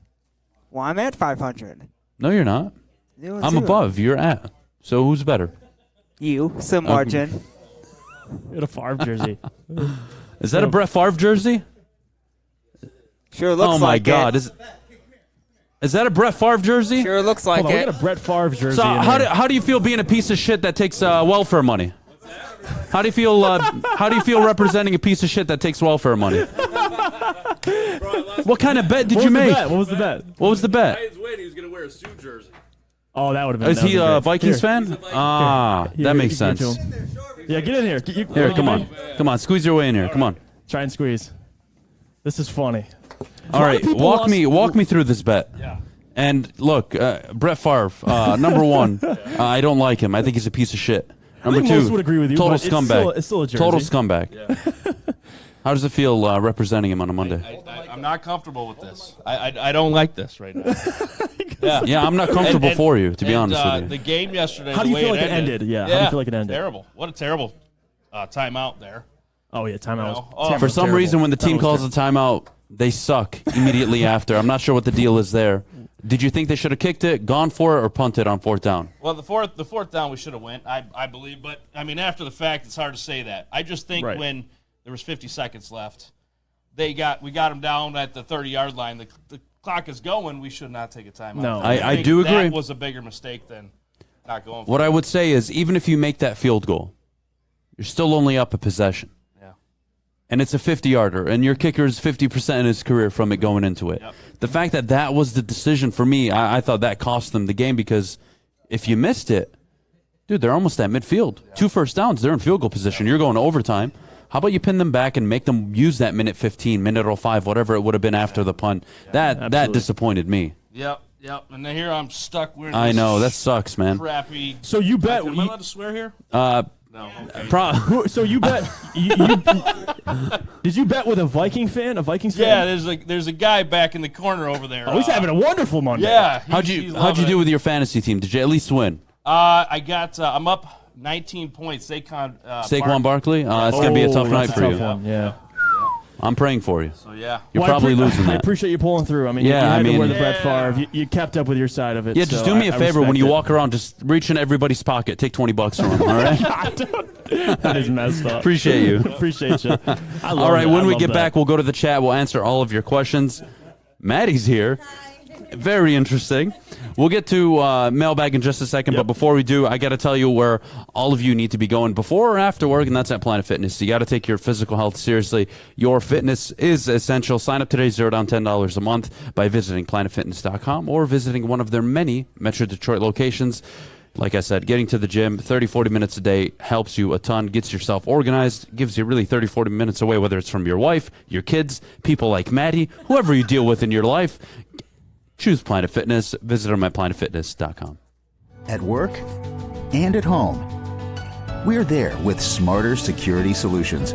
Well, I'm at 500. No, you're not. I'm above. You're at. So who's better? You. Some margin. In a Favre jersey. Is that a Brett Favre jersey? Sure looks like it. Oh my God! Is that a Brett Favre jersey? Sure looks like Hold on, it. we got a Brett Favre jersey. So how do you feel being a piece of shit that takes welfare money? How do you feel? How do you feel representing a piece of shit that takes welfare money? What kind of bet did you make? What was the bet? What was the bet? He was going to wear a suit jersey. Oh, that would have been. Is he a Vikings fan? That makes sense. Yeah, get in here. Here, come on, squeeze your way in here. Come on. Try and squeeze. This is funny. All right, walk me through this bet. Yeah. And look, Brett Favre, number one, I don't like him. I think he's a piece of shit. Number I think two, most would agree with you, total but scumbag. It's still a jersey. Total scumbag. Yeah. How does it feel representing him on a Monday? I'm not comfortable with this. I don't like this right now. Yeah, I'm not comfortable for you, to be honest with you. The game yesterday, How do you the feel way like it ended? Yeah, how do you feel like it ended? Terrible. What a terrible timeout there. Oh, yeah, timeout was For some reason, when the team calls a timeout, they suck immediately after. I'm not sure what the deal is there. Did you think they should have kicked it, gone for it, or punted on fourth down? Well, the fourth down we should have went, I believe. But, I mean, after the fact, it's hard to say that. I just think when there was 50 seconds left, we got them down at the 30-yard line. The clock is going. We should not take a timeout. No, I do agree. That was a bigger mistake than not going for it. What I would say is, even if you make that field goal, you're still only up a possession. Yeah. And it's a 50-yarder, and your kicker is 50% in his career from it going into it. Yep. The fact that that was the decision for me, I thought that cost them the game, because if you missed it, dude, they're almost at midfield. Yeah. 2 first downs, they're in field goal position. You're going to overtime. How about you pin them back and make them use that minute 15, minute 05, whatever it would have been after the punt? Yeah, that disappointed me. Yep. And then here I'm stuck wearing I this know, that sucks, man. crappy. So you bet. Am I allowed to swear here? No. Okay. So you bet. Did you bet with a Viking fan? A Vikings fan? Yeah, there's a guy back in the corner over there. Oh, he's having a wonderful Monday. Yeah. How'd you do with your fantasy team? Did you at least win? I'm up 19 points. Saquon Barkley? It's going to be a tough night for you. Yeah. I'm praying for you. So, yeah. You're probably losing that. I appreciate you pulling through. I mean, you had to wear the Brett Favre. You kept up with your side of it. Yeah, just do me a favor when you walk around. Just reach in everybody's pocket. Take $20 from them, all right? That is messed up. Appreciate you. Appreciate you. All right, when we get back, we'll go to the chat. We'll answer all of your questions. Maddie's here. Very interesting. We'll get to Mailbag in just a second, but before we do, I got to tell you where all of you need to be going before or after work, and that's at Planet Fitness. You got to take your physical health seriously. Your fitness is essential. Sign up today, $0 down, $10 a month by visiting planetfitness.com or visiting one of their many Metro Detroit locations. Like I said, getting to the gym 30, 40 minutes a day helps you a ton, gets yourself organized, gives you really 30, 40 minutes away, whether it's from your wife, your kids, people like Maddie, whoever you deal with in your life. Choose Planet Fitness. Visit them at planetfitness.com. At work and at home, we're there with smarter security solutions.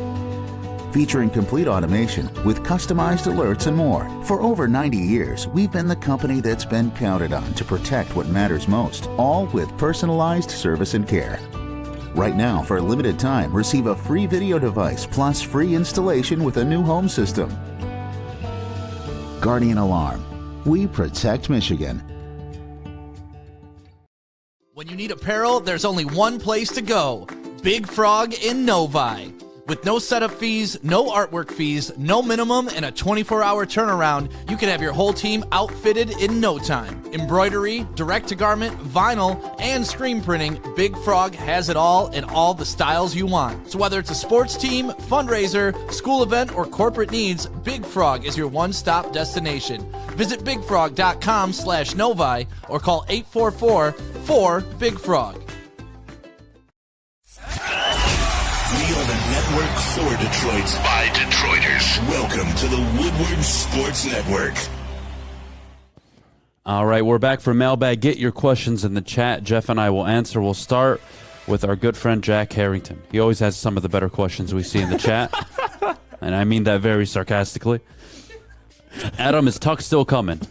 Featuring complete automation with customized alerts and more. For over 90 years, we've been the company that's been counted on to protect what matters most, all with personalized service and care. Right now, for a limited time, receive a free video device plus free installation with a new home system. Guardian Alarm. We protect Michigan. When you need apparel, there's only one place to go. Big Frog in Novi. With no setup fees, no artwork fees, no minimum, and a 24-hour turnaround, you can have your whole team outfitted in no time. Embroidery, direct-to-garment, vinyl, and screen printing, Big Frog has it all in all the styles you want. So whether it's a sports team, fundraiser, school event, or corporate needs, Big Frog is your one-stop destination. Visit bigfrog.com/Novi or call 844-4-BIG-FROG. We are the network for Detroit by Detroiters. Welcome to the Woodward Sports Network. All right, we're back for Mailbag. Get your questions in the chat. Jeff and I will answer. We'll start with our good friend Jack Harrington. He always has some of the better questions we see in the chat, and I mean that very sarcastically. Adam, is Tuck still coming?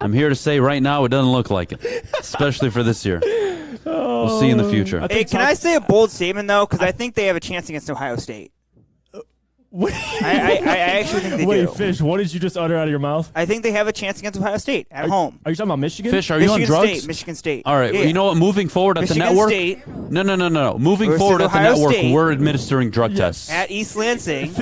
I'm here to say right now it doesn't look like it, especially for this year. We'll see in the future. Hey, can I say a bold statement, though? Because I think they have a chance against Ohio State. I actually think they do. Wait, Fish, what did you just utter out of your mouth? I think they have a chance against Ohio State at home. Are you talking about Michigan? Fish, are you on drugs? Michigan State. All right, Yeah. well, you know what? Moving forward at Michigan the network. State No. Moving versus forward at the Ohio network, State. we're administering drug tests. At East Lansing.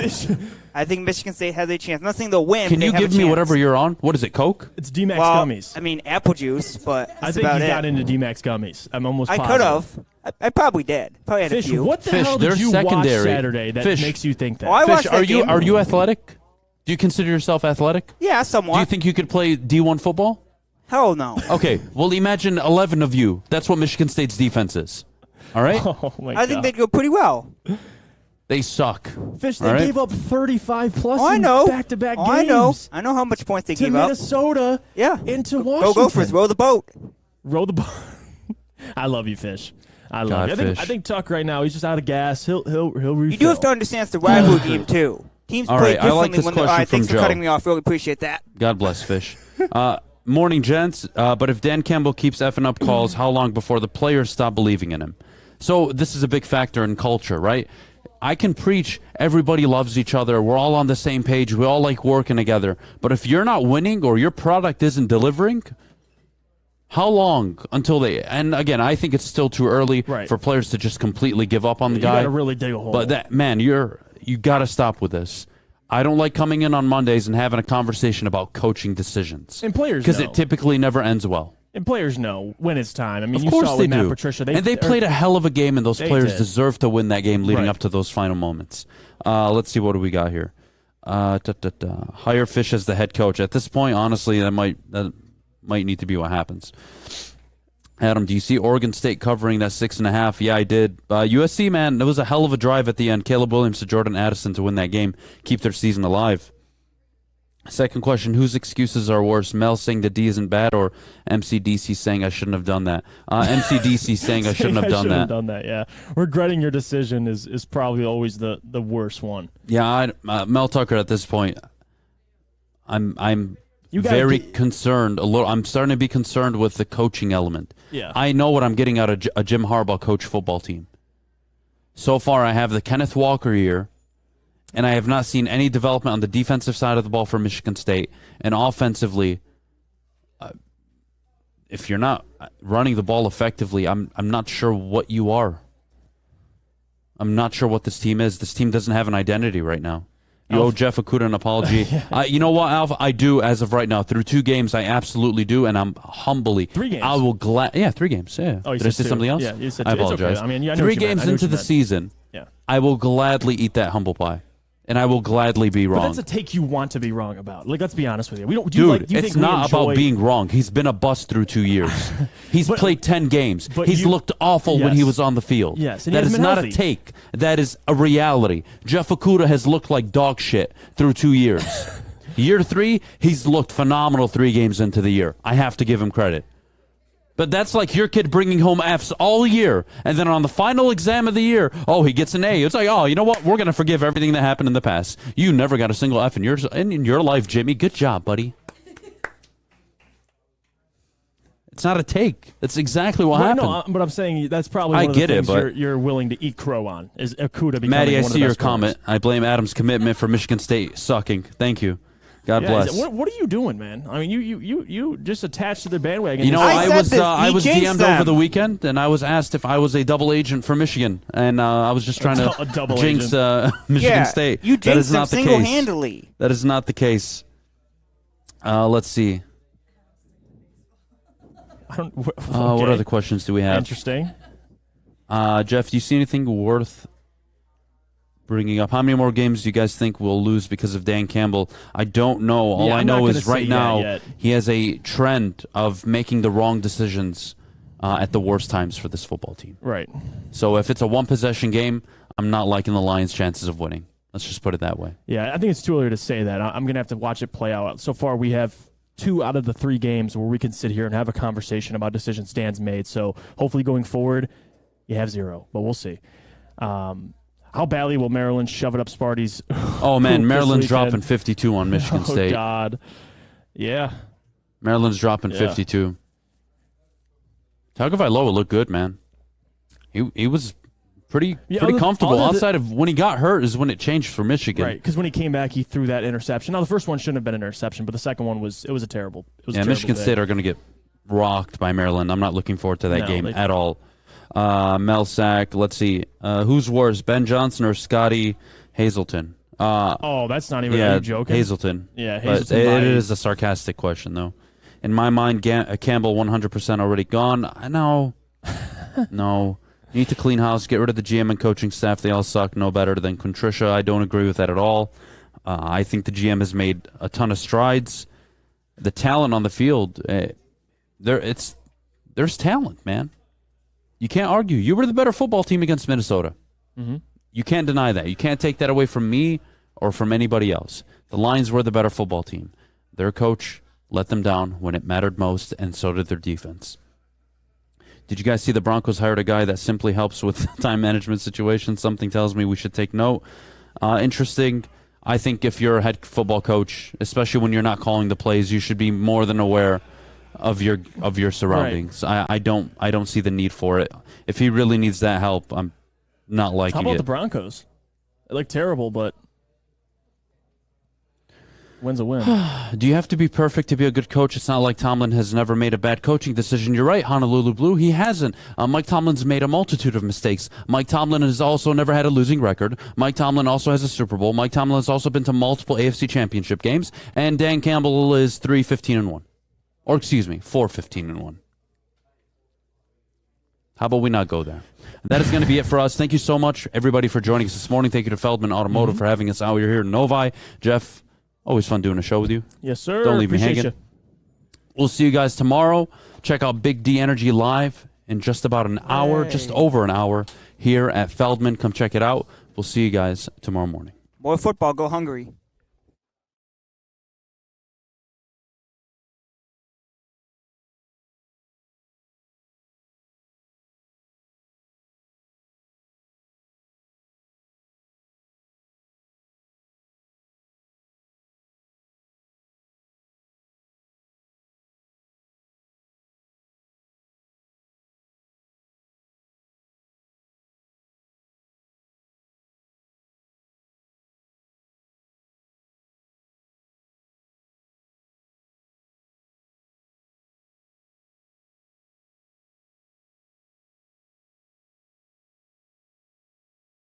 I think Michigan State has a chance. I'm not saying they'll win. Can but you they have give a me chance. whatever you're on? What is it, Coke? It's D-Max Well, gummies. I mean, apple juice, but that's I think about you it. got into D-Max gummies. I'm almost I positive. could have. I probably did. Probably had Fish, a few. what the Fish, hell they're did you watch secondary. Saturday that Fish. makes you think that? Oh, I Fish, watched that are you game. athletic? Do you consider yourself athletic? Yeah, somewhat. Do you think you could play D1 football? Hell no. Okay, well, imagine 11 of you. That's what Michigan State's defense is. All right? Oh, my I think God. they'd go pretty well. They suck. Fish, they All right? gave up 35 plus Oh, I in know. back-to-back Oh, games. I know. I know how much points they To gave up. Minnesota. Yeah. Into Washington. Go Gophers. Row the boat. Row the boat. I love you, Fish. I love God, you. Fish. I think Tuck right now, he's just out of gas. He'll refill. You do have to understand it's the rivalry game, too. Teams All play right, I like differently this when they're. All question right, thanks from for Joe. cutting me off. Really appreciate that. God bless Fish. Morning, gents. But if Dan Campbell keeps effing up calls, how long before the players stop believing in him? So this is a big factor in culture, right? I can preach everybody loves each other. We're all on the same page. We all like working together. But if you're not winning or your product isn't delivering, how long until they... And again, I think it's still too early for players to just completely give up on the guy. You got to really dig a hole. But that, man, you got to stop with this. I don't like coming in on Mondays and having a conversation about coaching decisions. And players because know. it typically never ends well. And players know when it's time. I mean, Of you course saw they with Matt do. Patricia. And they played a hell of a game, and those They players did. deserve to win that game leading Right. up to those final moments. Let's see, what do we got here? Hire Fish as the head coach. At this point, honestly, that might need to be what happens. Adam, do you see Oregon State covering that 6.5? Yeah, I did. USC, man, that was a hell of a drive at the end. Caleb Williams to Jordan Addison to win that game, keep their season alive. Second question, whose excuses are worse? Mel saying the D isn't bad, or MCDC saying I shouldn't have done that? MCDC saying I shouldn't have done that. Yeah. Regretting your decision is probably always the worst one. Yeah, Mel Tucker at this point, I'm You gotta very get- concerned. I'm starting to be concerned with the coaching element. Yeah. I know what I'm getting out of a Jim Harbaugh coach football team. So far, I have the Kenneth Walker year, and I have not seen any development on the defensive side of the ball for Michigan State. And offensively, if you're not running the ball effectively, I'm not sure what you are. I'm not sure what this team is. This team doesn't have an identity right now. You owe Jeff Okudah an apology. You know what, Alf? I do as of right now. Through 2 games, I absolutely do, and I'm humbly. 3 games? I will 3 games, yeah. Oh, you Did I said say 2. something else? Yeah, you said I 2. It's okay. apologize. I mean, I know 3 what you meant. games I know what into you the meant. season, Yeah. I will gladly eat that humble pie. and I will gladly be wrong. But that's a take you want to be wrong about. Like, let's be honest with you. We don't, it's not about being wrong. He's been a bust through 2 years. He's played 10 games. He's looked awful when he was on the field. Yes, and that is not a take. That is a reality. Jeff Okudah has looked like dog shit through 2 years. Year 3, he's looked phenomenal 3 games into the year. I have to give him credit. But that's like your kid bringing home Fs all year, and then on the final exam of the year, he gets an A. It's like, you know what? We're going to forgive everything that happened in the past. You never got a single F in your life, Jimmy. Good job, buddy. It's not a take. That's exactly what happened. No, but I'm saying that's probably one of the things you're willing to eat crow on, is Okudah becoming Maddie, I one of see the your best comment. players. I blame Adam's commitment for Michigan State sucking. Thank you. God bless. What are you doing, man? I mean, you just attached to the bandwagon. You know, I was DM'd over the weekend, and I was asked if I was a double agent for Michigan, and I was just trying to jinx Michigan State. You jinxed them single-handedly. That is not the case. Let's see. What other questions do we have? Interesting. Jeff, do you see anything worth bringing up? How many more games do you guys think we'll lose because of Dan Campbell? I don't know. All I know is right now he has a trend of making the wrong decisions at the worst times for this football team. Right. So if it's a one-possession game, I'm not liking the Lions' chances of winning. Let's just put it that way. Yeah, I think it's too early to say that. I'm going to have to watch it play out. So far, we have 2 out of the 3 games where we can sit here and have a conversation about decisions Dan's made. So hopefully going forward, you have 0, but we'll see. How badly will Maryland shove it up Sparty's? Oh, man, Maryland's dropping 52 on Michigan State. Oh, God. Yeah. Maryland's dropping 52. Tagovailoa looked good, man. He was pretty comfortable. Outside of when he got hurt is when it changed for Michigan. Right, because when he came back, he threw that interception. Now, the first one shouldn't have been an interception, but the second one was a terrible. Michigan State are going to get rocked by Maryland. I'm not looking forward to that game at all. Mel Sack, let's see. Who's worse, Ben Johnson or Scotty Hazelton? That's not even, are you joking? Hazelton. Yeah, Hazelton. But it is a sarcastic question, though. In my mind, Campbell 100% already gone. I know. No. You need to clean house, get rid of the GM and coaching staff. They all suck, no better than Contrisha. I don't agree with that at all. I think the GM has made a ton of strides. The talent on the field, there's talent, man. You can't argue. You were the better football team against Minnesota. Mm-hmm. You can't deny that. You can't take that away from me or from anybody else. The Lions were the better football team. Their coach let them down when it mattered most, and so did their defense. Did you guys see the Broncos hired a guy that simply helps with time management situations? Something tells me we should take note. Interesting. I think if you're a head football coach, especially when you're not calling the plays, you should be more than aware of your surroundings. Right. I don't see the need for it. If he really needs that help, I'm not liking it. How about the Broncos? They look terrible, but win's a win. Do you have to be perfect to be a good coach? It's not like Tomlin has never made a bad coaching decision. You're right, Honolulu Blue. He hasn't. Mike Tomlin's made a multitude of mistakes. Mike Tomlin has also never had a losing record. Mike Tomlin also has a Super Bowl. Mike Tomlin has also been to multiple AFC championship games. And Dan Campbell is 3-15-1. Or, excuse me, 4-15-1. How about we not go there? That is going to be it for us. Thank you so much, everybody, for joining us this morning. Thank you to Feldman Automotive for having us out here in Novi. Jeff, always fun doing a show with you. Yes, sir. Don't leave me hanging. You. We'll see you guys tomorrow. Check out Big D Energy live in just about an hour, just over an hour, here at Feldman. Come check it out. We'll see you guys tomorrow morning. More football. Go Hungary.